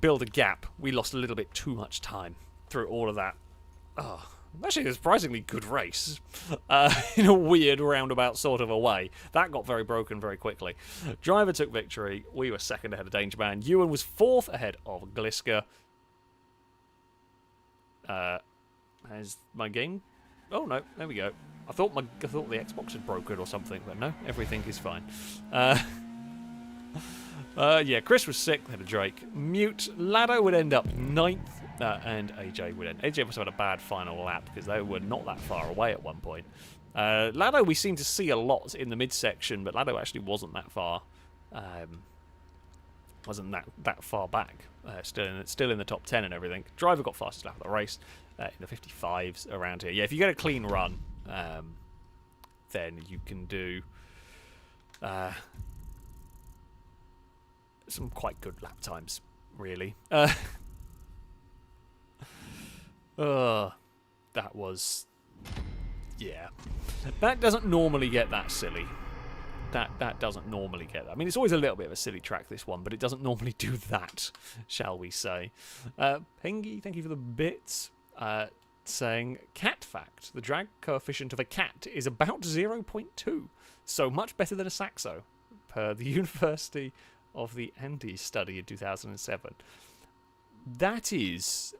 build a gap. We lost a little bit too much time through all of that. Oh, actually a surprisingly good race in a weird roundabout sort of a way. That got very broken very quickly. Driver took victory. We were second ahead of Danger Man. Ewan was fourth ahead of Gliska. Has my game... Oh no, there we go. I thought the Xbox had broken or something, but no, everything is fine. Yeah, Chris was sixth ahead of Drake. Mute. Lado would end up ninth. And AJ would end. AJ must have had a bad final lap because they were not that far away at one point. Lado we seem to see a lot in the midsection, but Lado actually wasn't that far. Wasn't that far back. Still in the top 10 and everything. Driver got fastest lap of the race in the 55s around here. Yeah, if you get a clean run, then you can do some quite good lap times, really. That was... Yeah. That doesn't normally get that silly. That doesn't normally get that. I mean, it's always a little bit of a silly track, this one, but it doesn't normally do that, shall we say. Pengy, thank you for the bits. Saying, cat fact. The drag coefficient of a cat is about 0.2. So much better than a Saxo, per the University of the Andes study in 2007. That is...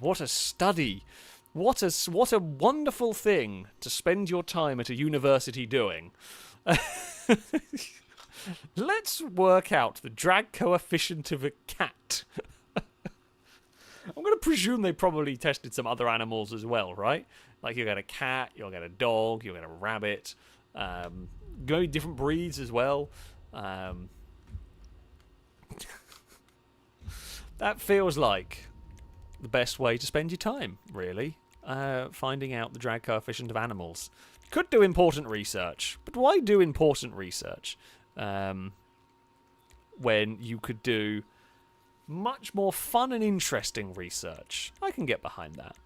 what a study. What a wonderful thing to spend your time at a university doing. Let's work out the drag coefficient of a cat. I'm going to presume they probably tested some other animals as well, right? Like you'll get a cat, you'll get a dog, you'll get a rabbit. Go different breeds as well. That feels like the best way to spend your time, really. Finding out the drag coefficient of animals. Could do important research, but why do important research when you could do much more fun and interesting research? I can get behind that.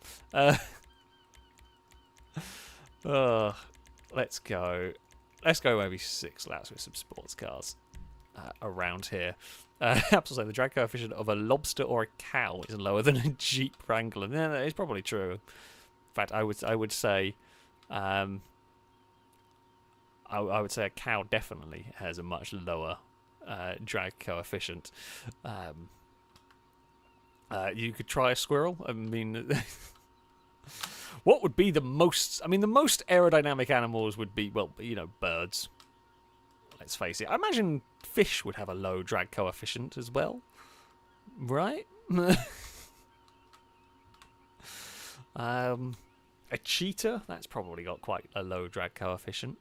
Let's go maybe 6 laps with some sports cars around here. Perhaps I'll say the drag coefficient of a lobster or a cow is lower than a Jeep Wrangler. Yeah, that is probably true. In fact, I would say I would say a cow definitely has a much lower drag coefficient. You could try a squirrel. I mean, what would be the most... I mean, the most aerodynamic animals would be, well, you know, birds. Let's face it. I imagine fish would have a low drag coefficient as well. Right? A cheetah, that's probably got quite a low drag coefficient.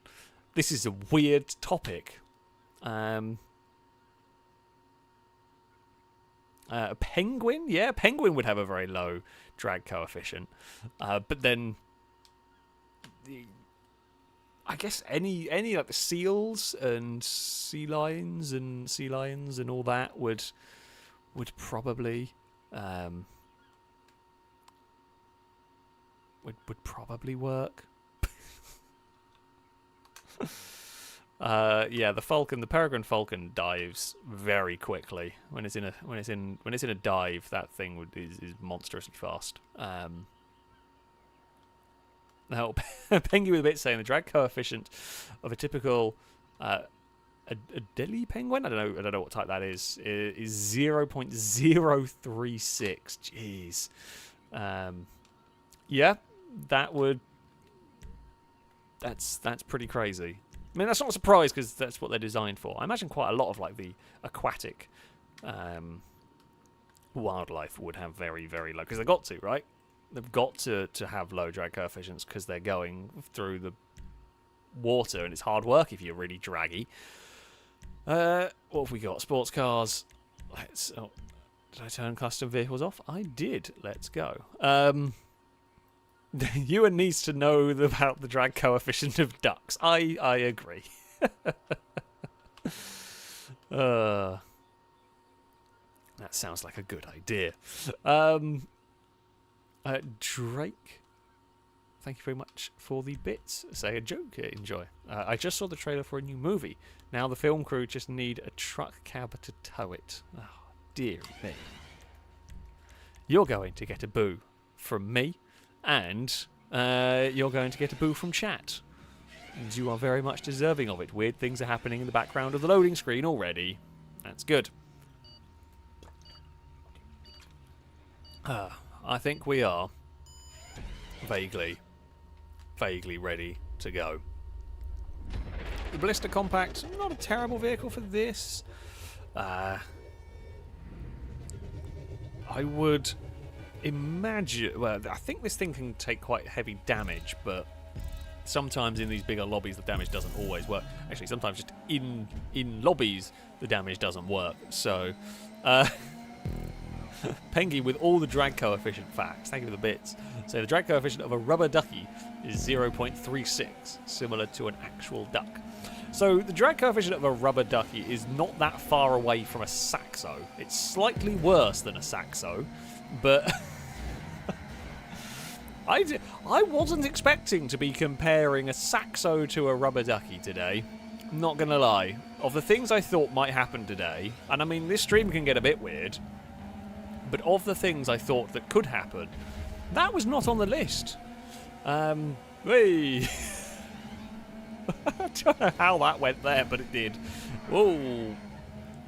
This is a weird topic. A penguin? Yeah, a penguin would have a very low drag coefficient. But then, I guess any like the seals and sea lions and all that would probably would probably work. Yeah, the peregrine falcon dives very quickly. When it's in a dive, that thing is monstrously fast. Now, Penguin with a bit saying the drag coefficient of a typical Adelie penguin, I don't know what type that is 0.036. Jeez. Yeah, that's pretty crazy. I mean, that's not a surprise because that's what they're designed for. I imagine quite a lot of like the aquatic wildlife would have very, very low, because they've got to, right? They've got to have low drag coefficients because they're going through the water and it's hard work if you're really draggy. What have we got? Sports cars. Did I turn custom vehicles off? I did. Let's go. Ewan needs to know about the drag coefficient of ducks. I agree. That sounds like a good idea. Drake, thank you very much for the bits. Say a joke, enjoy. I just saw the trailer for a new movie. Now the film crew just need a truck cab to tow it. Oh, dear me. You're going to get a boo from me, and you're going to get a boo from chat. And you are very much deserving of it. Weird things are happening in the background of the loading screen already. That's good. I think we are vaguely ready to go. The Ballista Compact, not a terrible vehicle for this. I would imagine... Well, I think this thing can take quite heavy damage, but sometimes in these bigger lobbies the damage doesn't always work. Actually, sometimes just in lobbies the damage doesn't work. So... Pengy with all the drag coefficient facts. Thank you for the bits. So the drag coefficient of a rubber ducky is 0.36, similar to an actual duck. So the drag coefficient of a rubber ducky is not that far away from a Saxo. It's slightly worse than a Saxo, but I wasn't expecting to be comparing a Saxo to a rubber ducky today. Not gonna lie. Of the things I thought might happen today, and I mean this stream can get a bit weird, but of the things I thought that could happen, that was not on the list. Hey. I don't know how that went there, but it did. Whoa.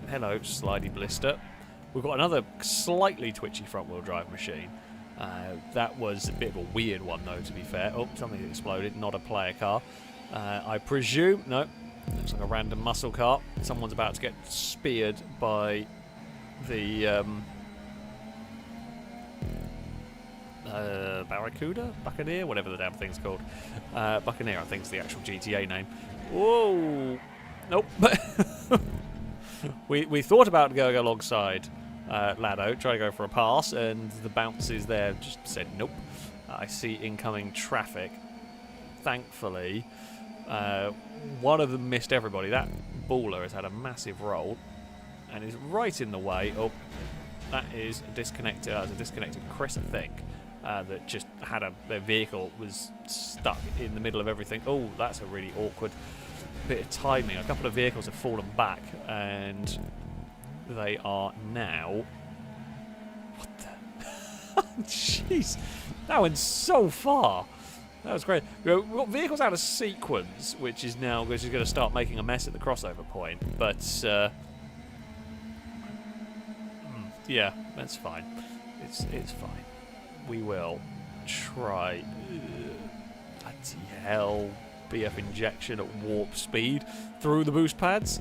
Hello, slidey blister. We've got another slightly twitchy front-wheel drive machine. That was a bit of a weird one, though, to be fair. Oh, something exploded, not a player car. I presume... No, looks like a random muscle car. Someone's about to get speared by the... Barracuda? Buccaneer? Whatever the damn thing's called. Buccaneer, I think, is the actual GTA name. Whoa! Nope. we thought about going alongside Lado, try to go for a pass, and the bounces there just said nope. I see incoming traffic. Thankfully, one of them missed everybody. That baller has had a massive roll and is right in the way. Oh, that is a disconnected. That was a disconnected Chris, I think. That just had their vehicle was stuck in the middle of everything. Oh, that's a really awkward bit of timing. A couple of vehicles have fallen back, and they are now... What the... Jeez, that went so far. That was great. We've got vehicles out of sequence, which is going to start making a mess at the crossover point. But Yeah, that's fine. It's fine. We will try. Bloody hell. BF injection at warp speed through the boost pads.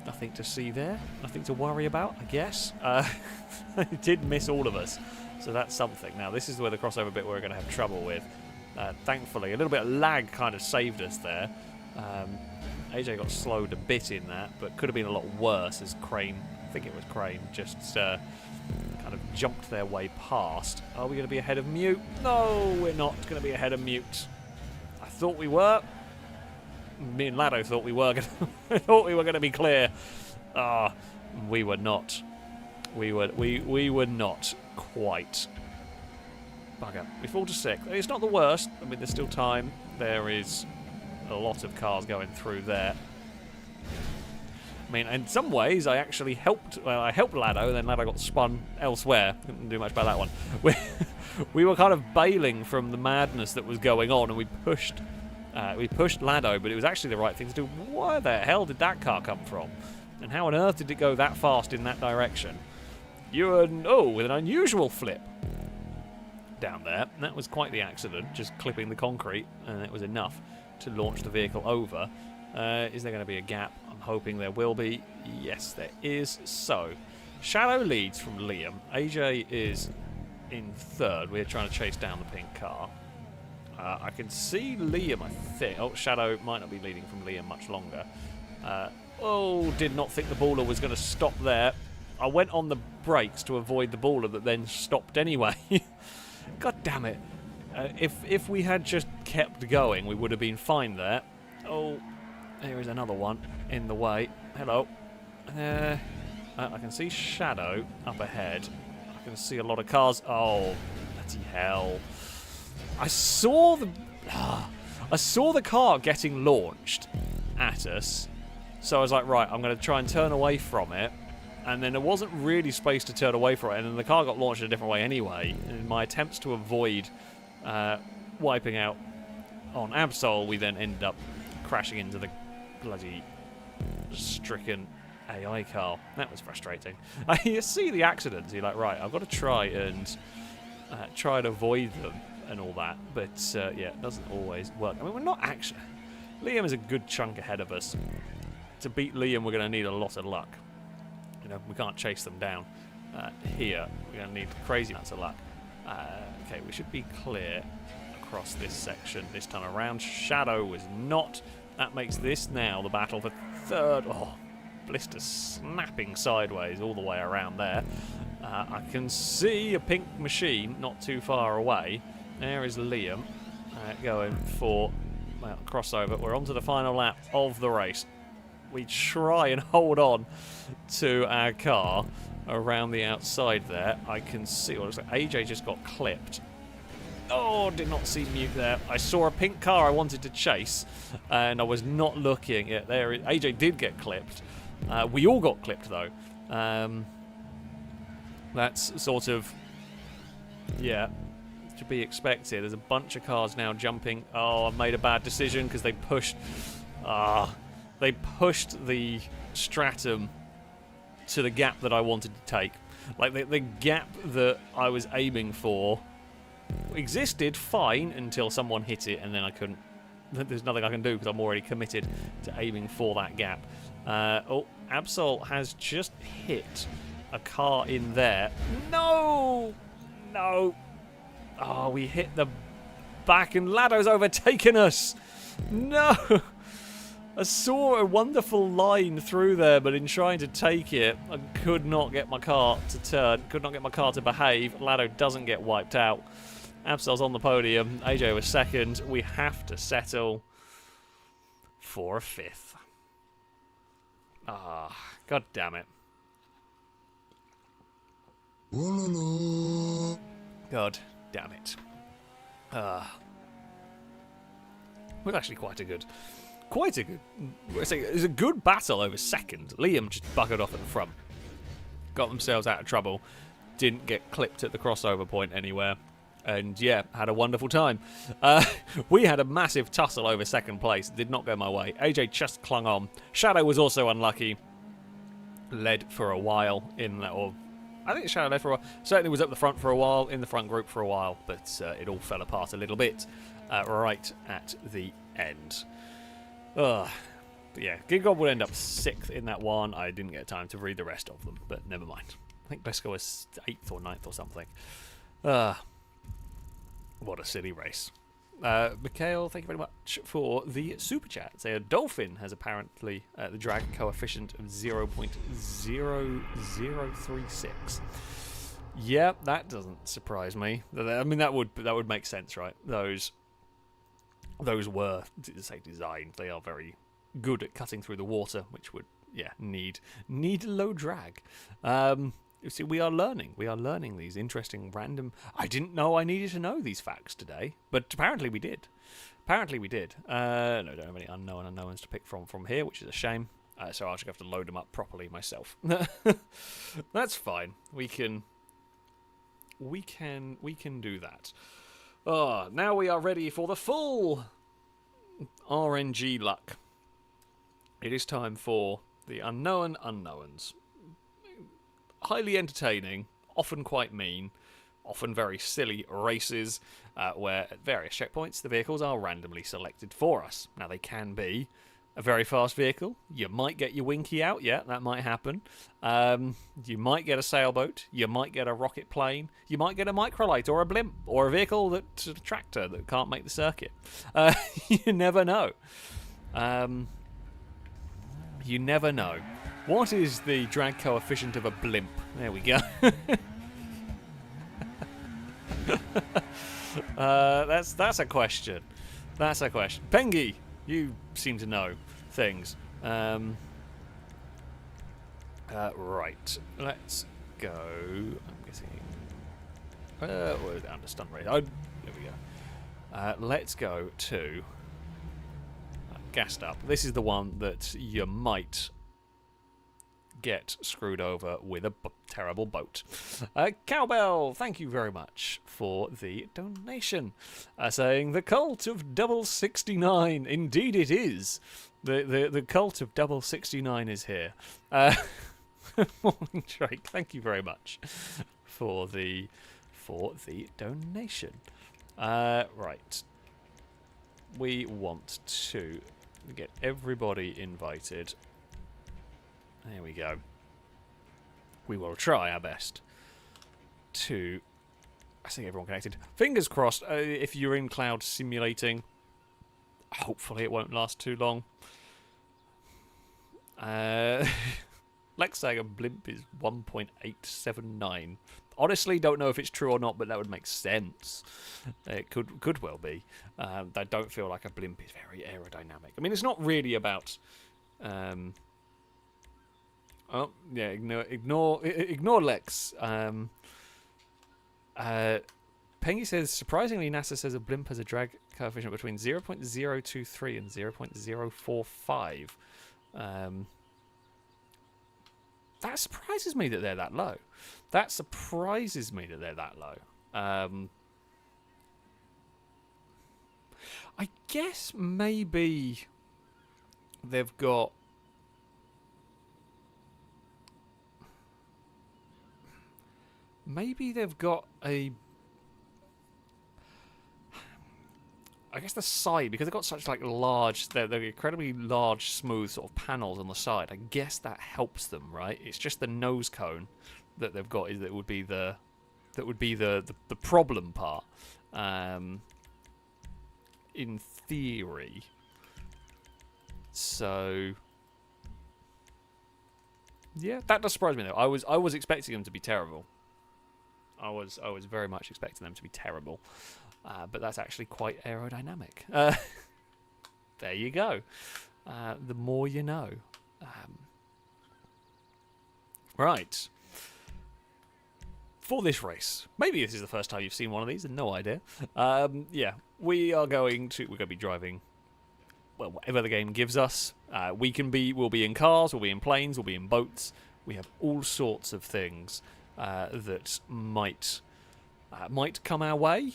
Nothing to see there. Nothing to worry about, I guess. It did miss all of us, so that's something. Now, this is where the crossover bit we're going to have trouble with. Thankfully, a little bit of lag kind of saved us there. AJ got slowed a bit in that, but could have been a lot worse as Crane, I think it was Crane, just kind of jumped their way past. Are we going to be ahead of Mute? No, we're not going to be ahead of Mute. I thought we were. Me and Lado thought we were going to be clear. We were not. We were not quite. Bugger. We fall to 6th. It's not the worst. I mean, there's still time. There is a lot of cars going through there. I mean, in some ways, I actually helped. Well, I helped Lado, and then Lado got spun elsewhere. Couldn't do much about that one. We were kind of bailing from the madness that was going on, and we pushed Lado, but it was actually the right thing to do. Where the hell did that car come from? And how on earth did it go that fast in that direction? With an unusual flip down there. That was quite the accident, just clipping the concrete, and it was enough to launch the vehicle over. Is there going to be a gap? I'm hoping there will be. Yes, there is. So, Shadow leads from Liam. AJ is in 3rd. We're trying to chase down the pink car. I can see Liam, I think. Oh, Shadow might not be leading from Liam much longer. Did not think the baller was going to stop there. I went on the brakes to avoid the baller that then stopped anyway. God damn it. If we had just kept going, we would have been fine there. Oh, there is another one in the way. Hello. I can see Shadow up ahead. I can see a lot of cars. Oh, bloody hell. I saw the car getting launched at us, so I was like, right, I'm going to try and turn away from it, and then there wasn't really space to turn away from it, and then the car got launched in a different way anyway. In my attempts to avoid wiping out on Absol, we then ended up crashing into the bloody stricken AI car. That was frustrating. You see the accidents, you're like, right, I've got to try and avoid them and all that, but yeah, it doesn't always work. I mean, we're not actually... Liam is a good chunk ahead of us. To beat Liam, we're going to need a lot of luck. You know, we can't chase them down. Here, we're going to need crazy amounts of luck. Okay, we should be clear across this section this time around. Shadow was not. That makes this now the battle for 3rd. Oh, blister snapping sideways all the way around there. I can see a pink machine not too far away. There is Liam going for crossover. We're on to the final lap of the race. We try and hold on to our car around the outside there. I can see, it looks like AJ just got clipped. Oh, did not see Mute there. I saw a pink car I wanted to chase, and I was not looking. Yeah, there, AJ did get clipped. We all got clipped, though. That's sort of, yeah, to be expected. There's a bunch of cars now jumping. Oh, I made a bad decision because they pushed the stratum to the gap that I wanted to take. Like, the gap that I was aiming for existed fine until someone hit it, and then I couldn't. There's nothing I can do because I'm already committed to aiming for that gap. Absol has just hit a car in there. No! No! Oh, we hit the back and Lado's overtaken us! No! I saw a wonderful line through there, but in trying to take it, I could not get my car to turn, could not get my car to behave. Lado doesn't get wiped out. Absol's on the podium. AJ was 2nd. We have to settle for a 5th. Ah, god damn it. God damn it. It was actually quite a good, it was a good battle over 2nd. Liam just buggered off at the front. Got themselves out of trouble. Didn't get clipped at the crossover point anywhere. And yeah, had a wonderful time. We had a massive tussle over 2nd place. Did not go my way. AJ just clung on. Shadow was also unlucky. Led for a while in that, or I think the shadow led for a while. Certainly was up the front for a while, in the front group for a while, but it all fell apart a little bit right at the end. But yeah, Giggob would end up 6th in that one. I didn't get time to read the rest of them, but never mind. I think Glasgow was 8th or 9th or something. What a silly race. Mikhail, thank you very much for the super chat. Say a dolphin has apparently the drag coefficient of 0.00036. Yeah, that doesn't surprise me. I mean, that would make sense, right? Those were, to say, designed. They are very good at cutting through the water, which would, yeah, need low drag. You see, we are learning these interesting random... I didn't know I needed to know these facts today, but apparently we did. No, don't have any unknowns to pick from here, which is a shame. So I'll just have to load them up properly myself. That's fine. We can do that. Now we are ready for the full RNG luck. It is time for the unknown unknowns. Highly entertaining, often quite mean, often very silly races where at various checkpoints the vehicles are randomly selected for us. Now they can be a very fast vehicle. You might get your Winky out, yeah, that might happen. You might get a sailboat. You might get a rocket plane. You might get a microlight or a blimp or a vehicle a tractor that can't make the circuit. You never know. You never know. What is the drag coefficient of a blimp? There we go. That's a question. That's a question. Pengy, you seem to know things. Right. Let's go. I'm guessing. We're down to stunt rate. There we go. Let's go to gassed up. This is the one that you might get screwed over with a terrible boat. Cowbell, thank you very much for the donation. Saying the cult of double 69. Indeed it is. The cult of double 69 is here. Morning Drake, thank you very much for the donation. Right. We want to get everybody invited. There we go. We will try our best to... I think everyone connected. Fingers crossed, if you're in cloud simulating, hopefully it won't last too long. Lex saying a blimp is 1.879. Honestly, don't know if it's true or not, but that would make sense. It could well be. I don't feel like a blimp is very aerodynamic. I mean, it's not really about... oh, yeah, ignore Lex. Pengy says, surprisingly, NASA says a blimp has a drag coefficient between 0.023 and 0.045. That surprises me that they're that low. I guess maybe they've got... Maybe they've got a... I guess the side, because they've got such like large, they're incredibly large, smooth sort of panels on the side. I guess that helps them, right? It's just the nose cone that they've got that would be the problem part. In theory. So yeah, that does surprise me though. I was expecting them to be terrible. I was very much expecting them to be terrible. But that's actually quite aerodynamic. There you go. The more you know. Right. For this race, maybe this is the first time you've seen one of these, and no idea. Yeah, we're going to be driving, well, whatever the game gives us. We'll be in cars, we'll be in planes, we'll be in boats. We have all sorts of things that might come our way.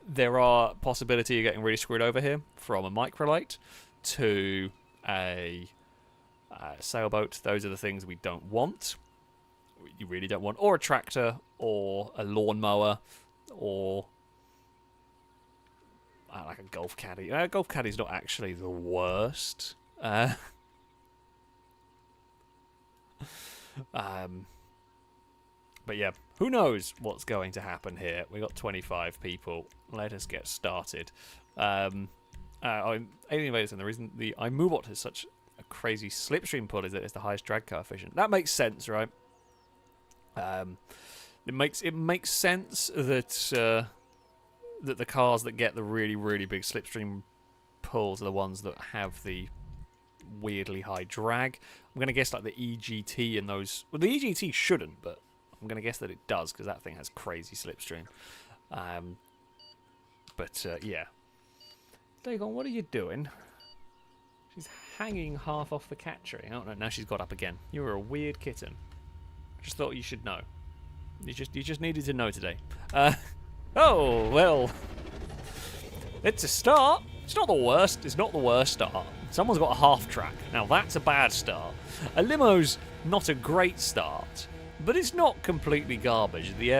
There are possibility of getting really screwed over here, from a microlight to a Sailboat, those are the things we don't want. You really don't want. Or a tractor, or a lawnmower, or like a golf caddy. Golf caddy's not actually the worst. But yeah, who knows what's going to happen here. We got 25 people. Let us get started. Alien Invaders, and the reason the iMoobot has such a crazy slipstream pull is that it's the highest drag coefficient. That makes sense, right? It makes sense that that the cars that get the really, really big slipstream pulls are the ones that have the weirdly high drag. I'm going to guess like the EGT and those... Well, the EGT shouldn't, but I'm going to guess that it does because that thing has crazy slipstream. Yeah. Dagon, what are you doing? She's hanging half off the catchery. Oh no, now she's got up again. You're a weird kitten. I just thought you should know. You just needed to know today. Oh, well. It's a start. It's not the worst. It's not the worst start. Someone's got a half track. Now that's a bad start. A limo's not a great start, but it's not completely garbage. The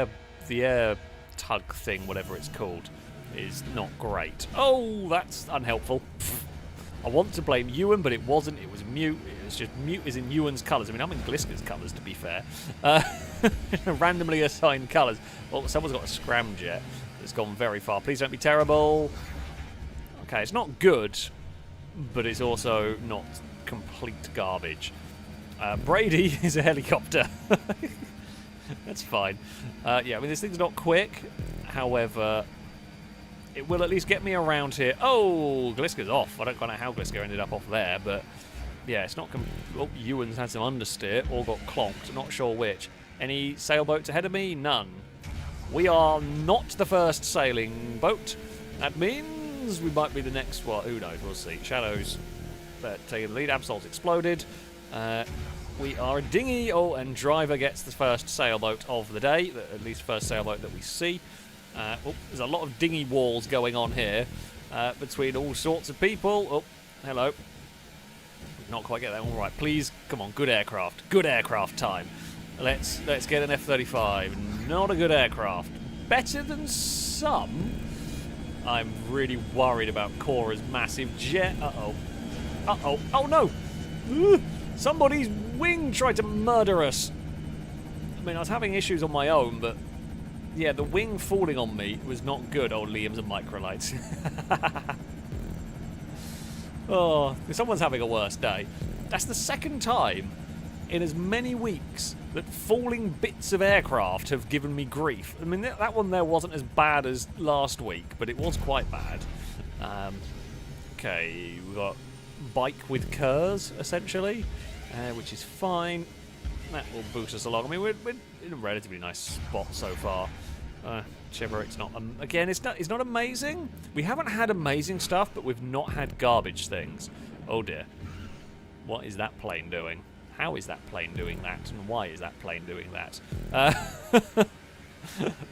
air tug thing, whatever it's called, is not great. Oh, that's unhelpful. I want to blame Ewan, but it wasn't. It was Mute. It was just Mute is in Ewan's colours. I mean, I'm in Gliska's colours, to be fair. Randomly assigned colours. Well, someone's got a scramjet that's gone very far. Please don't be terrible. Okay, it's not good, but it's also not complete garbage. Brady is a helicopter. That's fine. Yeah, I mean, this thing's not quick. However, it will at least get me around here. Oh, Gliska's off. I don't know how Gliska ended up off there, but yeah, it's not... Oh, Ewan's had some understeer or got clonked. Not sure which. Any sailboats ahead of me? None. We are not the first sailing boat. That means we might be the next one. Who knows? We'll see. Shadows taking the lead. Absol's exploded. We are a dinghy. Oh, and Driver gets the first sailboat of the day. At least first sailboat that we see. There's a lot of dinghy walls going on here between all sorts of people. Oh, hello. Not quite get that all right. Please, come on, good aircraft. Good aircraft time. Let's get an F-35. Not a good aircraft. Better than some. I'm really worried about Cora's massive jet. Uh-oh. Uh-oh. Oh, no. Somebody's wing tried to murder us. I mean, I was having issues on my own, but... yeah, the wing falling on me was not good. Oh, Liam's and microlights. Oh, someone's having a worse day. That's the second time in as many weeks that falling bits of aircraft have given me grief. I mean, that one there wasn't as bad as last week, but it was quite bad. Okay, we've got bike with Kers, essentially, which is fine. That will boost us along. I mean, we're in a relatively nice spot so far. Chevrolet's not... again, it's not amazing. We haven't had amazing stuff, but we've not had garbage things. Oh dear. What is that plane doing? How is that plane doing that? And why is that plane doing that?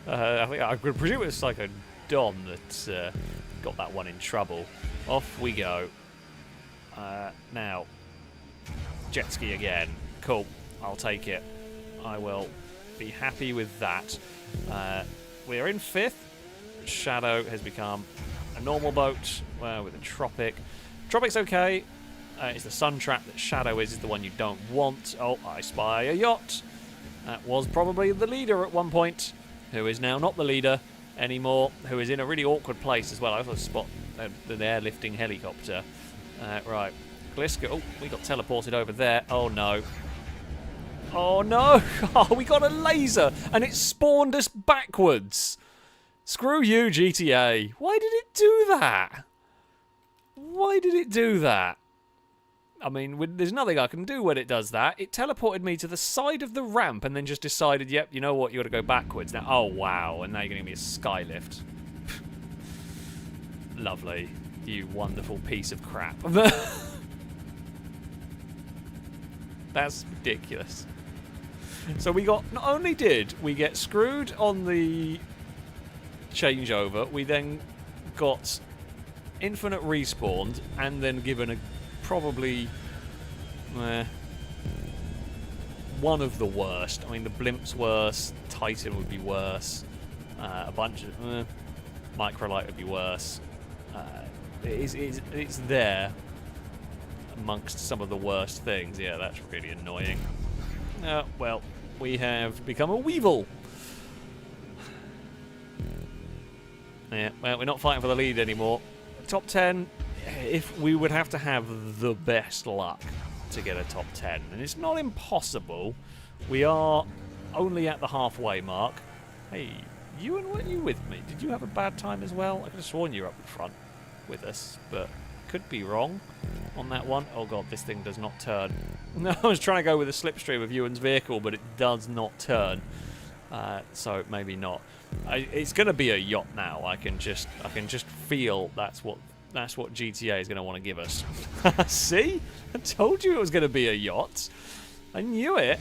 I could presume it was Psycho Don that got that one in trouble. Off we go. Now, jet ski again. Cool. I'll take it. I will be happy with that. We're in 5th. Shadow has become a normal boat with a Tropic. Tropic's okay. It's the Sun Trap that Shadow is the one you don't want. Oh, I spy a yacht. That was probably the leader at one point, who is now not the leader anymore, who is in a really awkward place as well. I also spot the airlifting helicopter. Right. Gliska. Oh, we got teleported over there. Oh, no. Oh, no. Oh, we got a laser, and it spawned us backwards. Screw you, GTA. Why did it do that? Why did it do that? I mean, there's nothing I can do when it does that. It teleported me to the side of the ramp and then just decided, yep, you know what, you got to go backwards. Now, oh, wow, and now you're going to give me a skylift. Lovely. You wonderful piece of crap. That's ridiculous. So we got, not only did we get screwed on the changeover, we then got infinite respawned and then given a probably One of the worst. I mean, the Blimp's worse. Titan would be worse. A bunch of Microlight would be worse. It's there amongst some of the worst things. Yeah, that's really annoying. Well, we have become a Weevil. Yeah, well, we're not fighting for the lead anymore. Top 10, if we would have to have the best luck to get a top 10. And it's not impossible. We are only at the halfway mark. Hey, Ewan, weren't you with me? Did you have a bad time as well? I could have sworn you were up front with us, but could be wrong on that one. Oh god, this thing does not turn. No, I was trying to go with a slipstream of Ewan's vehicle, but it does not turn. So maybe not. It's going to be a yacht now. I can just feel that's what GTA is going to want to give us. See? I told you it was going to be a yacht. I knew it.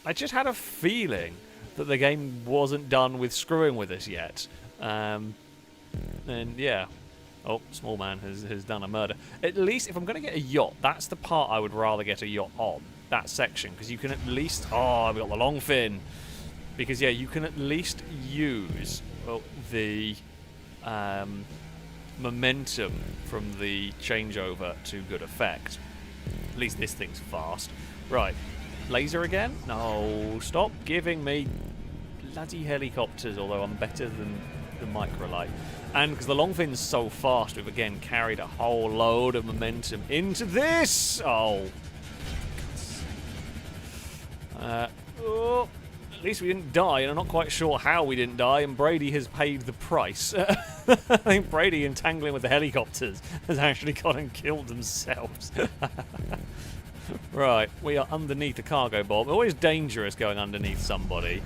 I just had a feeling that the game wasn't done with screwing with us yet. And yeah. Oh, small man has done a murder. At least if I'm going to get a yacht, that's the part I would rather get a yacht on. That section. Because you can at least... Oh, I've got the long fin. Because, yeah, you can at least use the momentum from the changeover to good effect. At least this thing's fast. Right. Laser again? No, stop giving me bloody helicopters, although I'm better than the Microlight. And because the long fin's so fast, we've again carried a whole load of momentum into this! Oh. Oh. At least we didn't die, and I'm not quite sure how we didn't die, and Brady has paid the price. I think Brady, entangling with the helicopters, has actually gone and killed themselves. Right, we are underneath the cargo bomb. Always dangerous going underneath somebody.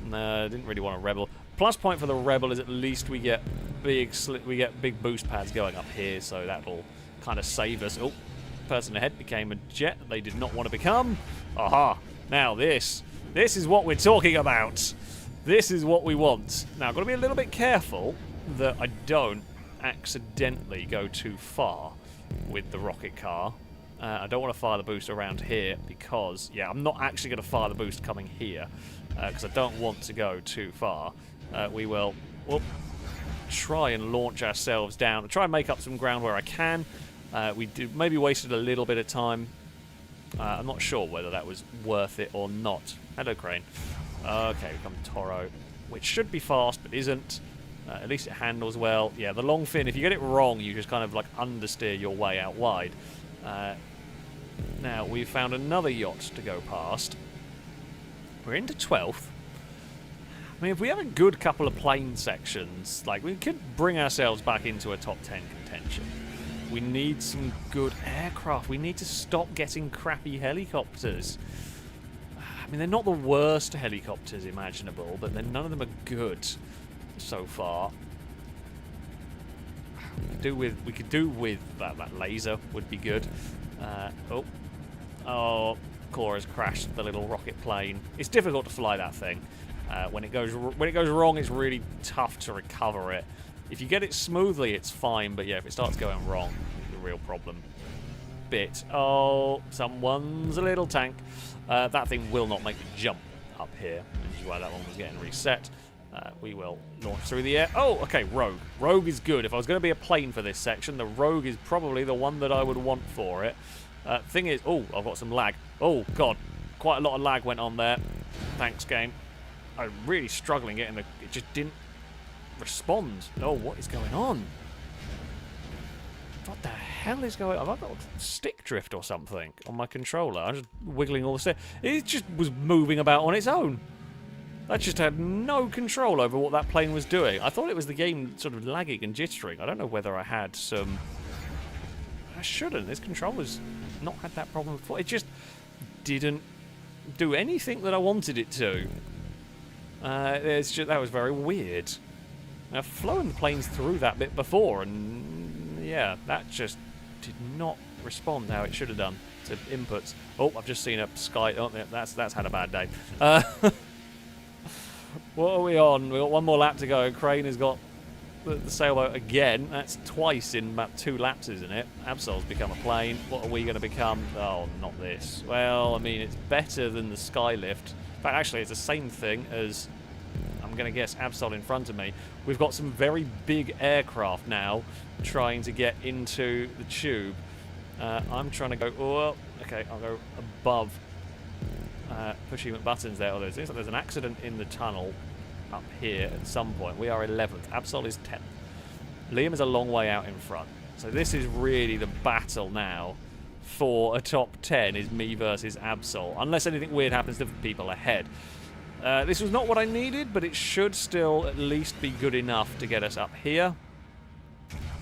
Didn't really want a rebel. Plus point for the rebel is at least we get big boost pads going up here, so that'll kind of save us. Oh, person ahead became a jet that they did not want to become. Aha! Now this is what we're talking about. This is what we want. Now, I've got to be a little bit careful that I don't accidentally go too far with the rocket car. I don't want to fire the boost around here because, yeah, I'm not actually going to fire the boost coming here because I don't want to go too far. We will try and launch ourselves down and try and make up some ground where I can. We maybe wasted a little bit of time. I'm not sure whether that was worth it or not. Hello, Crane. Okay, we come Toro, which should be fast but isn't. At least it handles well. Yeah, the long fin, if you get it wrong, you just kind of like understeer your way out wide. Now, we've found another yacht to go past. We're into 12th. I mean, if we have a good couple of plane sections, like, we could bring ourselves back into a top 10 contention. We need some good aircraft. We need to stop getting crappy helicopters. I mean, they're not the worst helicopters imaginable, but then none of them are good so far. We could do with that laser would be good. Oh, Core has crashed the little rocket plane. It's difficult to fly that thing. When it goes wrong, it's really tough to recover it. If you get it smoothly, it's fine, but yeah, if it starts going wrong, it's a real problem. Oh, someone's a little tank. That thing will not make the jump up here, which is why that one was getting reset. We will launch through the air. Oh, okay, Rogue. Rogue is good. If I was going to be a plane for this section, the Rogue is probably the one that I would want for it. Thing is, oh, I've got some lag. Oh, God. Quite a lot of lag went on there. Thanks, game. I'm really struggling getting it just didn't respond. Oh, what is going on? What the hell is going on? Have I got stick drift or something on my controller? I'm just wiggling all the stuff. It just was moving about on its own. I just had no control over what that plane was doing. I thought it was the game sort of lagging and jittering. I don't know whether I had some... I shouldn't. This controller's not had that problem before. It just didn't do anything that I wanted it to. That was very weird. I've flown the planes through that bit before, and yeah, that just did not respond how it should have done to inputs. Oh, I've just seen a sky. Oh, yeah, that's had a bad day. What are we on? We've got one more lap to go. Crane has got the sailboat again. That's twice in about 2 laps, isn't it? Absol's become a plane. What are we going to become? Oh, not this. Well, I mean, it's better than the Skylift. In fact, actually, it's the same thing as, I'm going to guess, Absol in front of me. We've got some very big aircraft now trying to get into the tube. I'm trying to go... Oh, okay, I'll go above pushing buttons there. Oh, there's an accident in the tunnel up here at some point. We are 11th. Absol is 10th. Liam is a long way out in front. So this is really the battle now for a top 10 is me versus Absol. Unless anything weird happens to the people ahead. This was not what I needed, but it should still at least be good enough to get us up here.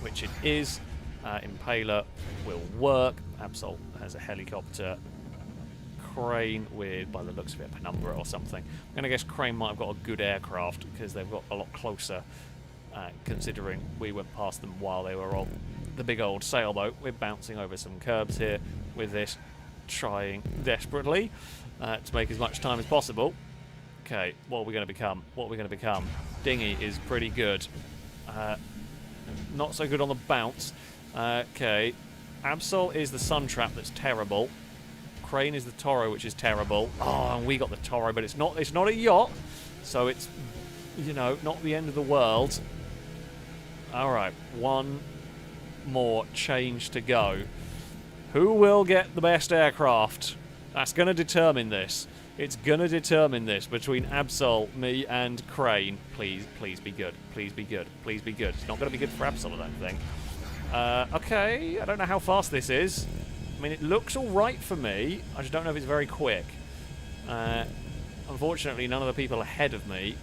Which it is. Impaler will work. Absol has a helicopter. Crane with, by the looks of it, Penumbra or something. I'm going to guess Crane might have got a good aircraft because they've got a lot closer, considering we went past them while they were on the big old sailboat. We're bouncing over some curbs here with this, trying desperately to make as much time as possible. Okay, what are we going to become? What are we going to become? Dinghy is pretty good. Not so good on the bounce. Okay, Absol is the Sun Trap that's terrible. Crane is the Toro, which is terrible. Oh, and we got the Toro, but it's not a yacht, so it's, you know, not the end of the world. All right, one more change to go. Who will get the best aircraft? That's going to determine this. It's going to determine this between Absol, me, and Crane. Please, please be good. Please be good. Please be good. It's not going to be good for Absol, I don't think. Okay, I don't know how fast this is. I mean, it looks alright for me. I just don't know if it's very quick. Unfortunately, none of the people ahead of me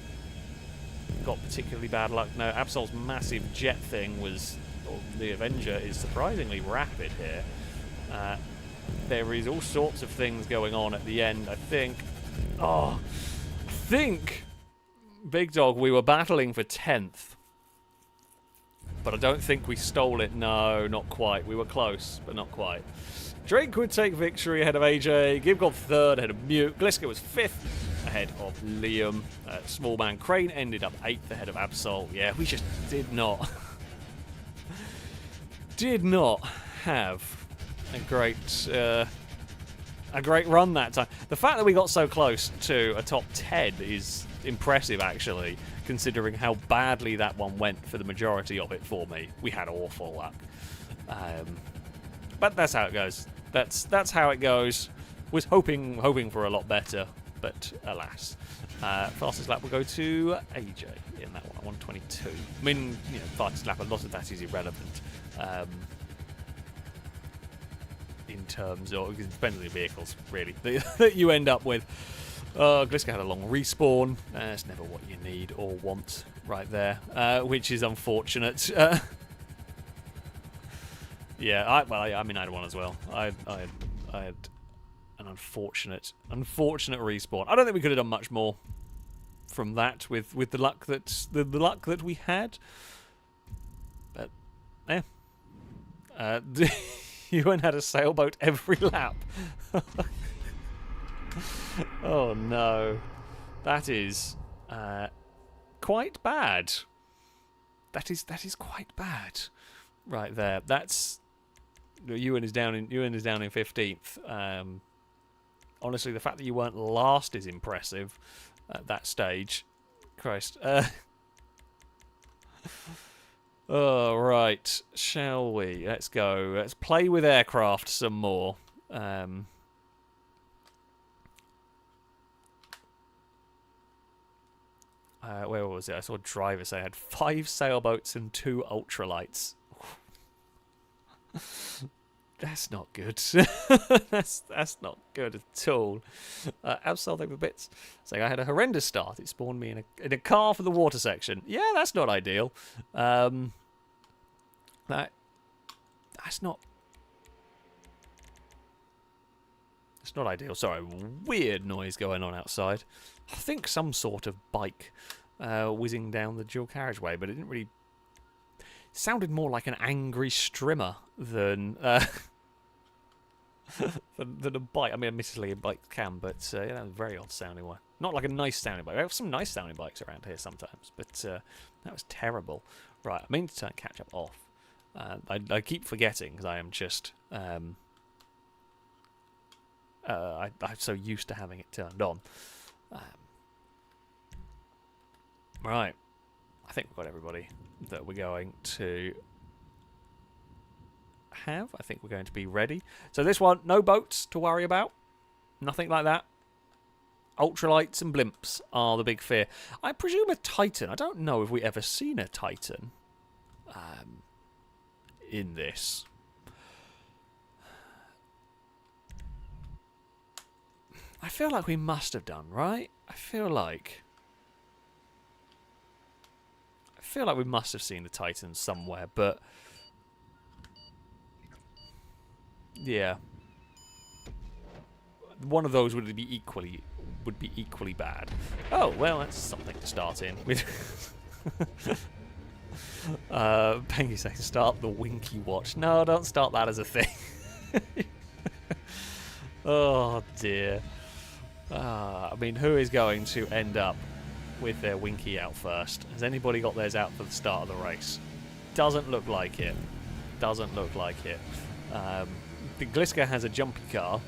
got particularly bad luck. No, Absol's massive jet thing was... Well, the Avenger is surprisingly rapid here. There is all sorts of things going on at the end, I think. Oh, I think, Big Dog, we were battling for 10th. But I don't think we stole it. No, not quite. We were close, but not quite. Drake would take victory ahead of AJ. Gibgob 3rd ahead of Mute. Gliska was 5th ahead of Liam. Small Man Crane ended up 8th ahead of Absol. Yeah, we just did not... did not have a great run that time. The fact that we got so close to a top 10 is impressive, actually, considering how badly that one went for the majority of it for me. We had awful luck. But that's how it goes. That's how it goes. Was hoping for a lot better, but alas. Fastest lap will go to AJ in that one, 122. I mean, you know, fastest lap, a lot of that is irrelevant. In terms of, it depends on the vehicles, really, that you end up with. Gliska had a long respawn. That's never what you need or want right there, which is unfortunate. Yeah, I mean, I had one as well. I had an unfortunate respawn. I don't think we could have done much more from that with the luck that we had. But Ewan had a sailboat every lap. Oh no, that is quite bad. That is quite bad, right there. That's Ewan is down in 15th. Honestly, the fact that you weren't last is impressive at that stage. Christ. Oh, right. Shall we? Let's go. Let's play with aircraft some more. Where was it? I saw Driver say I had 5 sailboats and 2 ultralights. That's not good. that's not good at all. Absol over bits. Saying I had a horrendous start. It spawned me in a car for the water section. Yeah, that's not ideal. That's not ideal. Sorry, weird noise going on outside. I think some sort of bike whizzing down the dual carriageway, but it didn't really... sounded more like an angry strimmer than than a bike. I mean, admittedly, a bike can, but yeah, that was a very odd sounding one. Not like a nice sounding bike. We have some nice sounding bikes around here sometimes, but that was terrible. Right, I mean to turn catch-up off. I keep forgetting because I am just... I'm so used to having it turned on. Right. I think we've got everybody that we're going to have. I think we're going to be ready. So this one, no boats to worry about. Nothing like that. Ultralights and blimps are the big fear. I presume a Titan. I don't know if we ever seen a Titan in this. I feel like we must have done, right? I feel like we must have seen the Titan somewhere, but yeah, one of those would be equally bad. Oh well, that's something to start in. Pengy saying start the Winky Watch. No, don't start that as a thing. Oh dear. I mean, who is going to end up with their Winky out first? Has anybody got theirs out for the start of the race? Doesn't look like it. Doesn't look like it. The Gliska has a jumpy car.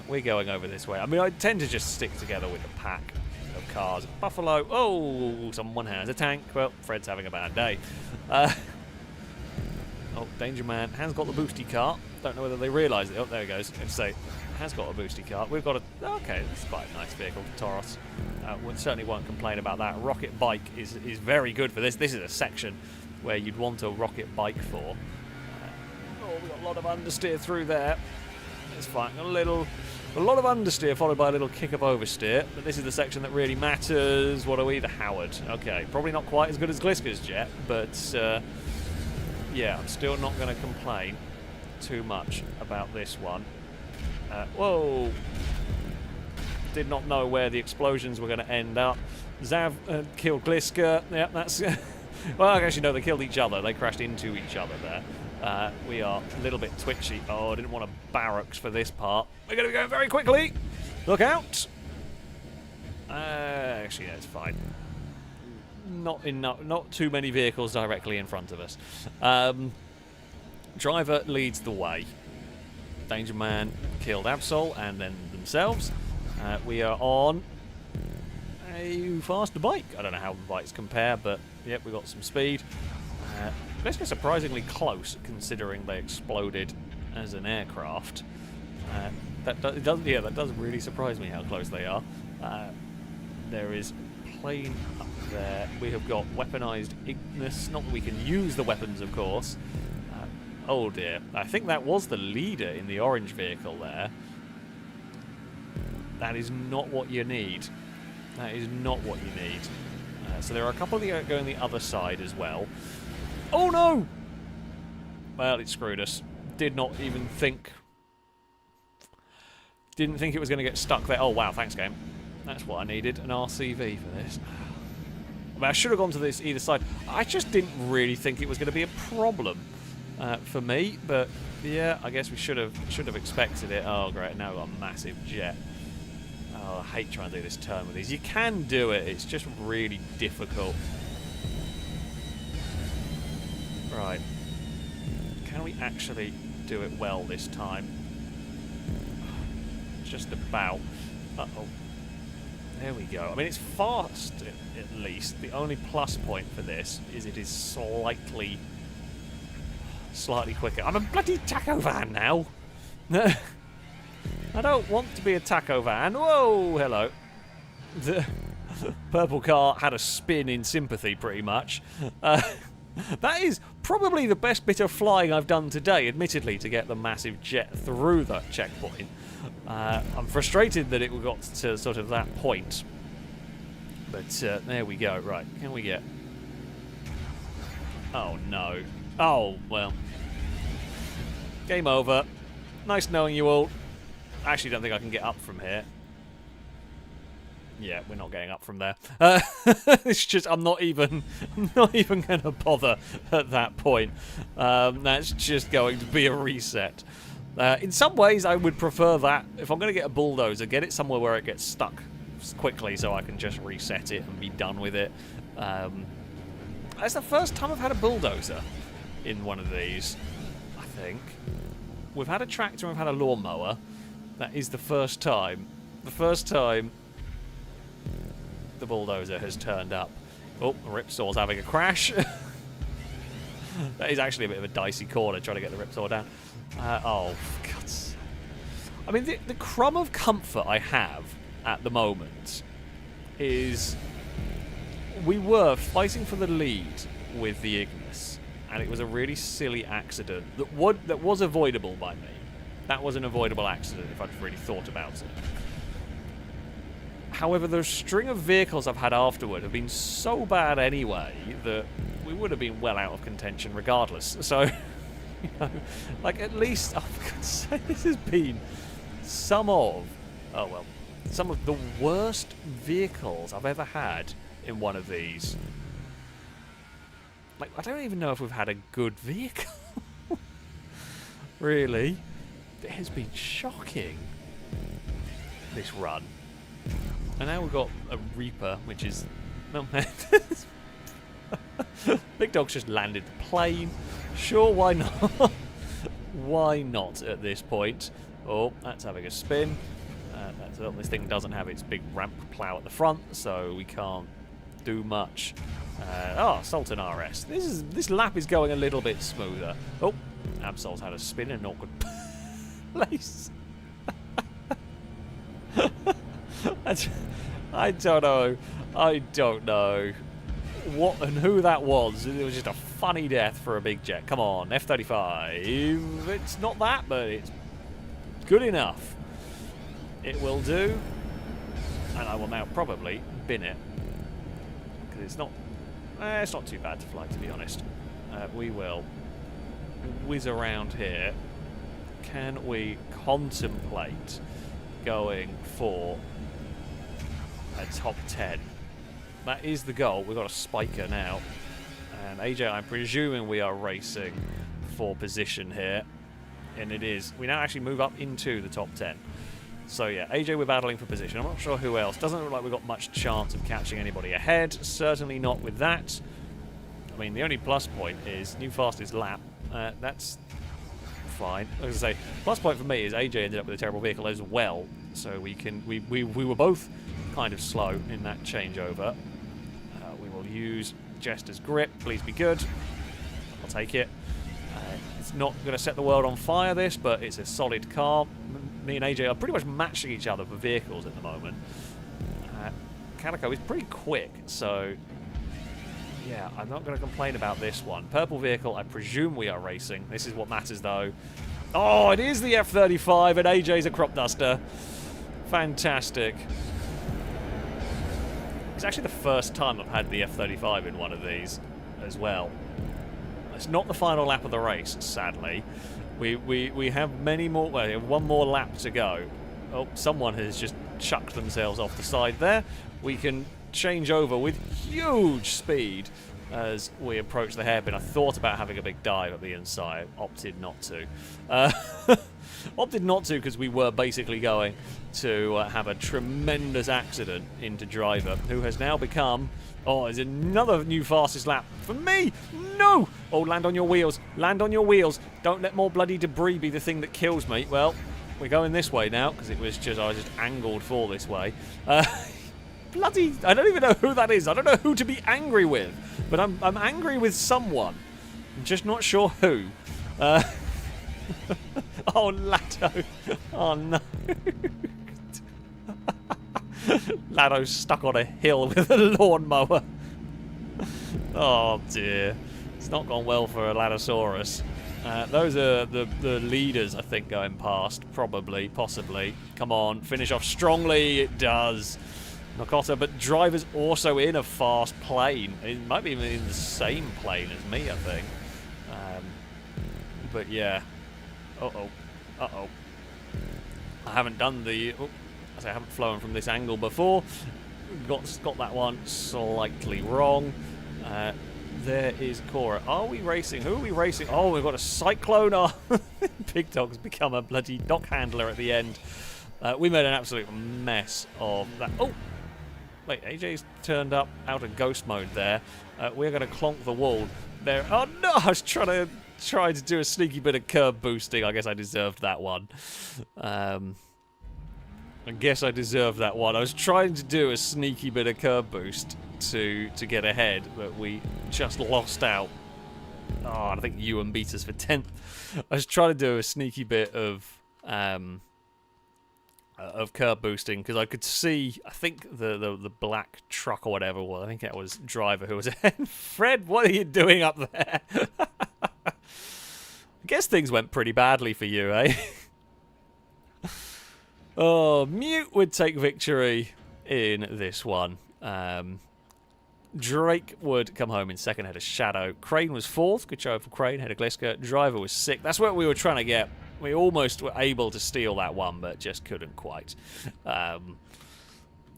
We're going over this way. I mean, I tend to just stick together with a pack of cars. Buffalo. Oh, someone has a tank. Well, Fred's having a bad day. Oh, Danger Man has got the boosty car. Don't know whether they realise it. Oh, there he goes. Let's say has got a boosty car. We've got a... Okay, that's quite a nice vehicle. Tauros. We certainly won't complain about that. Rocket bike is very good for this. This is a section where you'd want a rocket bike for. Oh, we've got a lot of understeer through there. It's fine. A lot of understeer followed by a little kick of oversteer. But this is the section that really matters. What are we? The Howard. Okay, probably not quite as good as Gliska's jet, but yeah, I'm still not going to complain too much about this one. Whoa! Did not know where the explosions were going to end up. Zav killed Gliska. Yeah, that's... well, actually, no, they killed each other. They crashed into each other there. We are a little bit twitchy. Oh, I didn't want to barracks for this part. We're going to be going very quickly. Look out! Actually, that's fine. Not too many vehicles directly in front of us. Driver leads the way. Danger Man killed Absol and then themselves. We are on a faster bike. I don't know how the bikes compare, but yep, we got some speed. Let's get surprisingly close, considering they exploded as an aircraft. That does really surprise me how close they are. There is plane up there. We have got weaponized Ignis. Not that we can use the weapons, of course. Oh dear. I think that was the leader in the orange vehicle there. That is not what you need. That is not what you need. So there are a couple that go on the other side as well. Oh no! Well, it screwed us. Did not even think... Didn't think it was going to get stuck there. Oh wow, thanks game. That's what I needed, an RCV for this. I mean, I should have gone to this either side. I just didn't really think it was going to be a problem for me, but yeah, I guess we should have expected it. Oh great, now we've got a massive jet. Oh, I hate trying to do this turn with these. You can do it, it's just really difficult. Right. Can we actually do it well this time? Just about. Uh-oh. There we go. I mean, it's fast, at least. The only plus point for this is it is slightly quicker. I'm a bloody taco van now. I don't want to be a taco van. Whoa, hello. The purple car had a spin in sympathy, pretty much. That is probably the best bit of flying I've done today, admittedly, to get the massive jet through that checkpoint. I'm frustrated that it got to sort of that point. But there we go. Right, can we get... Oh, no. Oh, well. Game over. Nice knowing you all. I actually don't think I can get up from here. Yeah, we're not getting up from there. It's just I'm not even going to bother at that point. That's just going to be a reset. In some ways, I would prefer that. If I'm going to get a bulldozer, get it somewhere where it gets stuck quickly, so I can just reset it and be done with it. That's the first time I've had a bulldozer in one of these, I think. We've had a tractor and we've had a lawnmower. That is the first time. The first time the bulldozer has turned up. Oh, the Ripsaw's having a crash. That is actually a bit of a dicey corner trying to get the Ripsaw down. Oh, for God's sake. I mean, the crumb of comfort I have at the moment is we were fighting for the lead with the Ignis, and it was a really silly accident that was avoidable by me. That was an avoidable accident if I'd really thought about it. However, the string of vehicles I've had afterward have been so bad anyway that we would have been well out of contention regardless. So, you know, like at least, oh, for God's sake, this has been some of the worst vehicles I've ever had in one of these. Like, I don't even know if we've had a good vehicle. Really. It has been shocking, this run. And now we've got a Reaper, which is... No, man. Big Dog's just landed the plane. Sure, why not? Why not at this point? Oh, that's having a spin. This thing doesn't have its big ramp plough at the front, so we can't do much. Sultan RS. This lap is going a little bit smoother. Oh, Absol's had a spin in an awkward place. I don't know. I don't know what and who that was. It was just a funny death for a big jet. Come on, F-35. It's not that, but it's good enough. It will do. And I will now probably bin it. Because it's not too bad to fly, to be honest. We will whiz around here. Can we contemplate going for a top 10? That is the goal. We've got a spiker now. And AJ, I'm presuming we are racing for position here. And it is. We now actually move up into the top 10. So yeah, AJ, we're battling for position. I'm not sure who else. Doesn't look like we've got much chance of catching anybody ahead. Certainly not with that. I mean, the only plus point is new fastest lap. That's fine. As I say, plus point for me is AJ ended up with a terrible vehicle as well. So we were both kind of slow in that changeover. We will use Jester's grip. Please be good. I'll take it. It's not going to set the world on fire, this, but it's a solid car. Me and AJ are pretty much matching each other for vehicles at the moment. Calico is pretty quick, so yeah, I'm not going to complain about this one. Purple vehicle, I presume we are racing. This is what matters, though. Oh, it is the F-35, and AJ's a crop duster. Fantastic. It's actually the first time I've had the F-35 in one of these as well. It's not the final lap of the race, sadly. We have many more. Well, we have one more lap to go. Oh, someone has just chucked themselves off the side there. We can change over with huge speed as we approach the hairpin. I thought about having a big dive at the inside. Opted not to. Opted not to because we were basically going to have a tremendous accident into driver, who has now become... Oh, there's another new fastest lap for me. No! Oh, land on your wheels. Land on your wheels. Don't let more bloody debris be the thing that kills me. Well, we're going this way now because I was just angled for this way. Bloody... I don't even know who that is. I don't know who to be angry with. But I'm angry with someone. I'm just not sure who. Oh, Lato. Oh, no. Lado's stuck on a hill with a lawnmower. Oh, dear. It's not gone well for a Ladosaurus. Those are the leaders, I think, going past. Probably, possibly. Come on, finish off strongly. It does. Nakota, but driver's also in a fast plane. It might be even in the same plane as me, I think. But yeah. Uh-oh. Uh-oh. I haven't done the... Oh, I haven't flown from this angle before. Got that one slightly wrong. There is Cora. Are we racing? Who are we racing? Oh, we've got a Cyclone. Oh, Big Dog's become a bloody dock handler at the end. We made an absolute mess of that. Oh! Wait, AJ's turned up out of ghost mode there. We're going to clonk the wall. There. Oh no! I was trying to do a sneaky bit of curb boosting. I guess I deserved that one. I guess I deserved that one. I was trying to do a sneaky bit of curb boost to get ahead, but we just lost out. Oh, I think Ewan beat us for 10th. I was trying to do a sneaky bit of curb boosting because I could see, I think the black truck or whatever. Well, I think that was driver who was ahead. Fred, what are you doing up there? I guess things went pretty badly for you, eh? Oh, Mute would take victory in this one. Drake would come home in second, head of Shadow. Crane was fourth. Good show for Crane, head of Gliska. Driver was sixth. That's what we were trying to get. We almost were able to steal that one, but just couldn't quite.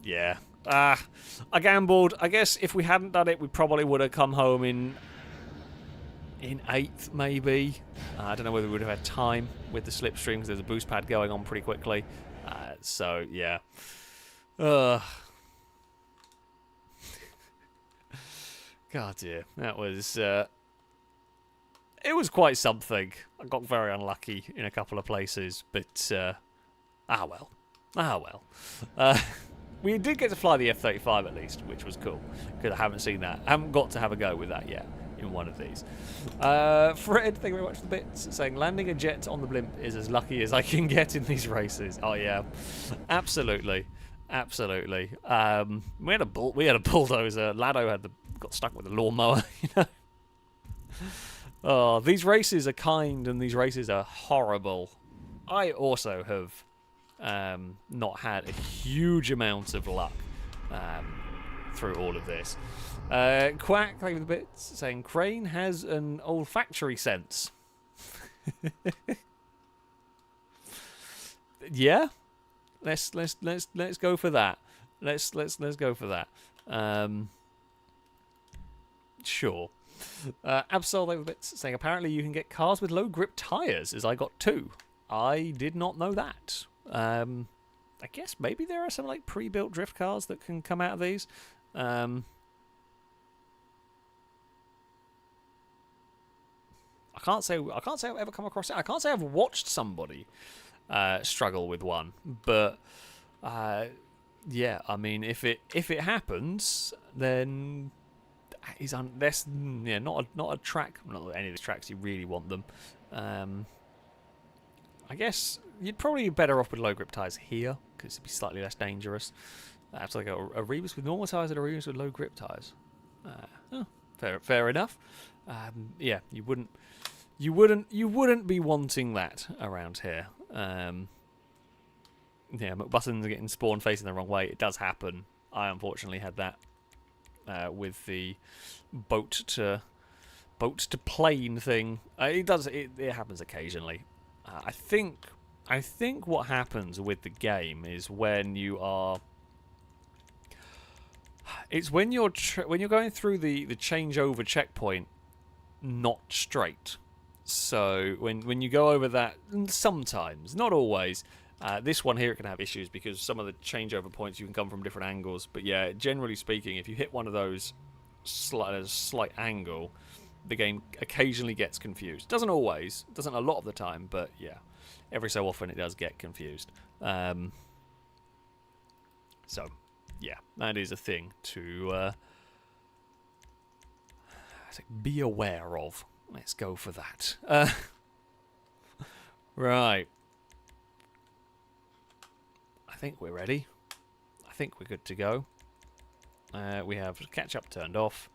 Yeah. I gambled. I guess if we hadn't done it, we probably would have come home in eighth, maybe. I don't know whether we would have had time with the slipstream because there's a boost pad going on pretty quickly. So, yeah. God, dear. That was... it was quite something. I got very unlucky in a couple of places, but... ah, well. Ah, well. We did get to fly the F-35 at least, which was cool, because I haven't seen that. I haven't got to have a go with that yet in one of these. Fred, thank you very much for the bits, saying landing a jet on the blimp is as lucky as I can get in these races. Oh, yeah. Absolutely. Absolutely. We had a bulldozer. Lado got stuck with a lawnmower, you know. Oh, these races are kind and these races are horrible. I also have not had a huge amount of luck through all of this. Quack, thank you for the bits, saying Crane has an olfactory sense. Yeah, let's go for that. Let's go for that. Sure. Absol, thank you for the bits, saying apparently you can get cars with low grip tires, as I got 2. I did not know that. I guess maybe there are some like pre-built drift cars that can come out of these. I can't say I've ever come across it. I can't say I've watched somebody struggle with one, but yeah, I mean, if it happens, then he's on. That's not a track. Not any of the tracks you really want them. I guess you'd probably be better off with low grip tyres here because it'd be slightly less dangerous. Perhaps like a Rebus with normal tyres and a Rebus with low grip tyres. Fair enough. Yeah, you wouldn't be wanting that around here. Yeah, McButtons are getting spawn facing the wrong way. It does happen. I unfortunately had that with the boat to plane thing. It happens occasionally. I think what happens with the game is when you are. It's when you're going through the changeover checkpoint, not straight. So when you go over that, sometimes, not always. This one here, it can have issues because some of the changeover points you can come from different angles. But yeah, generally speaking, if you hit one of those slight angle, the game occasionally gets confused. Doesn't always, doesn't a lot of the time, but yeah, every so often it does get confused. So yeah, that is a thing to be aware of. Let's go for that. Right. I think we're ready. I think we're good to go. We have catch-up turned off.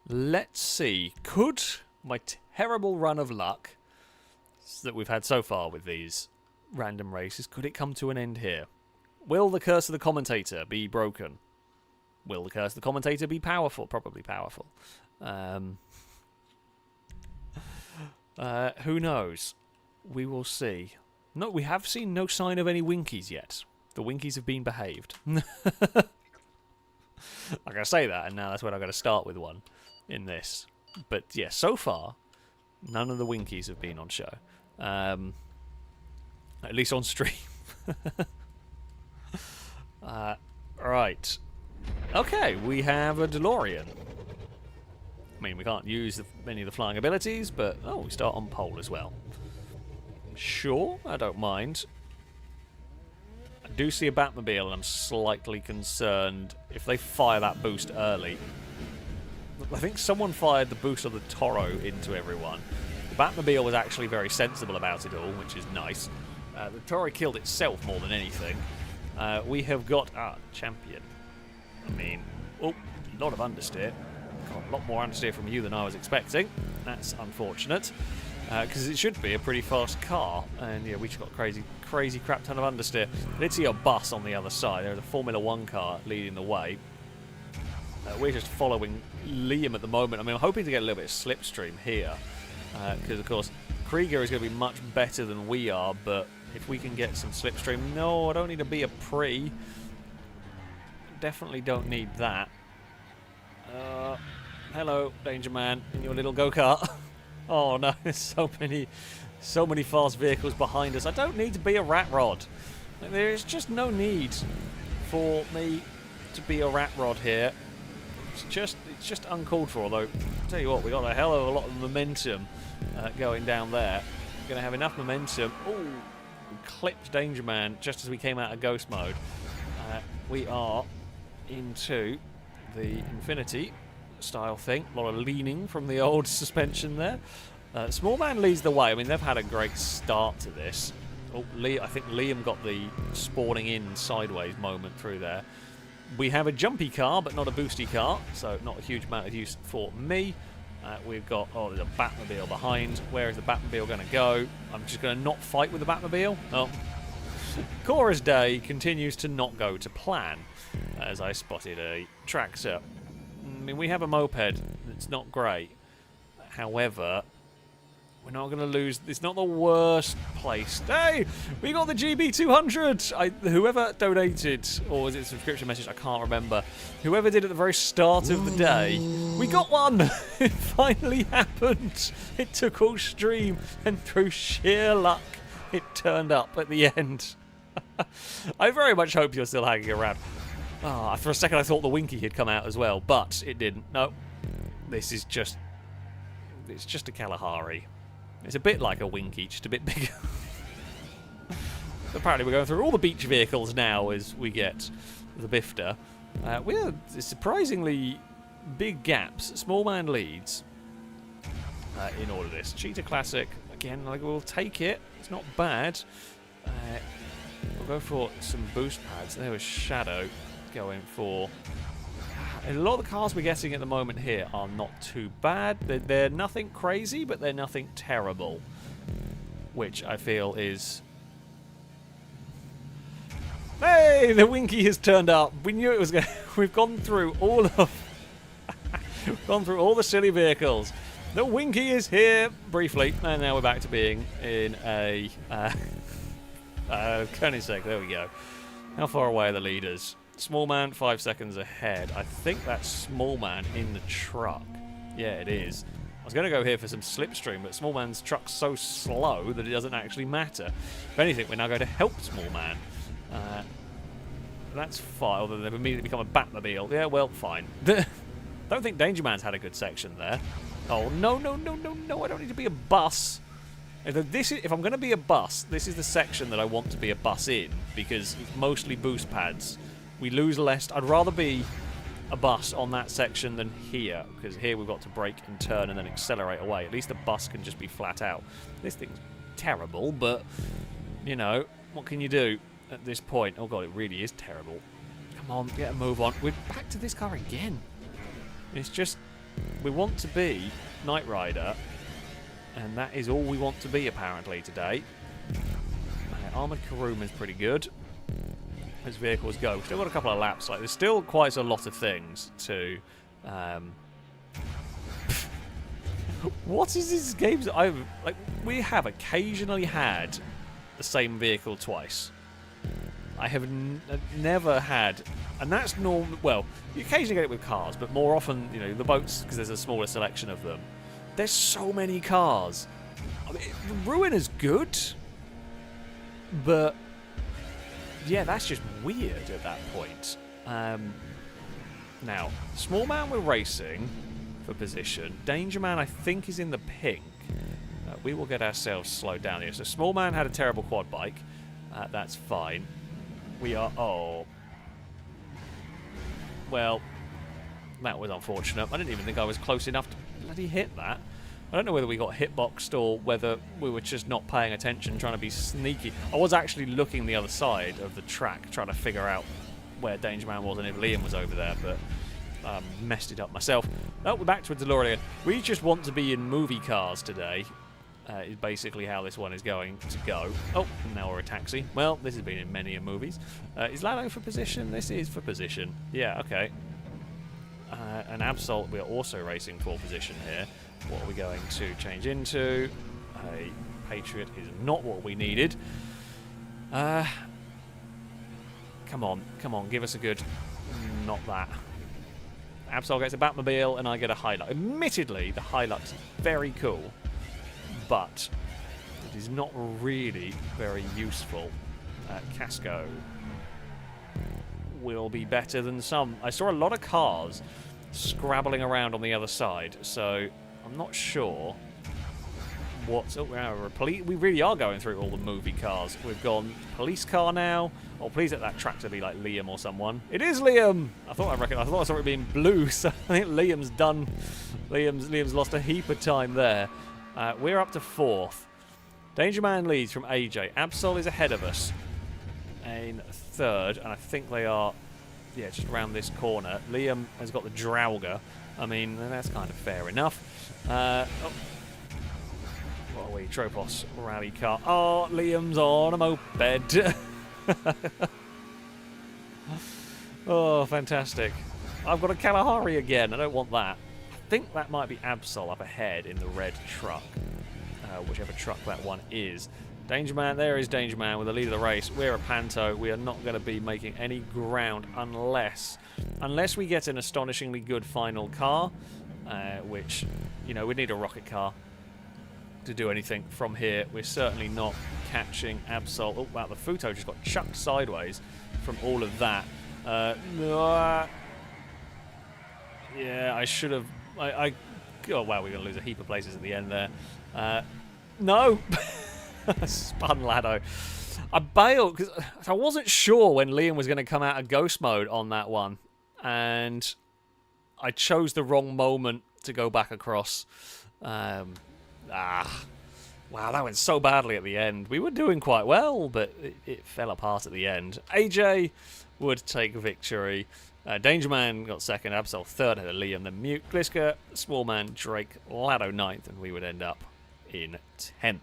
Let's see. Could my terrible run of luck that we've had so far with these random races, could it come to an end here? Will the curse of the commentator be broken? Will the curse of the commentator be powerful? Probably powerful. Who knows? We will see. No, we have seen no sign of any Winkies yet. The Winkies have been behaved. I'm going to say that, and now that's when I'm going to start with one in this. But yeah, so far, none of the Winkies have been on show. At least on stream. Right. Okay, we have a DeLorean. I mean, we can't use many of the flying abilities, but... Oh, we start on pole as well. Sure, I don't mind. I do see a Batmobile, and I'm slightly concerned if they fire that boost early. I think someone fired the boost of the Toro into everyone. The Batmobile was actually very sensible about it all, which is nice. The Toro killed itself more than anything. We have got our champion. I mean, oh, a lot of understeer. Got a lot more understeer from you than I was expecting. That's unfortunate, because it should be a pretty fast car. And yeah, we just got crazy crap ton of understeer. I did see a bus on the other side. There's a Formula 1 car leading the way. We're just following Liam at the moment. I mean, I'm hoping to get a little bit of slipstream here, because of course Krieger is going to be much better than we are. But if we can get some slipstream, no, I don't need to be a pre. Definitely don't need that. Hello, Danger Man, in your little go-kart. Oh no, there's so many fast vehicles behind us. I don't need to be a rat rod. There's just no need for me to be a rat rod here. It's just uncalled for. Although, I'll tell you what, we got a hell of a lot of momentum going down there. We're going to have enough momentum. Ooh, clipped Danger Man just as we came out of Ghost Mode. We are into the Infinity style thing. A lot of leaning from the old suspension there. Small Man leads the way. I mean, they've had a great start to this. Oh, I think Liam got the spawning in sideways moment through there. We have a jumpy car, but not a boosty car, so not a huge amount of use for me. We've got, oh, there's a Batmobile behind. Where is the Batmobile going to go? I'm just going to not fight with the Batmobile. Oh. Cora's day continues to not go to plan, as I spotted a tractor. I mean, we have a moped. It's not great. However, we're not going to lose. It's not the worst place. Hey, we got the GB200. Whoever donated, or was it a subscription message? I can't remember. Whoever did at the very start of the day, we got one. It finally happened. It took all stream, and through sheer luck, it turned up at the end. I very much hope you're still hanging around. Oh, for a second I thought the Winky had come out as well, but it didn't. No, this is just... It's just a Kalahari. It's a bit like a Winky, just a bit bigger. Apparently we're going through all the beach vehicles now as we get the Bifter. We have surprisingly big gaps. Small Man leads in all of this. Cheetah Classic, again, like, we'll take it. It's not bad. We'll go for some boost pads. There was Shadow going for... A lot of the cars we're getting at the moment here are not too bad. They're nothing crazy, but they're nothing terrible. Which I feel is... Hey! The Winky has turned up. We knew it was going to... We've gone through all of... We've gone through all the silly vehicles. The Winky is here, briefly. And now we're back to being in a... Koenigsegg, there we go. How far away are the leaders? Small Man, 5 seconds ahead. I think that's Small Man in the truck. Yeah, it is. I was going to go here for some slipstream, but Small Man's truck's so slow that it doesn't actually matter. If anything, we're now going to help Small Man. That's fine, although they've immediately become a Batmobile. Yeah, well, fine. Don't think Danger Man's had a good section there. Oh, no, no, no, no, no, I don't need to be a bus. If I'm going to be a bus, this is the section that I want to be a bus in, because it's mostly boost pads. We lose less. I'd rather be a bus on that section than here, because here we've got to brake and turn and then accelerate away. At least a bus can just be flat out. This thing's terrible, but, you know, what can you do at this point? Oh god, it really is terrible. Come on, get a move on. We're back to this car again. It's just, we want to be Knight Rider, and that is all we want to be, apparently, today. Armoured Karuma's pretty good. As vehicles go. We've still got a couple of laps. Like, there's still quite a lot of things to... What is this game? We have occasionally had the same vehicle twice. I have never had... And that's normal... Well, you occasionally get it with cars, but more often, you know, the boats, because there's a smaller selection of them. There's so many cars. I mean, Ruin is good, but... Yeah, that's just weird at that point. Now, Small Man we're racing for position. Danger Man, I think, is in the pink. We will get ourselves slowed down here. So Small Man had a terrible quad bike. That's fine. We are... Oh. Well, that was unfortunate. I didn't even think I was close enough to bloody hit that. I don't know whether we got hitboxed or whether we were just not paying attention, trying to be sneaky. I was actually looking the other side of the track, trying to figure out where Danger Man was and if Liam was over there, but messed it up myself. Oh, we're back to a DeLorean. We just want to be in movie cars today. Is basically how this one is going to go. Oh, now we're a taxi. Well, this has been in many movies. Is Lado for position? This is for position. Yeah, okay. An Absol, we are also racing for position here. What are we going to change into? A Patriot is not what we needed. Come on, give us a good... Not that. Absol gets a Batmobile and I get a Hilux. Admittedly, the Hilux is very cool, but it is not really very useful. Casco will be better than some. I saw a lot of cars scrabbling around on the other side, so I'm not sure what's... Oh, we really are going through all the movie cars. We've gone police car now. Oh, please let that tractor be like Liam or someone. It is Liam! I thought I saw it being blue, so I think Liam's done. Liam's lost a heap of time there. We're up to 4th. Danger Man leads from AJ. Absol is ahead of us in 3rd, and I think they are, yeah, just around this corner. Liam has got the Drauger. I mean, that's kind of fair enough. Oh. What are we? Tropos rally car. Oh, Liam's on a moped. Oh, fantastic. I've got a Kalahari again. I don't want that. I think that might be Absol up ahead in the red truck. Whichever truck that one is. Danger Man, there is Danger Man with the lead of the race. We're a Panto. We are not going to be making any ground unless we get an astonishingly good final car, which, you know, we need a rocket car to do anything from here. We're certainly not catching Absol. Oh, wow, the Futo just got chucked sideways from all of that. Yeah, I should have... oh, wow, we're going to lose a heap of places at the end there. No! Spun Lado. I bailed because I wasn't sure when Liam was going to come out of ghost mode on that one, and I chose the wrong moment to go back across. Wow, that went so badly at the end. We were doing quite well, but it fell apart at the end. AJ would take victory. Danger Man got 2nd, Absol 3rd, ahead of Liam, then Mute, Gliska, Small Man, Drake, Lado 9th, and we would end up in 10th.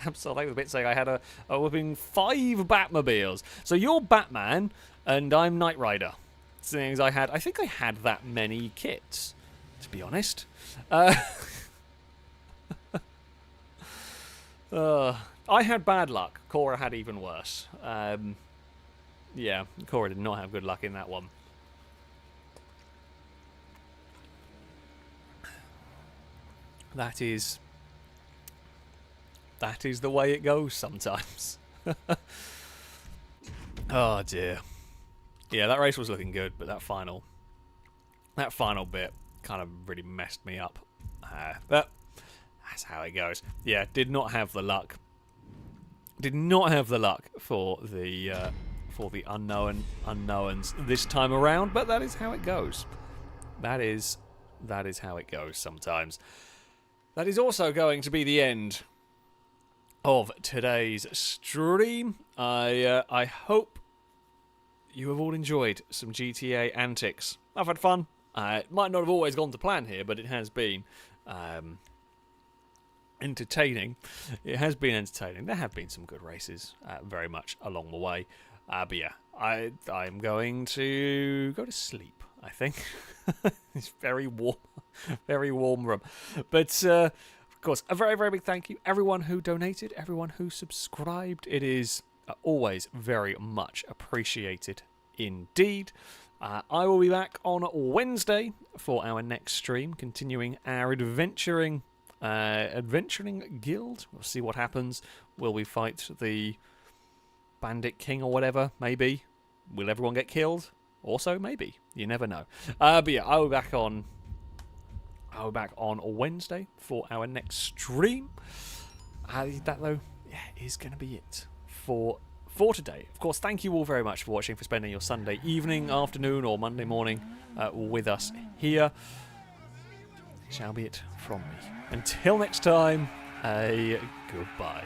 Absol, I was a bit saying I had a whooping 5 Batmobiles. So you're Batman, and I'm Knight Rider. Things I think I had that many kits, to be honest. I had bad luck. Cora had even worse. Yeah, Cora did not have good luck in that one. That is the way it goes sometimes. Oh dear. Yeah, that race was looking good, but that final bit kind of really messed me up. But that's how it goes. Yeah, did not have the luck. Did not have the luck for the unknowns this time around, but that is how it goes. That is how it goes sometimes. That is also going to be the end of today's stream. I hope you have all enjoyed some GTA antics. I've had fun. It might not have always gone to plan here, but it has been entertaining. It has been entertaining. There have been some good races very much along the way. But yeah, I'm going to go to sleep, I think. It's very warm room. But of course, a very, very big thank you everyone who donated, everyone who subscribed. It is always very much appreciated indeed. I will be back on Wednesday for our next stream, continuing our adventuring guild. We'll see what happens. Will we fight the Bandit King or whatever? Maybe. Will everyone get killed? Also, maybe. You never know. But yeah, I'll be back on Wednesday for our next stream. That, though, is going to be it for today. Of course, thank you all very much for watching, for spending your Sunday evening, afternoon, or Monday morning with us here. Shall be it from me. Until next time, goodbye.